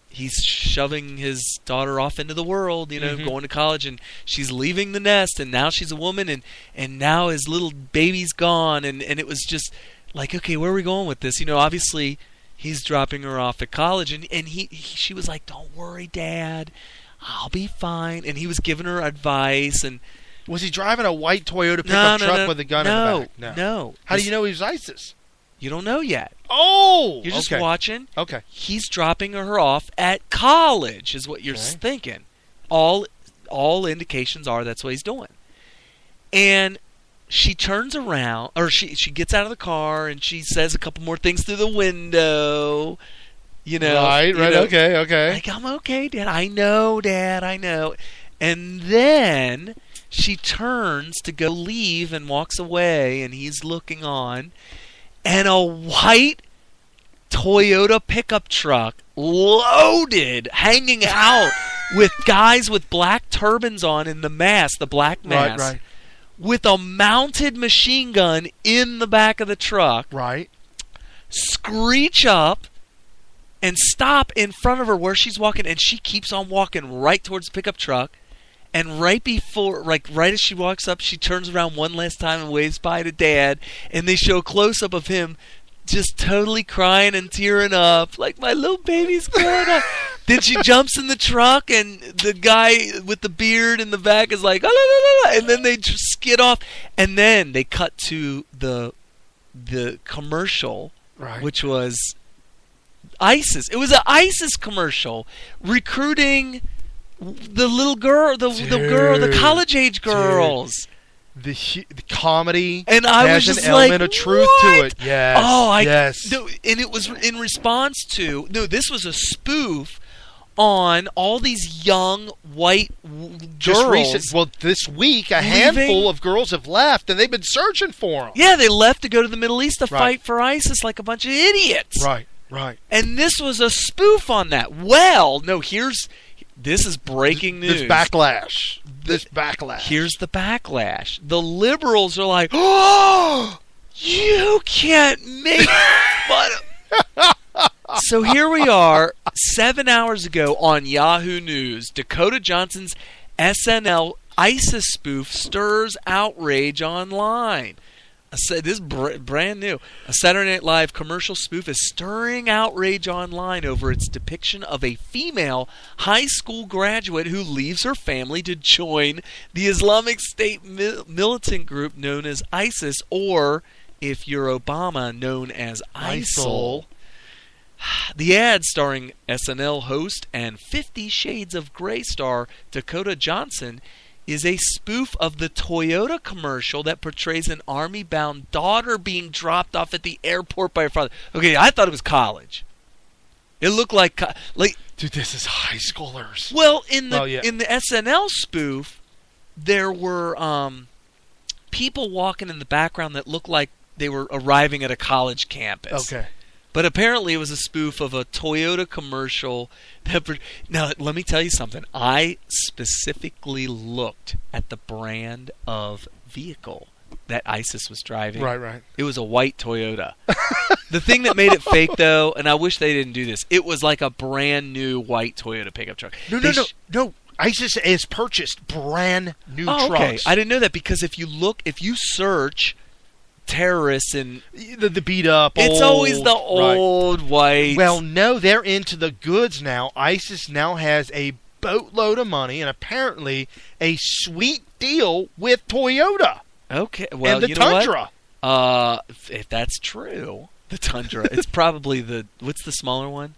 S3: he's shoving his daughter off into the world, you know, going to college, and she's leaving the nest, and now she's a woman, and now his little baby's gone, and it was just like, okay, where are we going with this? You know, obviously he's dropping her off at college, and she was like, don't worry, Dad, I'll be fine. And he was giving her advice. And
S2: was he driving a white Toyota pickup truck with a gun in the back?
S3: No.
S2: How do you know he was ISIS?
S3: You don't know yet.
S2: Oh!
S3: You're just watching.
S2: Okay.
S3: He's dropping her off at college is what you're thinking. All indications are that's what he's doing. And she turns around, or she gets out of the car, and she says a couple more things through the window. You know.
S2: Right, okay.
S3: Like, I'm okay, Dad. I know, Dad, I know. And then she turns to go leave and walks away, and he's looking on. And a white Toyota pickup truck loaded, hanging out with guys with black turbans on in the mask, the black mask.
S2: Right.
S3: With a mounted machine gun in the back of the truck.
S2: Right.
S3: Screech up and stop in front of her where she's walking, and she keeps on walking right towards the pickup truck. And right as she walks up, she turns around one last time and waves bye to Dad. And they show a close-up of him just totally crying and tearing up, like, my little baby's growing up. Then she jumps in the truck, and the guy with the beard in the back is like, and then they just skid off. And then they cut to the commercial, which was ISIS. It was an ISIS commercial recruiting the little girl, the college-age girls.
S2: The comedy,
S3: and I
S2: has
S3: was just
S2: an element
S3: like,
S2: of truth
S3: what?
S2: to it. Yes.
S3: Oh,
S2: yes.
S3: No, and it was in response to this was a spoof on all these young white girls.
S2: This week a handful of girls have left, and they've been searching for them.
S3: Yeah, they left to go to the Middle East to fight for ISIS like a bunch of idiots.
S2: Right. Right.
S3: And this was a spoof on that. Well, no, this is breaking news.
S2: This backlash.
S3: Here's the backlash. The liberals are like, oh, you can't make fun of. So here we are, 7 hours ago on Yahoo News. Dakota Johnson's SNL ISIS spoof stirs outrage online. This is brand new. A Saturday Night Live commercial spoof is stirring outrage online over its depiction of a female high school graduate who leaves her family to join the Islamic State militant group known as ISIS, or, if you're Obama, known as ISIL. The ad, starring SNL host and 50 Shades of Grey star Dakota Johnson, is a spoof of the Toyota commercial that portrays an army-bound daughter being dropped off at the airport by her father. Okay, I thought it was college. It looked like
S2: dude, this is high schoolers.
S3: Well, in the SNL spoof, there were people walking in the background that looked like they were arriving at a college campus.
S2: Okay.
S3: But apparently it was a spoof of a Toyota commercial. Now, let me tell you something. I specifically looked at the brand of vehicle that ISIS was driving.
S2: Right.
S3: It was a white Toyota. The thing that made it fake, though, and I wish they didn't do this, it was like a brand new white Toyota pickup truck.
S2: No. ISIS has purchased brand new trucks.
S3: Okay. I didn't know that, because if you search terrorists and
S2: the beat up,
S3: it's always the old white.
S2: Well, no, they're into the goods now. ISIS now has a boatload of money and apparently a sweet deal with Toyota.
S3: Okay, well,
S2: and the
S3: you know
S2: Tundra.
S3: What? If that's true, the Tundra. It's probably what's the smaller one?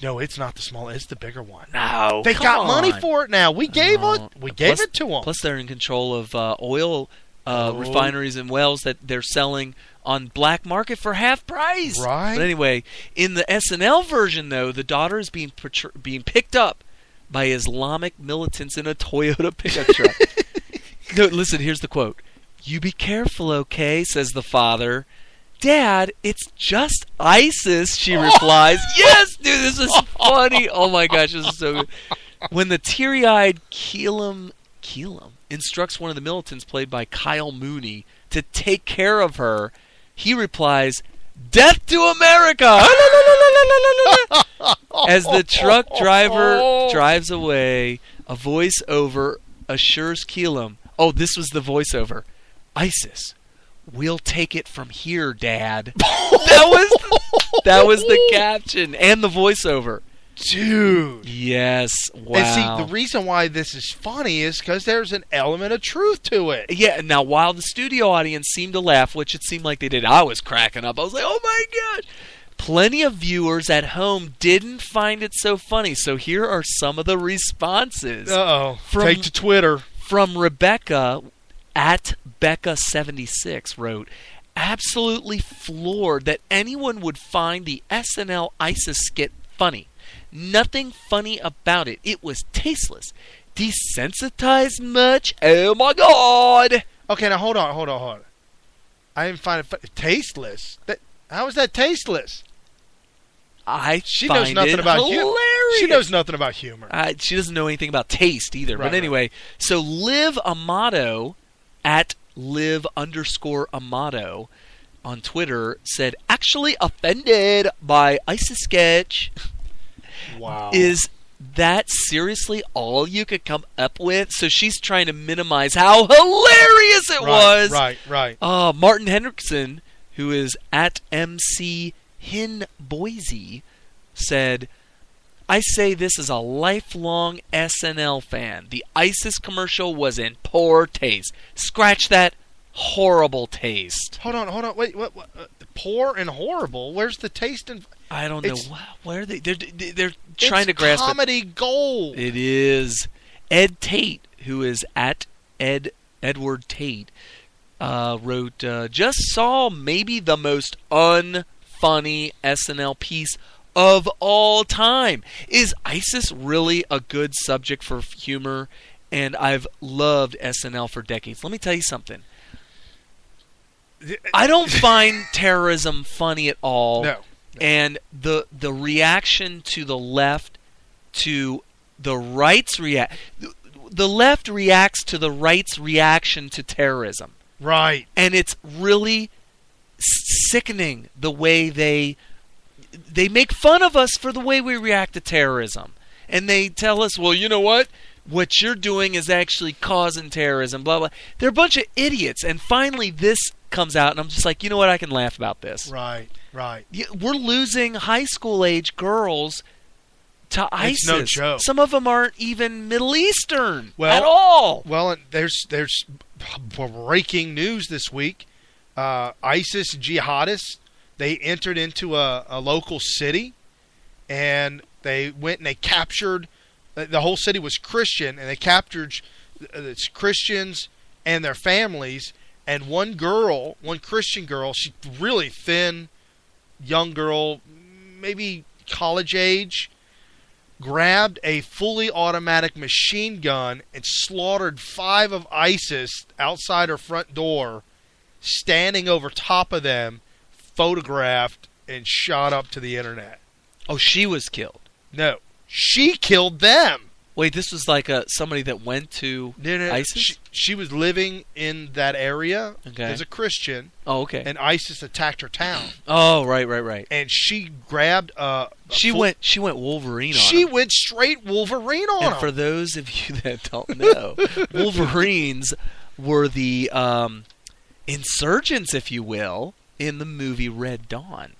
S2: No, it's not the small. It's the bigger one.
S3: No,
S2: they got money for it now. We gave it to them.
S3: Plus, they're in control of oil. Refineries and wells that they're selling on black market for half price.
S2: Right.
S3: But anyway, in the SNL version, though, the daughter is being picked up by Islamic militants in a Toyota pickup truck. No, listen, here's the quote. "You be careful, okay?" says the father. "Dad, it's just ISIS," she replies. Yes, dude, this is funny. Oh my gosh, this is so good. When the teary-eyed Keelam instructs one of the militants, played by Kyle Mooney, to take care of her, he replies, "Death to America!" As the truck driver drives away, a voiceover assures Keelam, this was the voiceover, "ISIS, we'll take it from here, Dad." That was the caption and the voiceover.
S2: Dude.
S3: Yes. Wow.
S2: And see, the reason why this is funny is because there's an element of truth to it.
S3: Yeah. Now, while the studio audience seemed to laugh, which it seemed like they did, I was cracking up. I was like, oh my God. Plenty of viewers at home didn't find it so funny. So here are some of the responses.
S2: Take to Twitter.
S3: From Rebecca, at Becca76, wrote, "Absolutely floored that anyone would find the SNL ISIS skit funny. Nothing funny about it. It was tasteless. Desensitized much? Oh my God!"
S2: Okay, now hold on. I didn't find it tasteless. How is that tasteless? She knows nothing about humor. She knows nothing about humor.
S3: She doesn't know anything about taste either.
S2: Right,
S3: but anyway, so Liv Amato, at Liv_Amato on Twitter, said, "Actually offended by ISIS sketch."
S2: Wow.
S3: Is that seriously all you could come up with? So she's trying to minimize how hilarious it was.
S2: Right.
S3: Martin Hendrickson, who is at MC Hin Boise, said, "I say this as a lifelong SNL fan. The ISIS commercial was in poor taste. Scratch that, horrible taste."
S2: Hold on. Wait, what? Poor and horrible? Where's the taste?
S3: I don't know. Where are they? They're trying to grasp it.
S2: It's comedy gold.
S3: It is. Ed Tate, who is at Edward Tate, wrote, "Just saw maybe the most unfunny SNL piece of all time. Is ISIS really a good subject for humor? And I've loved SNL for decades." Let me tell you something. I don't find terrorism funny at all.
S2: No.
S3: And the reaction to the left, to the right's the left reacts to the right's reaction to terrorism.
S2: Right.
S3: And it's really sickening the way they make fun of us for the way we react to terrorism. And they tell us, well, you know what? What you're doing is actually causing terrorism, blah, blah. They're a bunch of idiots. And finally this comes out, and I'm just like, you know what? I can laugh about this.
S2: Right.
S3: We're losing high school age girls to ISIS.
S2: It's no joke.
S3: Some of them aren't even Middle Eastern
S2: at
S3: all.
S2: Well, and there's breaking news this week. ISIS jihadists, they entered into a local city, and they went and they captured. The whole city was Christian, and they captured Christians and their families. And one Christian girl, she's really thin, young girl, maybe college age, grabbed a fully automatic machine gun and slaughtered 5 of ISIS outside her front door, standing over top of them, photographed and shot up to the internet.
S3: Oh, she was killed.
S2: No, she killed them.
S3: Wait, this was like somebody that went to ISIS?
S2: She was living in that area as a Christian.
S3: Oh, okay.
S2: And ISIS attacked her town.
S3: Oh, right.
S2: And she grabbed
S3: She went Wolverine on
S2: She
S3: him.
S2: went straight Wolverine on him.
S3: And for those of you that don't know, Wolverines were the insurgents, if you will, in the movie Red Dawn.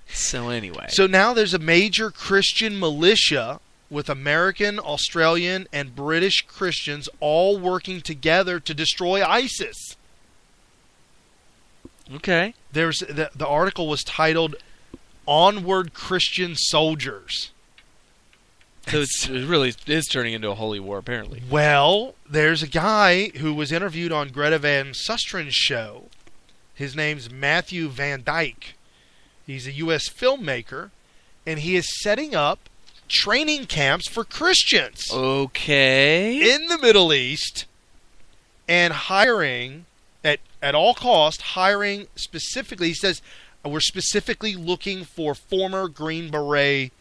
S3: So anyway.
S2: So now there's a major Christian militia with American, Australian, and British Christians all working together to destroy ISIS.
S3: Okay.
S2: There's the article was titled "Onward Christian Soldiers."
S3: So it really is turning into a holy war, apparently.
S2: Well, there's a guy who was interviewed on Greta Van Sustren's show. His name's Matthew Van Dyke. He's a U.S. filmmaker, and he is setting up training camps for Christians.
S3: Okay.
S2: In the Middle East, and hiring at all cost, hiring specifically, he says, we're specifically looking for former Green Beret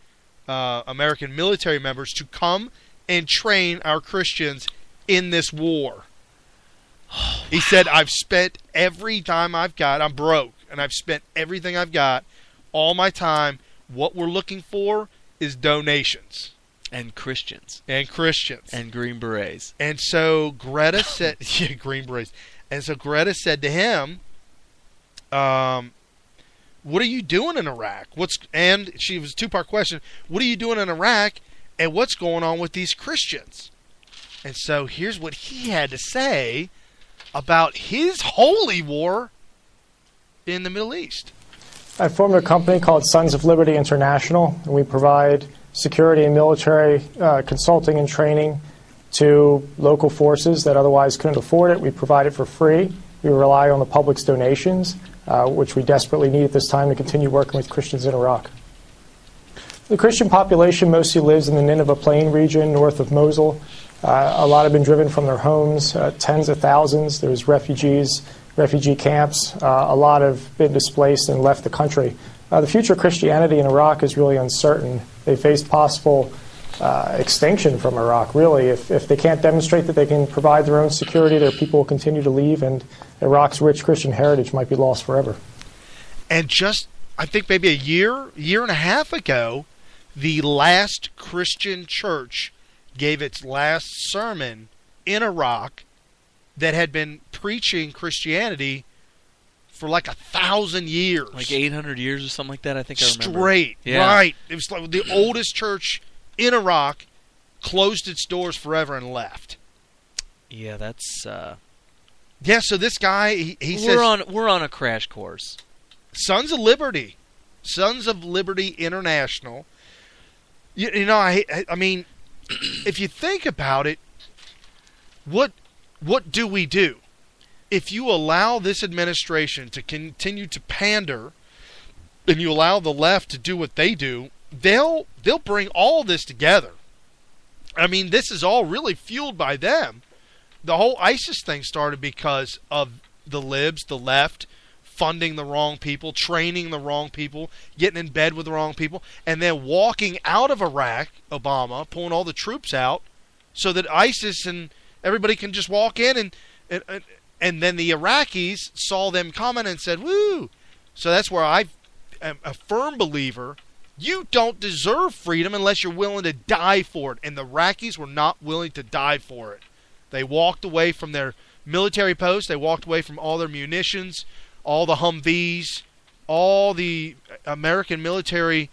S2: American military members to come and train our Christians in this war. Oh, he said, I've spent every time I've got, I'm broke, and I've spent everything I've got, all my time. What we're looking for is donations.
S3: And Christians.
S2: And Christians.
S3: And Green Berets.
S2: And so Greta said, yeah, Green Berets. And so Greta said to him, what are you doing in Iraq? And she was a two-part question. What are you doing in Iraq? And what's going on with these Christians? And so here's what he had to say about his holy war in the Middle East.
S8: I formed a company called Sons of Liberty International, and we provide security and military consulting and training to local forces that otherwise couldn't afford it. We provide it for free. We rely on the public's donations, which we desperately need at this time to continue working with Christians in Iraq. The Christian population mostly lives in the Nineveh Plain region north of Mosul. A lot have been driven from their homes, tens of thousands. There's refugee camps. A lot have been displaced and left the country. The future of Christianity in Iraq is really uncertain. They face possible extinction from Iraq, really. If they can't demonstrate that they can provide their own security, their people will continue to leave, and Iraq's rich Christian heritage might be lost forever.
S2: And just, I think maybe a year and a half ago, the last Christian church gave its last sermon in Iraq that had been preaching Christianity for like 1,000 years.
S3: Like 800 years or something like that, I think I remember.
S2: Straight,
S3: yeah.
S2: Right. It was like the oldest church in Iraq closed its doors forever and left.
S3: Yeah, that's...
S2: Yeah, so this guy, he says...
S3: We're on a crash course.
S2: Sons of Liberty. Sons of Liberty International. You know, I mean, if you think about it, what do we do? If you allow this administration to continue to pander and you allow the left to do what they do, they'll bring all this together. I mean, this is all really fueled by them. The whole ISIS thing started because of the libs, the left, funding the wrong people, training the wrong people, getting in bed with the wrong people, and then walking out of Iraq, Obama, pulling all the troops out so that ISIS and everybody can just walk in, and then the Iraqis saw them coming and said, woo. So that's where I am a firm believer. You don't deserve freedom unless you're willing to die for it. And the Iraqis were not willing to die for it. They walked away from their military posts. They walked away from all their munitions, all the Humvees, all the American military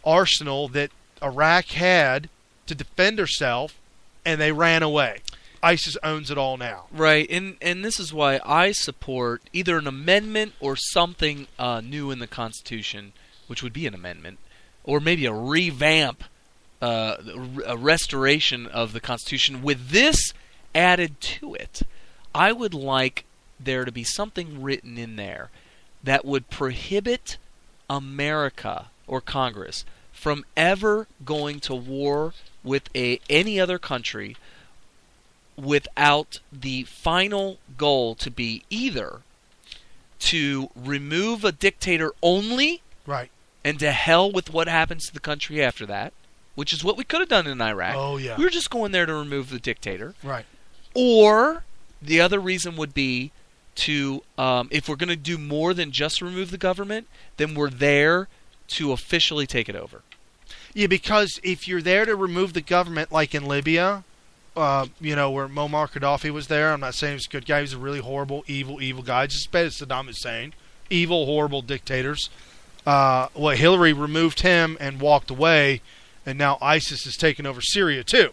S2: arsenal that Iraq had to defend herself, and they ran away. ISIS owns it all now.
S3: Right, and this is why I support either an amendment or something new in the Constitution, which would be an amendment, or maybe a revamp, a restoration of the Constitution with this added to it. I would like there to be something written in there that would prohibit America or Congress from ever going to war with any other country without the final goal to be either to remove a dictator only,
S2: right,
S3: and to hell with what happens to the country after that, which is what we could have done in Iraq.
S2: Oh, yeah.
S3: We were just going there to remove the dictator.
S2: Right.
S3: Or the other reason would be to, if we're going to do more than just remove the government, then we're there to officially take it over.
S2: Yeah, because if you're there to remove the government, like in Libya, where Muammar Gaddafi was there, I'm not saying he's a good guy. He's a really horrible, evil guy, just as bad as Saddam Hussein. Evil, horrible dictators. Hillary removed him and walked away, and now ISIS has taken over Syria too.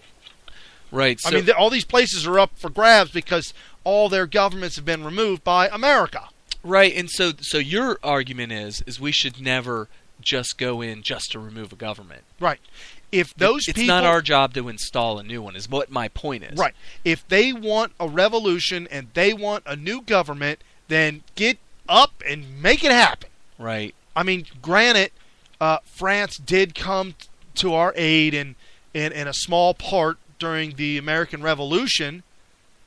S3: Right. So,
S2: I mean, all these places are up for grabs because all their governments have been removed by America.
S3: Right, and so your argument is we should never just go in just to remove a government.
S2: Right. If those
S3: it's
S2: people,
S3: not our job to install a new one, is what my point is.
S2: Right. If they want a revolution and they want a new government, then get up and make it happen.
S3: Right.
S2: I mean, granted, France did come to our aid in a small part during the American Revolution,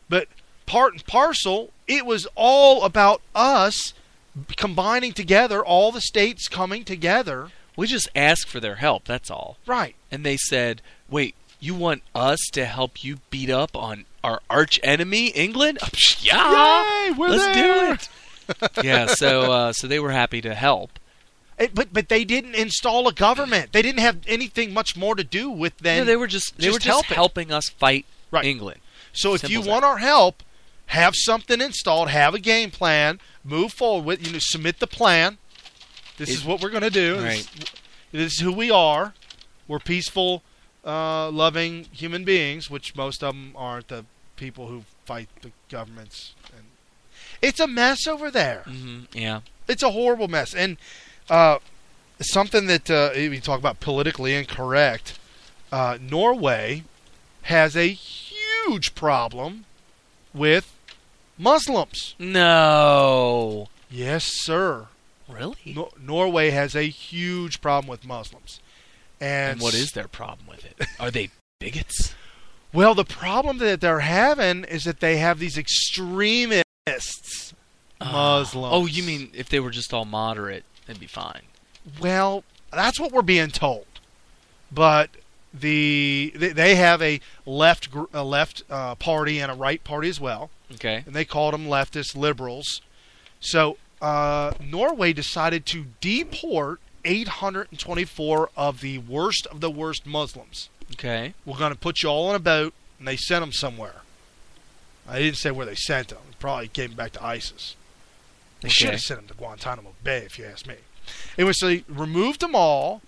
S2: but part and parcel, it was all about us combining together, all the states coming together.
S3: We just asked for their help, that's all.
S2: Right.
S3: And they said, wait, you want us to help you beat up on our arch enemy, England? Yeah,
S2: yay,
S3: let's
S2: there.
S3: do it. Yeah, so they were happy to help.
S2: But they didn't install a government. They didn't have anything much more to do with them.
S3: No, they were just helping us fight England.
S2: So if you want our help, have something installed, have a game plan, move forward with, submit the plan. This is what we're going to do.
S3: Right.
S2: This is who we are. We're peaceful, loving human beings, which most of them aren't the people who fight the governments. And it's a mess over there.
S3: Mm-hmm. Yeah.
S2: It's a horrible mess. And something that we talk about politically incorrect, Norway has a huge problem with Muslims.
S3: No.
S2: Yes, sir.
S3: Really?
S2: Norway has a huge problem with Muslims.
S3: And what is their problem with it? Are they bigots?
S2: Well, the problem that they're having is that they have these extremists, Muslims.
S3: Oh, you mean if they were just all moderate, they'd be fine?
S2: Well, that's what we're being told. But they have a left party and a right party as well.
S3: Okay.
S2: And they called them leftist liberals. So Norway decided to deport 824 of the worst Muslims.
S3: Okay.
S2: We're going to put you all in a boat, and they sent them somewhere. I didn't say where they sent them. Probably gave them back to ISIS. They should have sent them to Guantanamo Bay, if you ask me. Anyway, so they removed them all,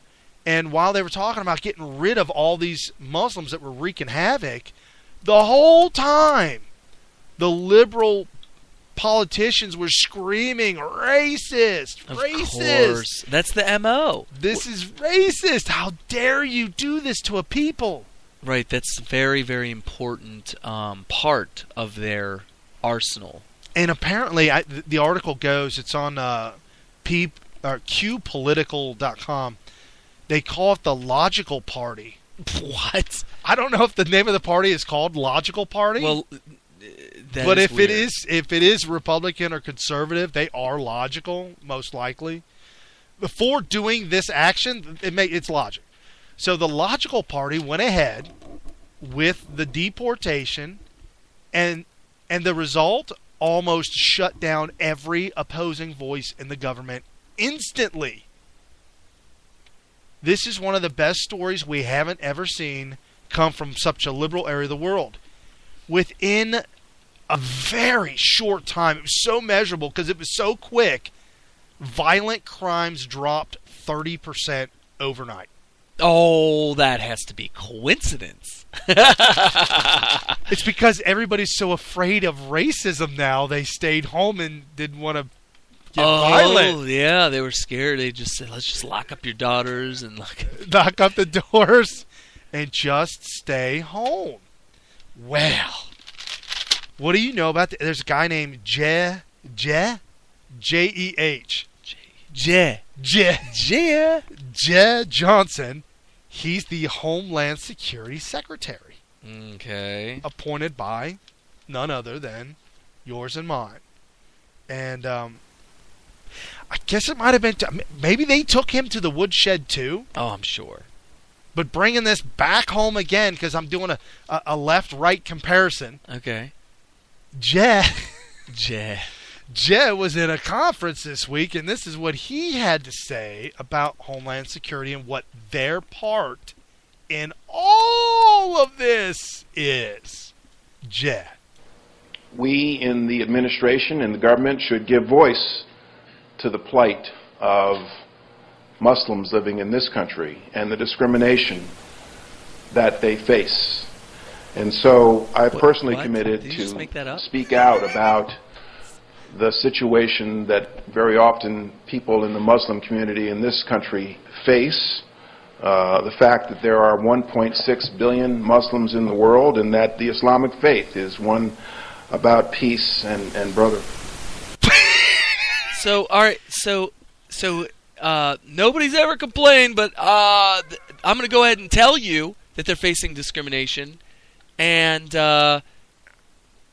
S2: and while they were talking about getting rid of all these Muslims that were wreaking havoc, the whole time the liberal politicians were screaming, racist, racist.
S3: Of course. That's the MO.
S2: This is racist. How dare you do this to a people?
S3: Right, that's a very, very important part of their arsenal.
S2: And apparently, the article goes, it's on QPolitical.com. They call it the Logical Party.
S3: What?
S2: I don't know if the name of the party is called Logical Party.
S3: Well,
S2: But if
S3: weird.
S2: it is Republican or conservative, they are logical, most likely. Before doing this action, it's logic. So the logical party went ahead with the deportation, and the result almost shut down every opposing voice in the government instantly. This is one of the best stories we haven't ever seen come from such a liberal area of the world. Within a very short time, it was so measurable because it was so quick, violent crimes dropped 30% overnight.
S3: Oh, that has to be coincidence.
S2: It's because everybody's so afraid of racism now, they stayed home and didn't want to get violent.
S3: Oh, yeah, they were scared. They just said, let's just lock up your daughters and
S2: knock up the doors and just stay home. Well, what do you know about there's a guy named Jeh Johnson. He's the Homeland Security Secretary.
S3: Okay.
S2: Appointed by none other than yours and mine. And I guess it might have been maybe they took him to the woodshed too.
S3: Oh, I'm sure.
S2: But bringing this back home again, because I'm doing a left-right comparison.
S3: Okay.
S2: Jeh
S3: Jeh
S2: was in a conference this week, and this is what he had to say about Homeland Security and what their part in all of this is. Jeh.
S9: We in the administration and the government should give voice to the plight of Muslims living in this country and the discrimination that they face. And so I personally committed to speak out about the situation that very often people in the Muslim community in this country face, the fact that there are 1.6 billion Muslims in the world and that the Islamic faith is one about peace and brotherhood.
S3: So, all right, so nobody's ever complained, but I'm going to go ahead and tell you that they're facing discrimination, and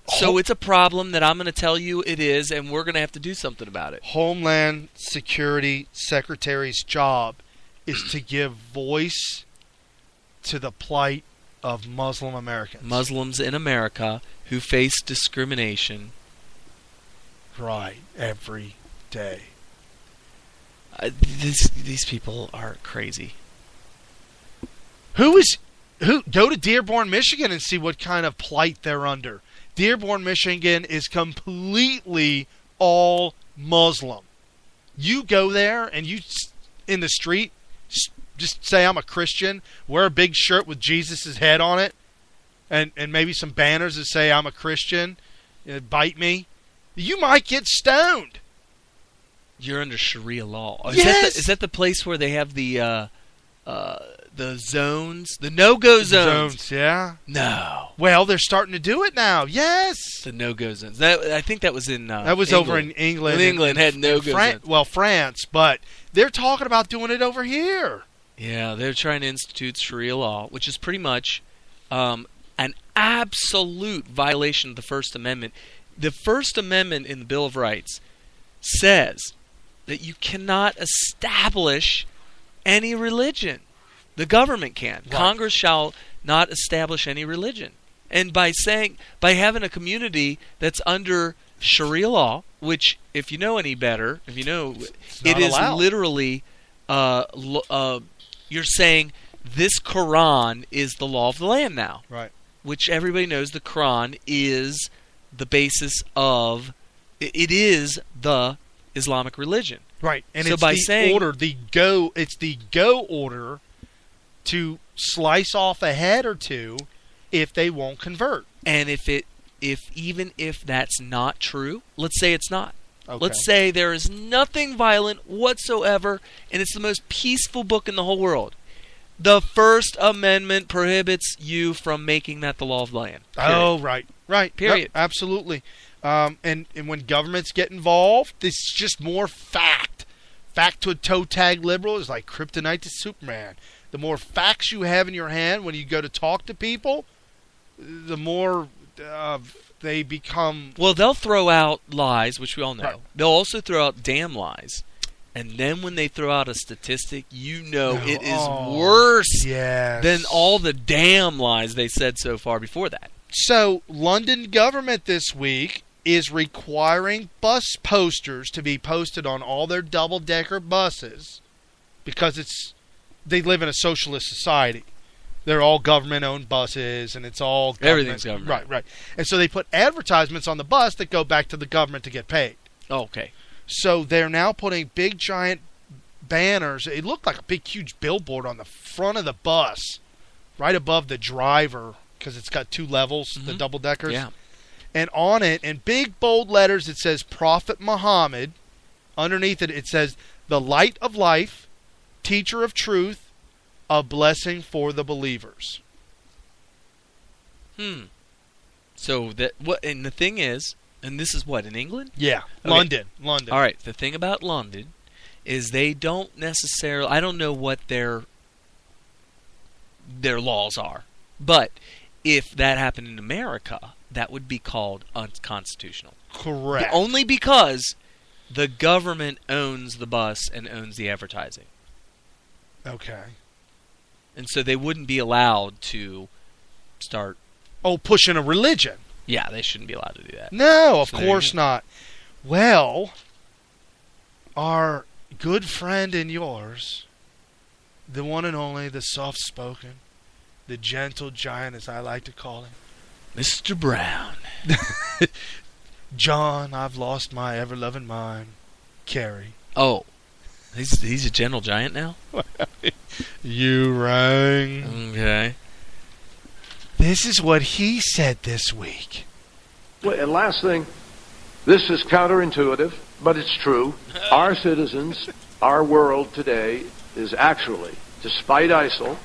S3: so it's a problem that I'm going to tell you it is, and we're going to have to do something about it.
S2: Homeland Security Secretary's job is to give voice to the plight of Muslim Americans.
S3: Muslims in America who face discrimination.
S2: Right, every day.
S3: These people are crazy.
S2: Go to Dearborn, Michigan and see what kind of plight they're under. Dearborn, Michigan is completely all Muslim. You go there and you in the street just say I'm a Christian, wear a big shirt with Jesus' head on it, and maybe some banners that say I'm a Christian, bite me. You might get stoned.
S3: You're under Sharia law.
S2: Yes.
S3: Is that the place where they have the zones, the no-go zones?
S2: Yeah.
S3: No.
S2: Well, they're starting to do it now. Yes.
S3: The no-go zones. I think that was in
S2: that was
S3: England.
S2: over in England.
S3: England had no-go zones.
S2: Well, France, but they're talking about doing it over here.
S3: Yeah, they're trying to institute Sharia law, which is pretty much an absolute violation of the First Amendment. The First Amendment in the Bill of Rights says that you cannot establish any religion. The government can. Right. Congress shall not establish any religion. And by having a community that's under Sharia law, which, if you know any better, it is literally, you're saying this Quran is the law of the land now.
S2: Right.
S3: Which everybody knows the Quran is the basis of, it is the Islamic religion.
S2: Right. And
S3: so
S2: it's
S3: by
S2: the
S3: saying,
S2: order, it's the go order to slice off a head or two if they won't convert.
S3: And even if that's not true, let's say it's not.
S2: Okay.
S3: Let's say there is nothing violent whatsoever, and it's the most peaceful book in the whole world. The First Amendment prohibits you from making that the law of the land. Period.
S2: Oh, right.
S3: Period.
S2: Yep, absolutely. And when governments get involved, it's just more fact. Fact to a toe tag liberal is like kryptonite to Superman. The more facts you have in your hand when you go to talk to people, the more they become...
S3: Well, they'll throw out lies, which we all know.
S2: Right.
S3: They'll also throw out damn lies. And then when they throw out a statistic, it is worse than all the damn lies they said so far before that.
S2: So, London government this week is requiring bus posters to be posted on all their double-decker buses because they live in a socialist society. They're all government-owned buses, and it's all government.
S3: Everything's government.
S2: Right. And so they put advertisements on the bus that go back to the government to get paid.
S3: Oh, okay.
S2: So they're now putting big, giant banners. It looked like a big, huge billboard on the front of the bus, right above the driver, because it's got 2 levels, the double-deckers.
S3: Yeah.
S2: And on it, in big, bold letters, it says Prophet Muhammad. Underneath it, it says, the light of life, teacher of truth, a blessing for the believers.
S3: So and the thing is, and this is what, in England?
S2: Yeah,
S3: okay.
S2: London.
S3: All right, the thing about London is they don't necessarily, I don't know what their laws are, but if that happened in America, that would be called unconstitutional.
S2: Correct.
S3: Only because the government owns the bus and owns the advertising.
S2: Okay.
S3: And so they wouldn't be allowed to start...
S2: pushing a religion.
S3: Yeah, they shouldn't be allowed to do that.
S2: No, of course not. Well, our good friend and yours, the one and only, the soft-spoken, the gentle giant, as I like to call him,
S3: Mr. Brown.
S2: John, I've lost my ever-loving mind, Kerry.
S3: Oh, he's a gentle giant now?
S2: You rang.
S3: Okay.
S2: This is what he said this week.
S10: And last thing, this is counterintuitive, but it's true. Our citizens, our world today is actually, despite ISIL,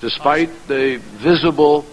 S10: despite the visible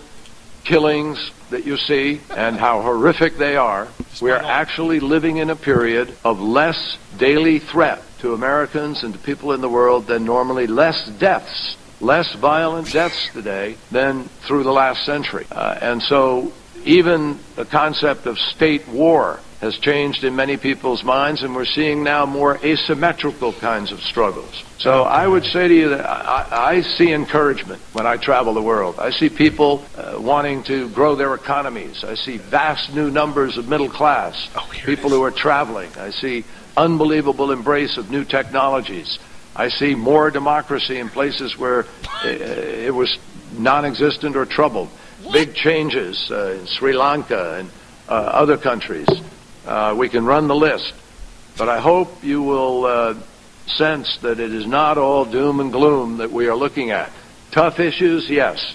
S10: killings that you see and how horrific they are, we are actually living in a period of less daily threat to Americans and to people in the world than normally, less deaths, less violent deaths today than through the last century. And so even the concept of state war has changed in many people's minds, and we're seeing now more asymmetrical kinds of struggles. So I would say to you that I see encouragement when I travel the world. I see people wanting to grow their economies. I see vast new numbers of middle class, people who are traveling. I see unbelievable embrace of new technologies. I see more democracy in places where it was non-existent or troubled. Big changes in Sri Lanka and other countries. We can run the list. But I hope you will sense that it is not all doom and gloom that we are looking at. Tough issues, yes,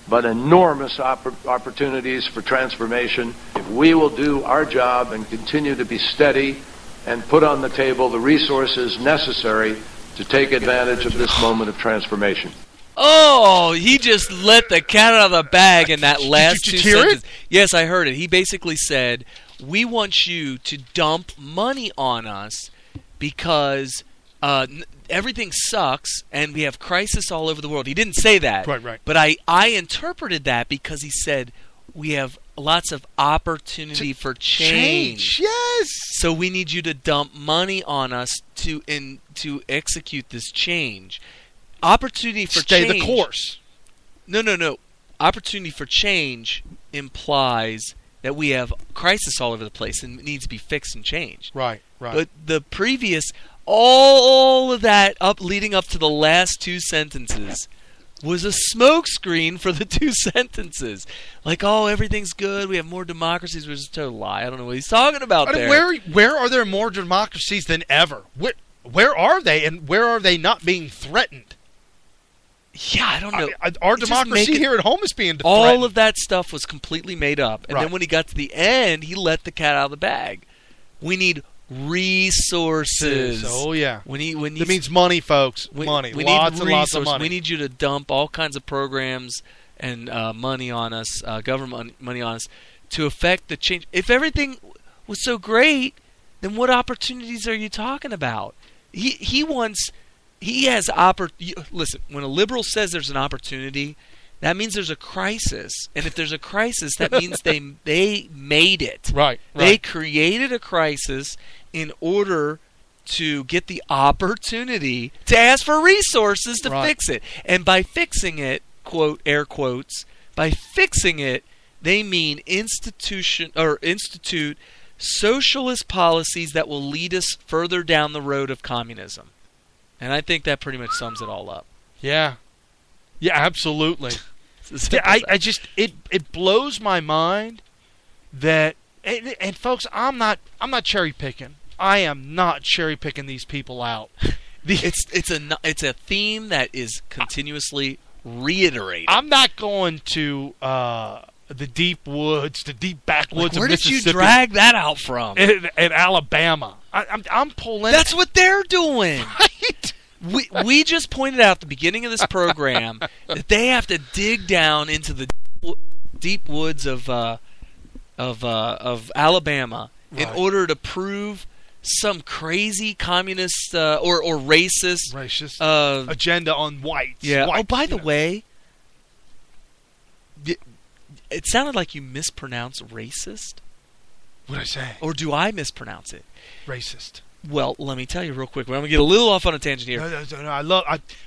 S10: but enormous opportunities for transformation if we will do our job and continue to be steady and put on the table the resources necessary to take advantage of this moment of transformation.
S3: Oh, he just let the cat out of the bag in that last
S2: Did you
S3: 2
S2: hear
S3: sentences.
S2: it?
S3: Yes, I heard it. He basically said, we want you to dump money on us because everything sucks and we have crisis all over the world. He didn't say that.
S2: Right.
S3: But I interpreted that because he said we have lots of opportunity for change.
S2: Yes.
S3: So we need you to dump money on us to execute this change. Opportunity for
S2: Stay
S3: change.
S2: the course.
S3: No. Opportunity for change implies that we have crisis all over the place and it needs to be fixed and changed.
S2: Right.
S3: But the previous, all of that leading up to the last 2 sentences was a smokescreen for the 2 sentences. Like, everything's good, we have more democracies, which is a total lie. I don't know what he's talking about there.
S2: Where are there more democracies than ever? Where are they, and where are they not being threatened?
S3: Yeah, I don't know.
S2: Our democracy here at home is being threatened.
S3: All of that stuff was completely made up. And
S2: Right.
S3: then when he got to the end, he let the cat out of the bag. We need resources.
S2: Oh, yeah.
S3: That
S2: that means money, folks. Money.
S3: We
S2: Lots
S3: need
S2: and lots of money.
S3: We need you to dump all kinds of programs and money on us, government money on us, to affect the change. If everything was so great, then what opportunities are you talking about? He has listen, when a liberal says there's an opportunity, that means there's a crisis. And if there's a crisis, that means they made it.
S2: Right.
S3: They created a crisis in order to get the opportunity to ask for resources to fix it. And by fixing it, quote, air quotes, by fixing it, they mean institute socialist policies that will lead us further down the road of communism. And I think that pretty much sums it all up.
S2: Yeah. Yeah, absolutely. I just it blows my mind that and folks, I'm not cherry picking. I am not cherry picking these people out.
S3: It's a theme that is continuously reiterated.
S2: I'm not going to the deep woods, the deep backwoods of Mississippi.
S3: Where did you drag that out from?
S2: In Alabama. I'm pulling.
S3: That's what they're doing. Right? We just pointed out at the beginning of this program that they have to dig down into the deep woods of Alabama in order to prove some crazy communist or racist
S2: agenda on whites.
S3: Yeah.
S2: Whites,
S3: oh, by the way, it sounded like you mispronounced racist.
S2: What did I say?
S3: Or do I mispronounce it?
S2: Racist.
S3: Well, let me tell you real quick. I'm going to get a little off on a tangent here.
S2: No,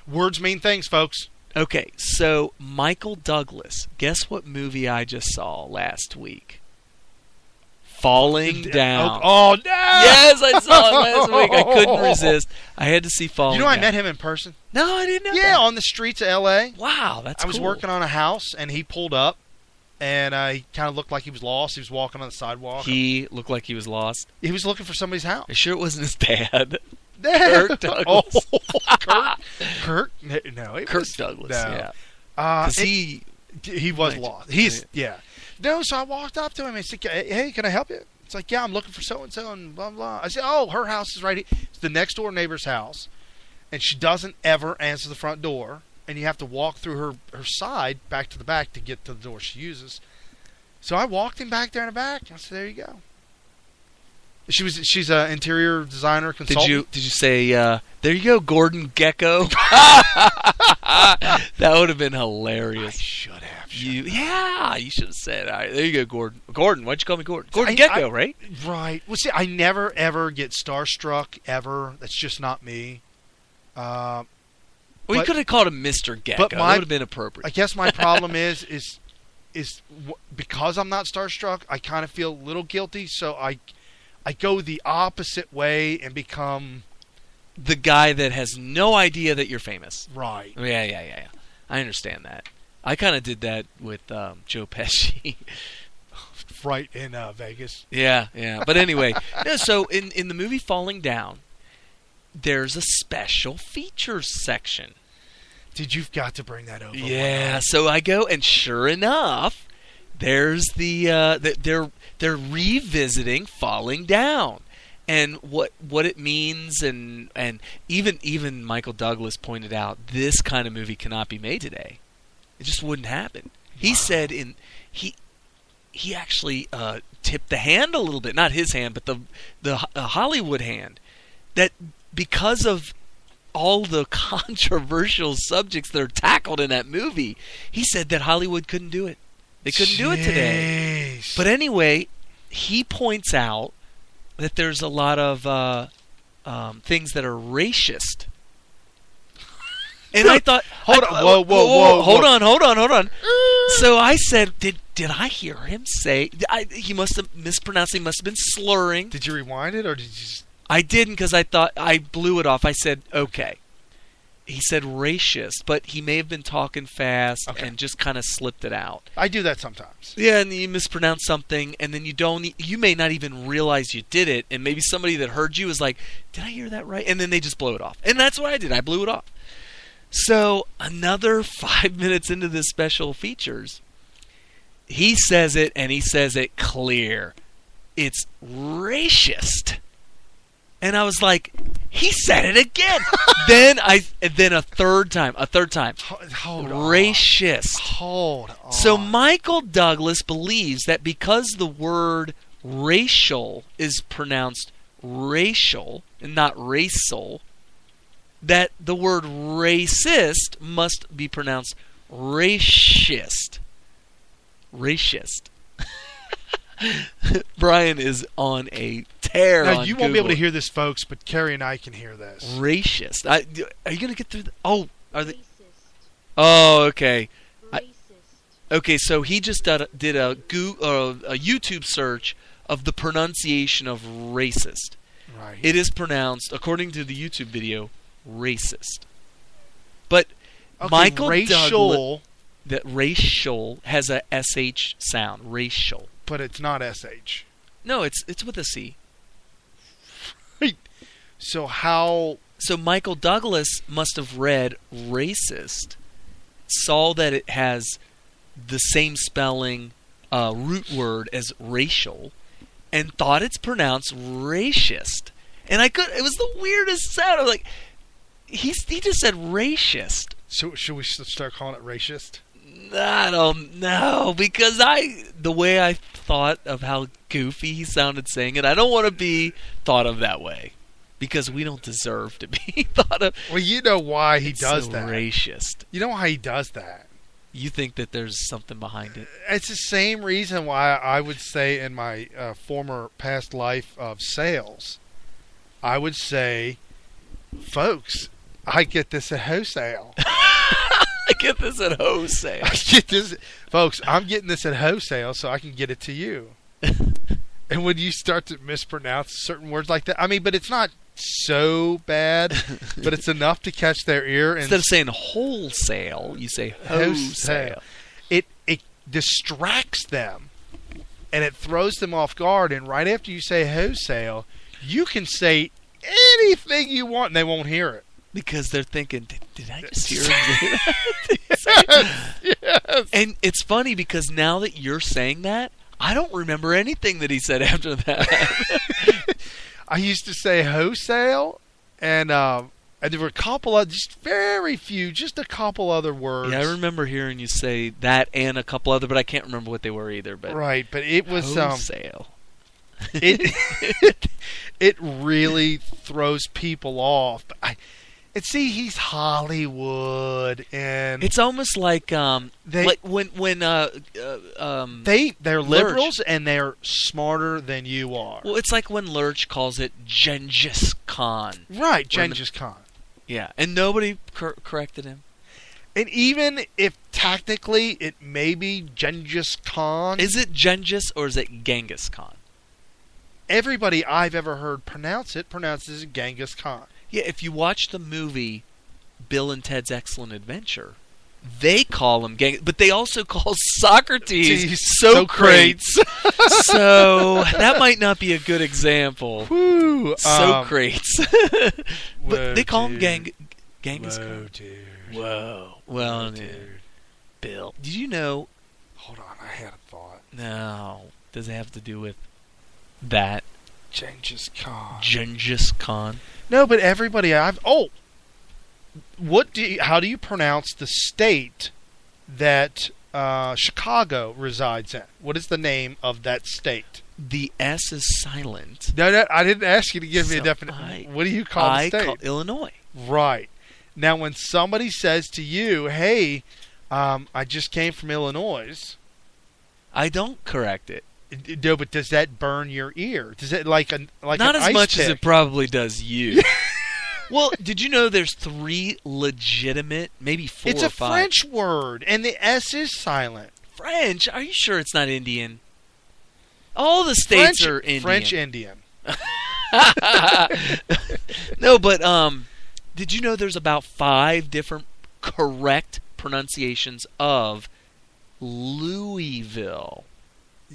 S2: words mean things, folks.
S3: Okay, so Michael Douglas. Guess what movie I just saw last week? Falling Down.
S2: Oh, no!
S3: Yes, I saw it last week. I couldn't resist. I had to see Falling Down.
S2: I met him in person.
S3: No, I didn't know that.
S2: Yeah, on the streets of L.A.
S3: Wow, that's cool.
S2: I was working on a house, and he pulled up, and he kind of looked like he was lost. He was walking on the sidewalk.
S3: He looked like he was lost?
S2: He was looking for somebody's house.
S3: Are you sure it wasn't his dad? Kirk Douglas.
S2: Kurt? No.
S3: Kirk Douglas,
S2: no.
S3: Yeah.
S2: He was lost. Yeah. No, so I walked up to him and said, hey, can I help you? It's like, yeah, I'm looking for so-and-so and blah, blah. I said, oh, her house is right here. It's the next door neighbor's house. And she doesn't ever answer the front door. And you have to walk through her side back to the back to get to the door she uses. So I walked him back there in the back. I said, there you go. She's an interior designer consultant.
S3: Did you say, there you go, Gordon Gekko? That would have been hilarious.
S2: I should have.
S3: You should have said, all right, there you go, Gordon. Gordon, why'd you call me Gordon? Gordon Gekko, right?
S2: Right. Well, see, I never, ever get starstruck, ever. That's just not me.
S3: Well, you could have called him Mr. Gekko. That would have been appropriate.
S2: I guess my problem is because I'm not starstruck, I kind of feel a little guilty, so I go the opposite way and become
S3: the guy that has no idea that you're famous.
S2: Right.
S3: Yeah. I understand that. I kind of did that with Joe Pesci.
S2: Right in Vegas.
S3: Yeah. But anyway, so in the movie Falling Down, there's a special features section.
S2: You've got to bring that over.
S3: Yeah. So I go, and sure enough, there's they're revisiting Falling Down, and what it means, and even Michael Douglas pointed out this kind of movie cannot be made today. It just wouldn't happen. He said he actually tipped the hand a little bit, not his hand, but the Hollywood hand, that because of all the controversial subjects that are tackled in that movie, he said that Hollywood couldn't do it. They couldn't do it today. But anyway, he points out that there's a lot of things that are racist. And I thought,
S2: hold on.
S3: So I said, did I hear him say? He must have mispronounced. He must have been slurring.
S2: Did you rewind it, or did you just...
S3: I didn't, because I thought I blew it off. I said, okay. He said racist, but he may have been talking fast and just kind of slipped it out.
S2: I do that sometimes.
S3: Yeah, and you mispronounce something, and then you may not even realize you did it, and maybe somebody that heard you is like, did I hear that right? And then they just blow it off. And that's what I did. I blew it off. So another 5 minutes into this special features, he says it, and he says it clear. It's racist. And I was like, he said it again. then a third time.
S2: Hold on.
S3: Racist.
S2: Hold on.
S3: So Michael Douglas believes that because the word racial is pronounced racial and not racial, that the word racist must be pronounced Racist. Brian is on a tear.
S2: Now,
S3: on
S2: you won't be able to
S3: Google.
S2: hear this, folks, but Carrie and I can hear this.
S3: Racist. Are you going to get through? Are they? Oh, okay. Okay, so he just did a YouTube search of the pronunciation of racist.
S2: Right.
S3: It is pronounced, according to the YouTube video, racist. But
S2: Okay,
S3: Michael
S2: racial,
S3: Douglas, that racial has a sh sound. Racial.
S2: but it's not sh.
S3: No, it's with a c.
S2: So how?
S3: So Michael Douglas must have read racist, saw that it has the same spelling root word as racial, and thought it's pronounced racist. And it was the weirdest sound. I was like, he just said racist.
S2: So should we start calling it racist?
S3: I don't know, because the way I thought of how goofy he sounded saying it, I don't want to be thought of that way, because we don't deserve to be thought of.
S2: Well, you know why he does
S3: so
S2: that.
S3: Racist.
S2: You know why he does that.
S3: You think that there's something behind it?
S2: It's the same reason why I would say in my former past life of sales, I would say, folks, I get this at wholesale.
S3: I get this at wholesale.
S2: I get this, folks. I'm getting this at wholesale, so I can get it to you. And when you start to mispronounce certain words like that, I mean, but it's not so bad, but it's enough to catch their ear. And
S3: instead of saying wholesale, you say wholesale.
S2: It distracts them, and it throws them off guard. And right after you say wholesale, you can say anything you want, and they won't hear it.
S3: Because they're thinking, did I just hear him say that?
S2: Yes.
S3: And it's funny because now that you're saying that, I don't remember anything that he said after that.
S2: I used to say wholesale, and there were a couple of, just very few, just a couple other words.
S3: Yeah, I remember hearing you say that and a couple other, but I can't remember what they were either. But
S2: right, but it was
S3: wholesale.
S2: It really throws people off. And see, he's Hollywood, and
S3: it's almost like when they're
S2: liberals and they're smarter than you are.
S3: Well, it's like when Lurch calls it Genghis Khan.
S2: Right, Genghis Khan.
S3: Yeah, and nobody corrected him.
S2: And even if technically it may be Genghis Khan,
S3: is it Genghis or is it Genghis Khan?
S2: Everybody I've ever heard pronounces it Genghis Khan.
S3: Yeah, if you watch the movie Bill and Ted's Excellent Adventure, they call him but they also call Socrates Socrates. So that might not be a good example.
S2: Woo,
S3: Socrates. But they call him Genghis Khan.
S2: Dude.
S3: Whoa. Well, dude. Bill, did you know?
S2: Hold on, I had a thought.
S3: No. Does it have to do with that?
S2: Genghis Khan.
S3: Genghis Khan.
S2: No, but everybody how do you pronounce the state that Chicago resides in? What is the name of that state?
S3: The S is silent.
S2: No, I didn't ask you to give me a definition. What do you call the state?
S3: I call Illinois.
S2: Right. Now, when somebody says to you, hey, I just came from Illinois,
S3: I don't correct it.
S2: No, but does that burn your ear? Does it like
S3: not
S2: an
S3: as
S2: ice
S3: much
S2: pick?
S3: as it probably does you? Well, did you know there's 3 legitimate, maybe 4
S2: It's
S3: or
S2: a
S3: 5?
S2: French word, and the S is silent.
S3: French? Are you sure it's not Indian? All the states are Indian.
S2: French Indian.
S3: No, but did you know there's about 5 different correct pronunciations of Louisville?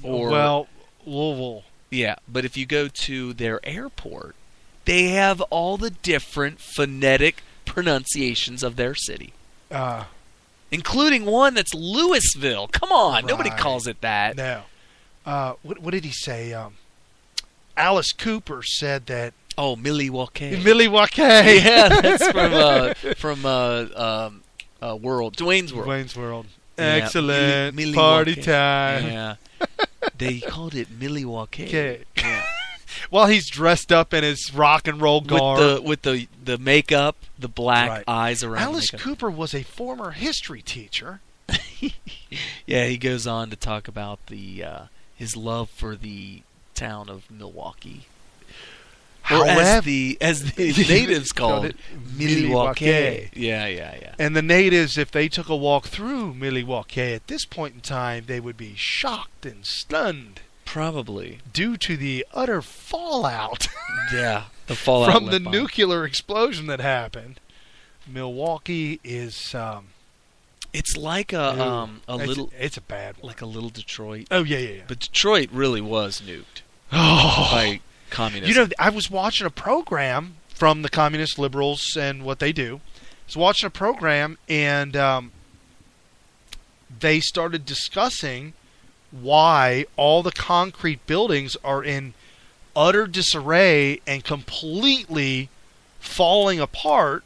S2: Louisville.
S3: Yeah, but if you go to their airport, they have all the different phonetic pronunciations of their city. Including one that's Louisville. Come on,
S2: right.
S3: Nobody calls it that.
S2: No. What did he say? Alice Cooper said that.
S3: Oh, Milwaukee.
S2: Milwaukee.
S3: Yeah, that's from World. Dwayne's World.
S2: Dwayne's World.
S3: Yeah,
S2: Excellent. Party time.
S3: Yeah. They called it Milwaukee.
S2: Okay.
S3: Yeah.
S2: Well, he's dressed up in his rock and roll garb.
S3: With the makeup, the black
S2: Right.
S3: eyes around
S2: Alice
S3: the makeup.
S2: Cooper was a former history teacher.
S3: Yeah, he goes on to talk about the his love for the town of Milwaukee. Or as the natives called it, Milwaukee. Yeah.
S2: And the natives, if they took a walk through Milwaukee at this point in time, they would be shocked and stunned.
S3: Probably.
S2: Due to the utter fallout.
S3: Yeah, the fallout
S2: from the nuclear explosion that happened. Milwaukee is...
S3: it's like a little...
S2: It's a bad one.
S3: Like a little Detroit.
S2: Oh, yeah.
S3: But Detroit really was nuked. By communists.
S2: You know, I was watching a program from the communist liberals and what they do. I was watching a program, and they started discussing why all the concrete buildings are in utter disarray and completely falling apart.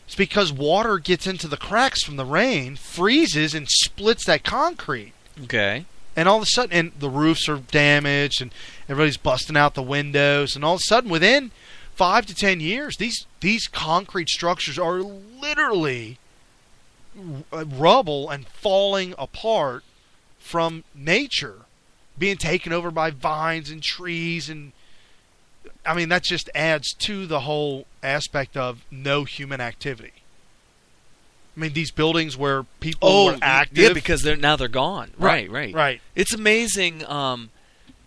S2: It's because water gets into the cracks from the rain, freezes, and splits that concrete.
S3: Okay.
S2: And all of a sudden, and the roofs are damaged, and everybody's busting out the windows, and all of a sudden, within 5 to 10 years, these concrete structures are literally rubble and falling apart from nature, being taken over by vines and trees, and I mean that just adds to the whole aspect of no human activity. I mean, these buildings where people were active.
S3: Yeah, because they're gone. Right.
S2: Right.
S3: It's amazing.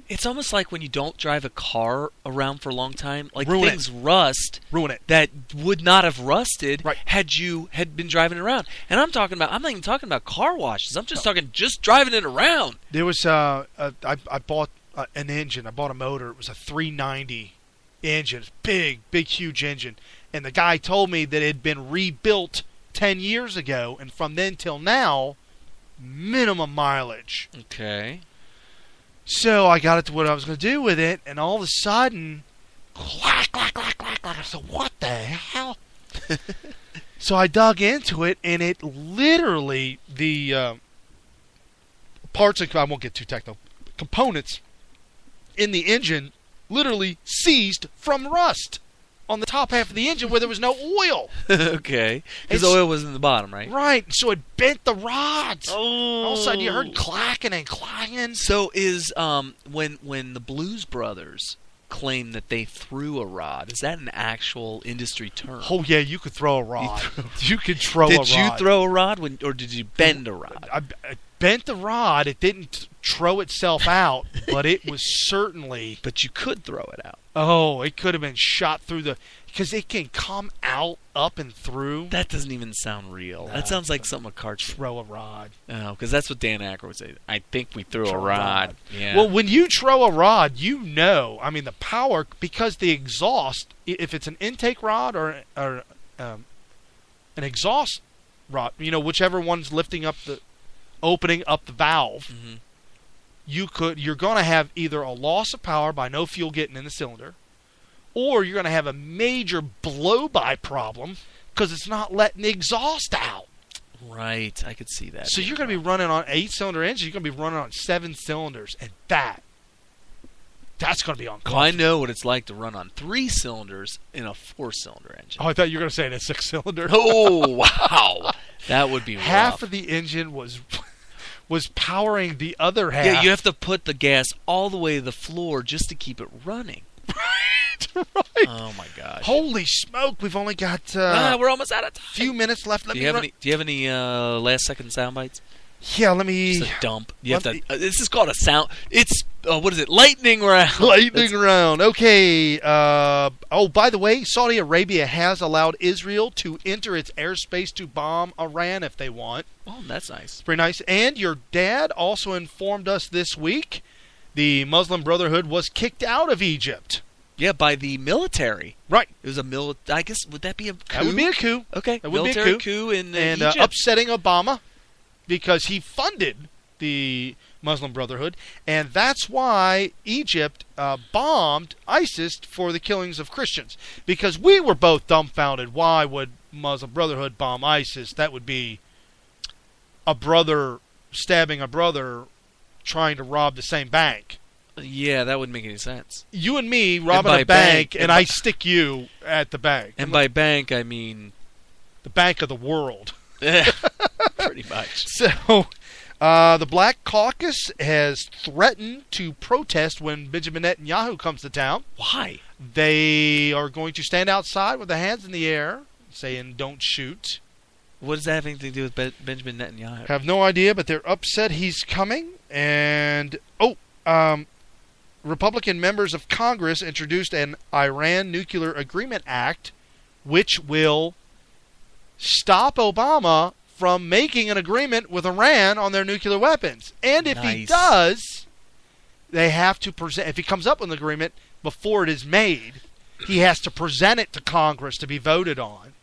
S3: It's almost like when you don't drive a car around for a long time, like things rust.
S2: Ruin it.
S3: That would not have rusted had you been driving around. And I'm not even talking about car washes. I'm just talking just driving it around.
S2: There was I bought an engine. I bought a motor. It was a 390 engine. It's big, huge engine. And the guy told me that it had been rebuilt 10 years ago, and from then till now, minimum mileage.
S3: Okay.
S2: So I got it to what I was going to do with it, and all of a sudden, clack. I said, what the hell? So I dug into it, and it literally, the parts, I won't get too technical, components in the engine literally seized from rust on the top half of the engine where there was no oil.
S3: Okay. Because the oil was in the bottom, right?
S2: Right. So it bent the rods.
S3: Oh.
S2: All of a sudden you heard clacking and clanging.
S3: So is when the Blues Brothers claim that they threw a rod, is that an actual industry term?
S2: Oh, yeah, you could throw a rod. You could throw a rod.
S3: Did you throw a rod or did you bend a rod?
S2: I bent the rod. It didn't throw itself out, but it was certainly...
S3: But you could throw it out.
S2: Oh, it could have been shot through the... Because it can come out, up, and through.
S3: That doesn't even sound real. That sounds like something a cartoon.
S2: Throw a rod.
S3: Oh, because that's what Dan Aykroyd would say. I think we threw a rod. Yeah.
S2: Well, when you throw a rod, you know, I mean, the power, because the exhaust, if it's an intake rod or an exhaust rod, you know, whichever one's lifting up opening up the valve, you're going to have either a loss of power by no fuel getting in the cylinder, or you're going to have a major blow-by problem because it's not letting the exhaust out.
S3: Right, I could see that.
S2: So you're going to be running on an 8-cylinder engine, you're going to be running on 7 cylinders, and that's going to be uncomfortable.
S3: Well, I know what it's like to run on 3 cylinders in a 4-cylinder engine.
S2: Oh, I thought you were going to say in a 6-cylinder.
S3: Oh, wow. That would be rough.
S2: Half of the engine was powering the other half.
S3: Yeah, you have to put the gas all the way to the floor just to keep it running.
S2: Right.
S3: Oh my gosh!
S2: Holy smoke! We've only got
S3: we're almost out of time.
S2: Few minutes left.
S3: Do you have any last second sound bites?
S2: Yeah, let me.
S3: Just a dump. You have to. This is called a sound. It's what is it? Lightning round.
S2: Lightning round. Okay. Oh, by the way, Saudi Arabia has allowed Israel to enter its airspace to bomb Iran if they want.
S3: Oh, that's nice.
S2: Pretty nice. And your dad also informed us this week the Muslim Brotherhood was kicked out of Egypt.
S3: Yeah, by the military.
S2: Right.
S3: It was a I guess, would that be a coup?
S2: That would be a coup.
S3: Okay.
S2: That would
S3: military
S2: be a
S3: coup in
S2: and
S3: Egypt.
S2: Upsetting Obama because he funded the Muslim Brotherhood. And that's why Egypt bombed ISIS for the killings of Christians. Because we were both dumbfounded. Why would Muslim Brotherhood bomb ISIS? That would be a brother stabbing a brother trying to rob the same bank.
S3: Yeah, that wouldn't make any sense.
S2: You and me robbing a bank, and I stick you at the bank.
S3: And by bank, I mean...
S2: the bank of the world.
S3: Pretty much.
S2: So, the Black Caucus has threatened to protest when Benjamin Netanyahu comes to town.
S3: Why?
S2: They are going to stand outside with their hands in the air, saying, "Don't shoot."
S3: What does that have anything to do with Benjamin Netanyahu?
S2: Have no idea, but they're upset he's coming. And, Republican members of Congress introduced an Iran Nuclear Agreement Act, which will stop Obama from making an agreement with Iran on their nuclear weapons. And if he does, they have to present, if he comes up with an agreement before it is made, he has to present it to Congress to be voted on.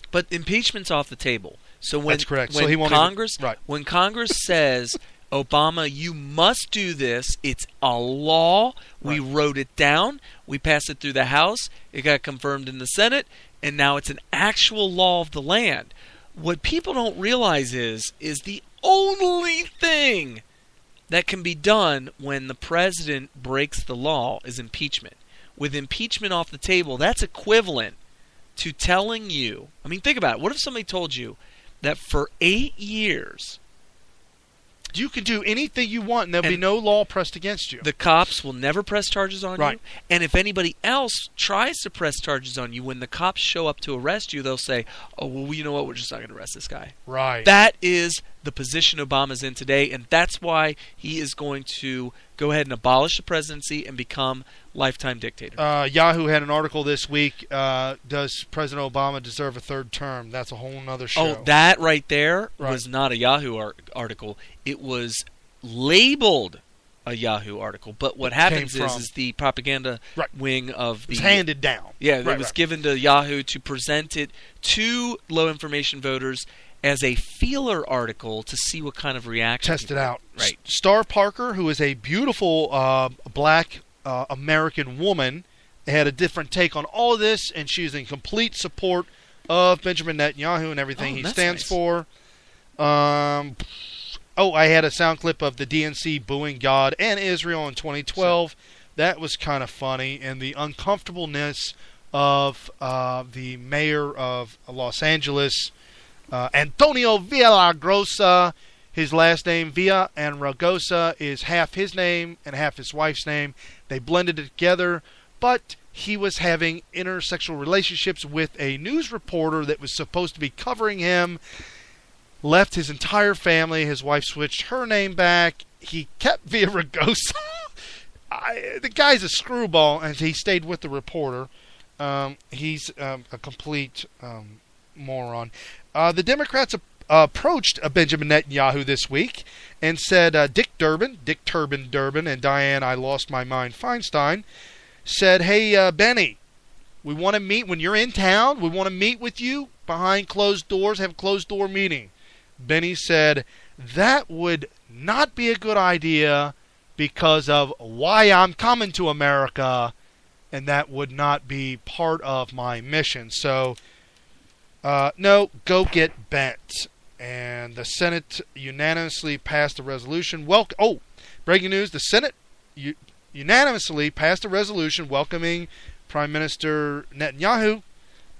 S3: But impeachment's off the table. So when,
S2: that's correct.
S3: When
S2: so he won't
S3: Congress,
S2: right.
S3: When Congress says, Obama, you must do this, it's a law. We wrote it down. We passed it through the House. It got confirmed in the Senate. And now it's an actual law of the land. What people don't realize is the only thing that can be done when the president breaks the law is impeachment. With impeachment off the table, that's equivalent to telling you, I mean, think about it. What if somebody told you that for 8 years
S2: you can do anything you want and there'll be no law pressed against you?
S3: The cops will never press charges on
S2: right.
S3: you. And if anybody else tries to press charges on you, when the cops show up to arrest you, they'll say, oh, well, you know what? We're just not going to arrest this guy.
S2: Right.
S3: That is the position Obama's in today, and that's why he is going to go ahead and abolish the presidency and become lifetime dictator.
S2: Yahoo had an article this week, does President Obama deserve a third term? That's a whole other show.
S3: Oh, that right there was not a Yahoo article. It was labeled a Yahoo article. But what happens is the propaganda wing of the...
S2: It was handed down.
S3: Yeah, it was given to Yahoo to present it to low-information voters as a feeler article to see what kind of reaction.
S2: Test it out.
S3: Right.
S2: Star Parker, who is a beautiful black American woman, had a different take on all of this, and she's in complete support of Benjamin Netanyahu and everything he stands for. I had a sound clip of the DNC booing God and Israel in 2012. That was kind of funny, and the uncomfortableness of the mayor of Los Angeles, Antonio Villagrosa. His last name, Villa, and Ragosa is half his name and half his wife's name. They blended it together, but he was having intersexual relationships with a news reporter that was supposed to be covering him. Left his entire family. His wife switched her name back. He kept Villagrosa. The guy's a screwball, and he stayed with the reporter. He's a complete moron. The Democrats approached Benjamin Netanyahu this week and said, Dick Durbin, and Diane, I lost my mind, Feinstein, said, hey, Benny, we want to meet when you're in town. We want to meet with you behind closed doors, have a closed door meeting. Benny said, that would not be a good idea because of why I'm coming to America, and that would not be part of my mission. So, no, go get bent. And the Senate unanimously passed a resolution. Breaking news, the Senate unanimously passed a resolution welcoming Prime Minister Netanyahu.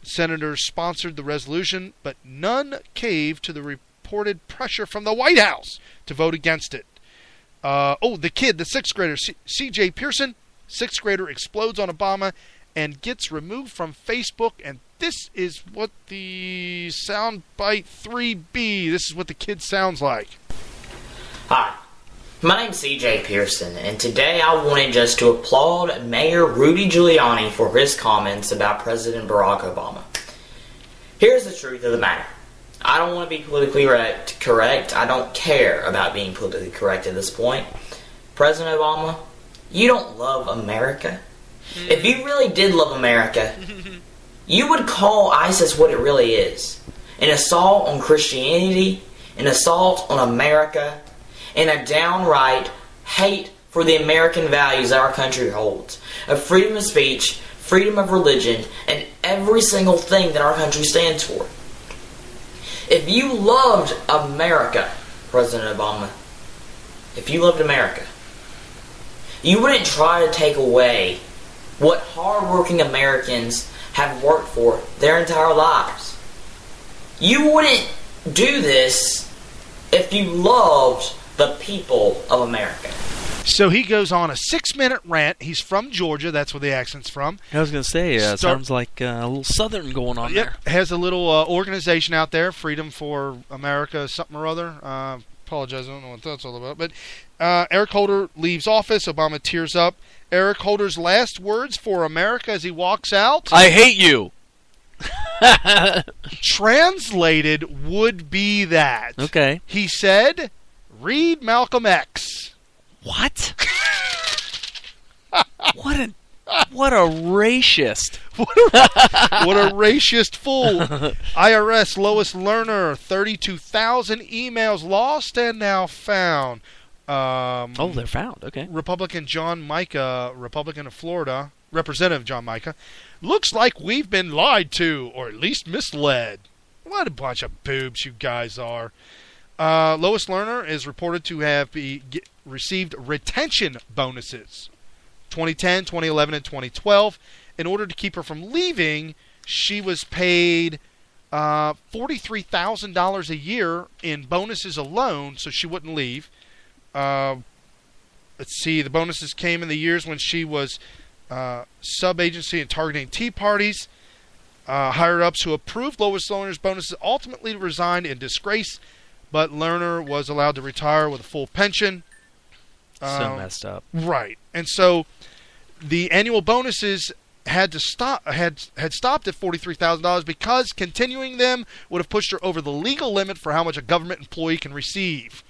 S2: Senators sponsored the resolution, but none caved to the reported pressure from the White House to vote against it. The kid, the sixth grader, C.J. Pearson, sixth grader, explodes on Obama and gets removed from Facebook. And this is what the soundbite 3B, this is what the kid sounds like.
S11: Hi, my name's C.J. Pearson, and today I wanted just to applaud Mayor Rudy Giuliani for his comments about President Barack Obama. Here's the truth of the matter. I don't want to be politically correct. I don't care about being politically correct at this point. President Obama, you don't love America. If you really did love America, you would call ISIS what it really is. An assault on Christianity, an assault on America, and a downright hate for the American values our country holds. Of freedom of speech, freedom of religion, and every single thing that our country stands for. If you loved America, President Obama, if you loved America, you wouldn't try to take away what hardworking Americans have worked for their entire lives. You wouldn't do this if you loved the people of America?
S2: So he goes on a 6-minute rant. He's from Georgia. That's where the accent's from.
S3: I was going to say, sounds like a little Southern going on there.
S2: Has a little organization out there, Freedom for America, something or other. Apologize, I don't know what that's all about. But Eric Holder leaves office. Obama tears up. Eric Holder's last words for America as he walks out.
S3: I hate you.
S2: Translated would be that.
S3: Okay.
S2: He said, read Malcolm X.
S3: What? What a racist.
S2: What a racist fool. IRS Lois Lerner, 32,000 emails lost and now found.
S3: They're found. Okay.
S2: Republican John Mica, Republican of Florida, Representative John Mica, looks like we've been lied to, or at least misled. What a bunch of boobs you guys are. Lois Lerner is reported to have received retention bonuses 2010, 2011, and 2012. In order to keep her from leaving, she was paid $43,000 a year in bonuses alone, so she wouldn't leave. Let's see, the bonuses came in the years when she was sub-agency and targeting Tea Parties. Higher-ups who approved Lois Lerner's bonuses ultimately resigned in disgrace, but Lerner was allowed to retire with a full pension.
S3: So messed up.
S2: Right. And so the annual bonuses had stopped at $43,000 because continuing them would have pushed her over the legal limit for how much a government employee can receive.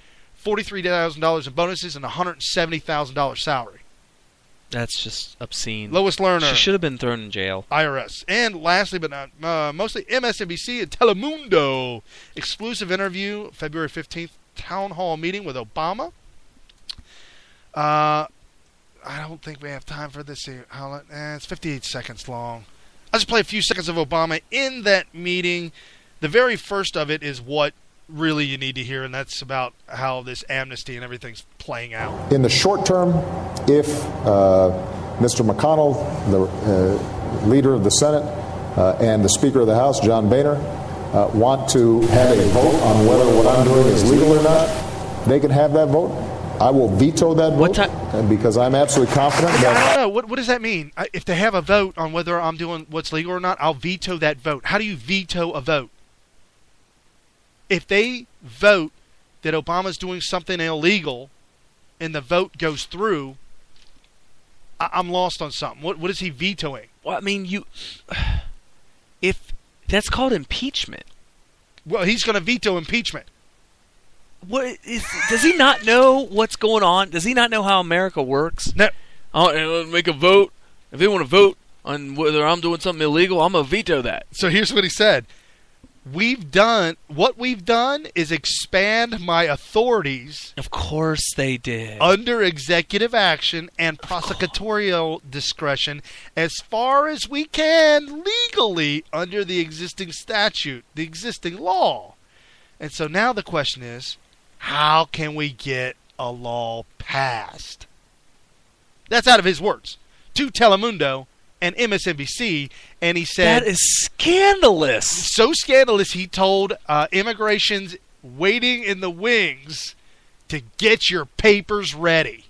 S2: $43,000 in bonuses and $170,000 salary.
S3: That's just obscene.
S2: Lois Lerner.
S3: She should have been thrown in jail.
S2: IRS. And lastly, but not mostly, MSNBC and Telemundo. Exclusive interview, February 15th, town hall meeting with Obama. I don't think we have time for this here. It's 58 seconds long. I'll just play a few seconds of Obama in that meeting. The very first of it is what really you need to hear, and that's about how this amnesty and everything's playing out.
S12: In the short term, if Mr. McConnell, the leader of the Senate, and the Speaker of the House, John Boehner, want to have a vote on whether what I'm doing is legal or not, they can have that vote. I will veto that vote because I'm absolutely confident that...
S2: I don't know. What does that mean? If they have a vote on whether I'm doing what's legal or not, I'll veto that vote. How do you veto a vote? If they vote that Obama's doing something illegal and the vote goes through, I'm lost on something. What is he vetoing?
S3: Well, I mean, if that's called impeachment.
S2: Well, he's going to veto impeachment.
S3: Does he not know what's going on? Does he not know how America works?
S2: No.
S3: Make a vote. If they want to vote on whether I'm doing something illegal, I'm going to veto that.
S2: So here's what he said. What we've done is expand my authorities.
S3: Of course they did.
S2: Under executive action and prosecutorial discretion as far as we can legally under the existing statute, the existing law. And so now the question is, how can we get a law passed? That's out of his words. To Telemundo and MSNBC, and he said...
S3: That is scandalous.
S2: So scandalous, he told immigration's waiting in the wings to get your papers ready.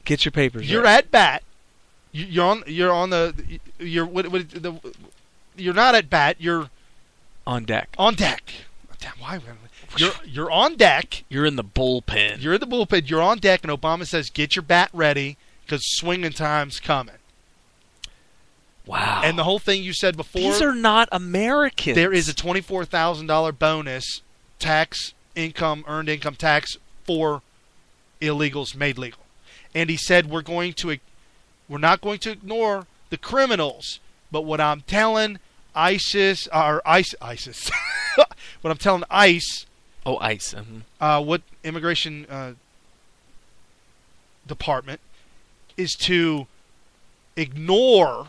S3: Get your papers
S2: You're
S3: ready.
S2: at bat. You're not at bat. You're
S3: on deck.
S2: On deck. Damn, why? You're on deck.
S3: You're in the bullpen.
S2: You're in the bullpen. You're on deck, and Obama says, "Get your bat ready because swinging time's coming."
S3: Wow.
S2: And the whole thing you said before.
S3: These are not Americans.
S2: There is a $24,000 bonus earned income tax for illegals made legal. And he said we're not going to ignore the criminals, but what I'm telling ISIS. What I'm telling ICE.
S3: Oh, ICE. Mm-hmm.
S2: What immigration department is to ignore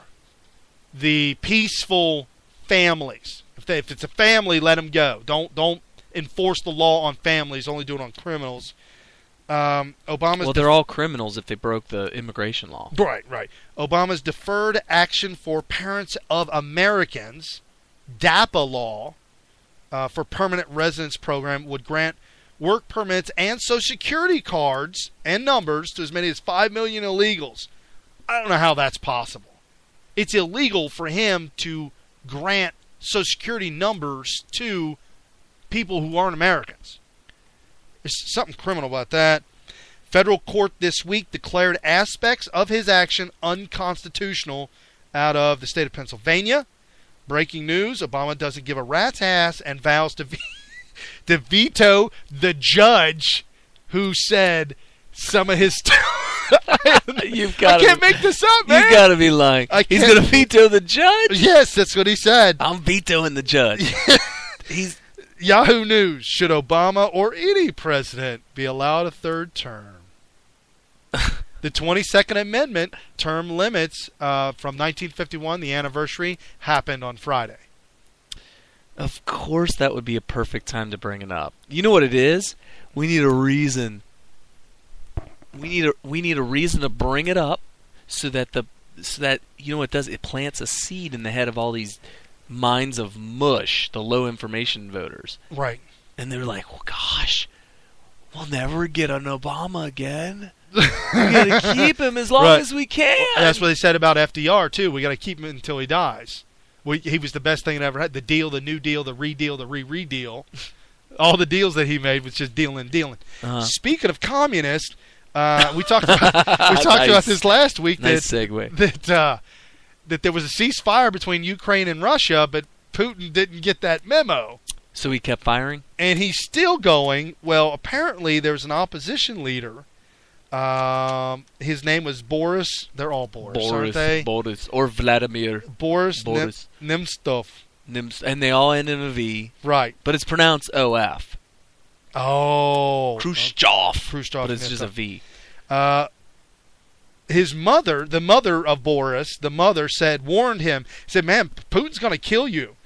S2: the peaceful families. If it's a family, let them go. Don't enforce the law on families. Only do it on criminals.
S3: They're all criminals if they broke the immigration law.
S2: Right. Obama's Deferred Action for Parents of Americans, DAPA law, for permanent residence program would grant work permits and Social Security cards and numbers to as many as 5 million illegals. I don't know how that's possible. It's illegal for him to grant Social Security numbers to people who aren't Americans. There's something criminal about that. Federal court this week declared aspects of his action unconstitutional out of the state of Pennsylvania. Breaking news, Obama doesn't give a rat's ass and vows to veto the judge who said some of his I can't make this up, man.
S3: You got to be lying. He's going to veto the judge?
S2: Yes, that's what he said.
S3: I'm vetoing the judge.
S2: He's Yahoo News. Should Obama or any president be allowed a third term? The 22nd Amendment term limits from 1951, the anniversary, happened on Friday.
S3: Of course that would be a perfect time to bring it up. You know what it is? We need a reason. We need a reason to bring it up so that you know what it does? It plants a seed in the head of all these minds of mush, the low information voters.
S2: Right.
S3: And they're like, well, gosh, we'll never get an Obama again. We got to keep him as long as we can.
S2: Well, that's what they said about FDR, too. We got to keep him until he dies. He was the best thing that ever had. The deal, the new deal, the re-deal, the re-re-deal. All the deals that he made was just dealing.
S3: Uh-huh.
S2: Speaking of communists, we talked about this last week.
S3: Nice segue.
S2: That there was a ceasefire between Ukraine and Russia, but Putin didn't get that memo.
S3: So he kept firing?
S2: And he's still going. Well, apparently there's an opposition leader. His name was Boris. They're all Boris, aren't they?
S3: Boris or Vladimir.
S2: Boris. Nemtsov.
S3: And they all end in a V.
S2: Right.
S3: But it's pronounced OF.
S2: Oh.
S3: Khrushchev.
S2: But
S3: it's just a V.
S2: His mother, the mother of Boris, warned him, said, man, Putin's going to kill you.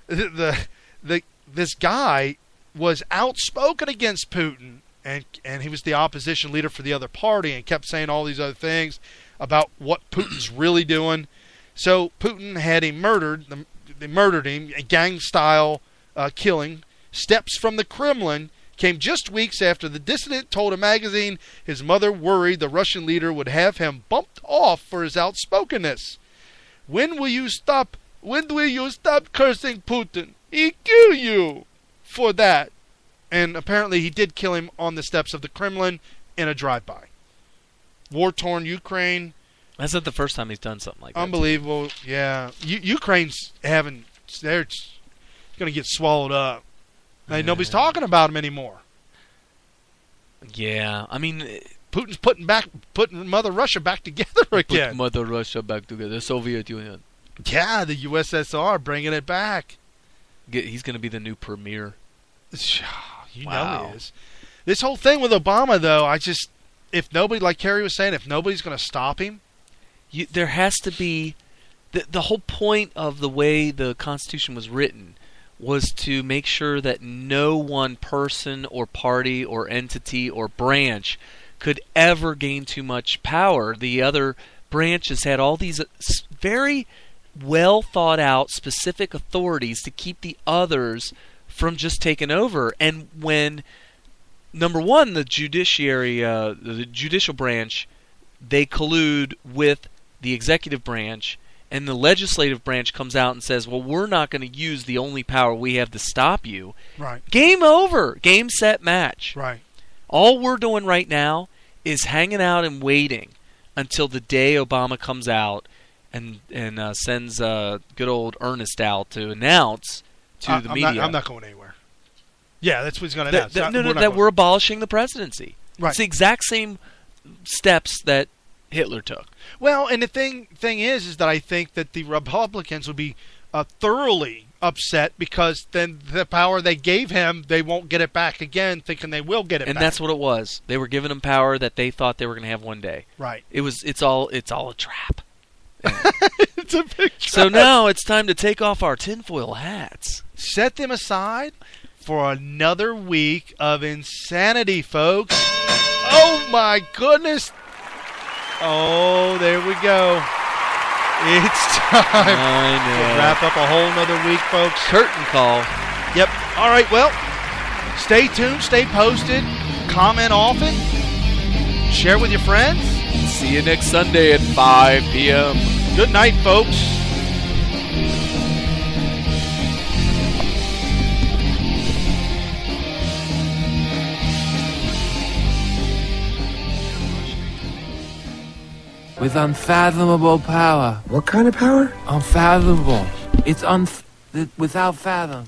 S2: This guy was outspoken against Putin. And he was the opposition leader for the other party and kept saying all these other things about what Putin's really doing. So Putin had him murdered. They murdered him, a gang-style killing. Steps from the Kremlin came just weeks after the dissident told a magazine his mother worried the Russian leader would have him bumped off for his outspokenness. When will you stop cursing Putin? He kill you for that. And apparently he did kill him on the steps of the Kremlin in a drive-by. War-torn Ukraine.
S3: That's not the first time he's done something like that.
S2: Unbelievable, yeah. Ukraine's they're going to get swallowed up. Nobody's talking about him anymore.
S3: Yeah, I mean,
S2: Putin's putting Mother Russia back together again.
S3: Put Mother Russia back together. The Soviet Union.
S2: Yeah, the USSR, bringing it back.
S3: He's going to be the new premier.
S2: You know he is. This whole thing with Obama, though, if nobody, like Kerry was saying, if nobody's going to stop him,
S3: there has to be the whole point of the way the Constitution was written was to make sure that no one person or party or entity or branch could ever gain too much power. The other branches had all these very well thought out specific authorities to keep the others from just taking over. And when, number one, the judicial branch, they collude with the executive branch, and the legislative branch comes out and says, well, we're not going to use the only power we have to stop you.
S2: Right.
S3: Game over. Game, set, match.
S2: Right.
S3: All we're doing right now is hanging out and waiting until the day Obama comes out and sends good old Ernest out to announce to the media.
S2: I'm not going anywhere. Yeah, that's what he's going to announce.
S3: That we're abolishing the presidency.
S2: Right.
S3: It's the exact same steps that Hitler took.
S2: Well, and the thing is that I think that the Republicans would be thoroughly upset because then the power they gave him, they won't get it back again, thinking they will get it back.
S3: And that's what it was. They were giving him power that they thought they were going to have one day.
S2: Right.
S3: It's all a trap.
S2: It's a big trap.
S3: So now it's time to take off our tinfoil hats.
S2: Set them aside for another week of insanity, folks. Oh, my goodness. Oh, there we go. It's time to wrap up a whole nother week, folks.
S3: Curtain call.
S2: Yep. All right, well, stay tuned, stay posted, comment often, share with your friends.
S3: See you next Sunday at 5 p.m.
S2: Good night, folks.
S13: With unfathomable power.
S14: What kind of power?
S13: Unfathomable. It's without fathom.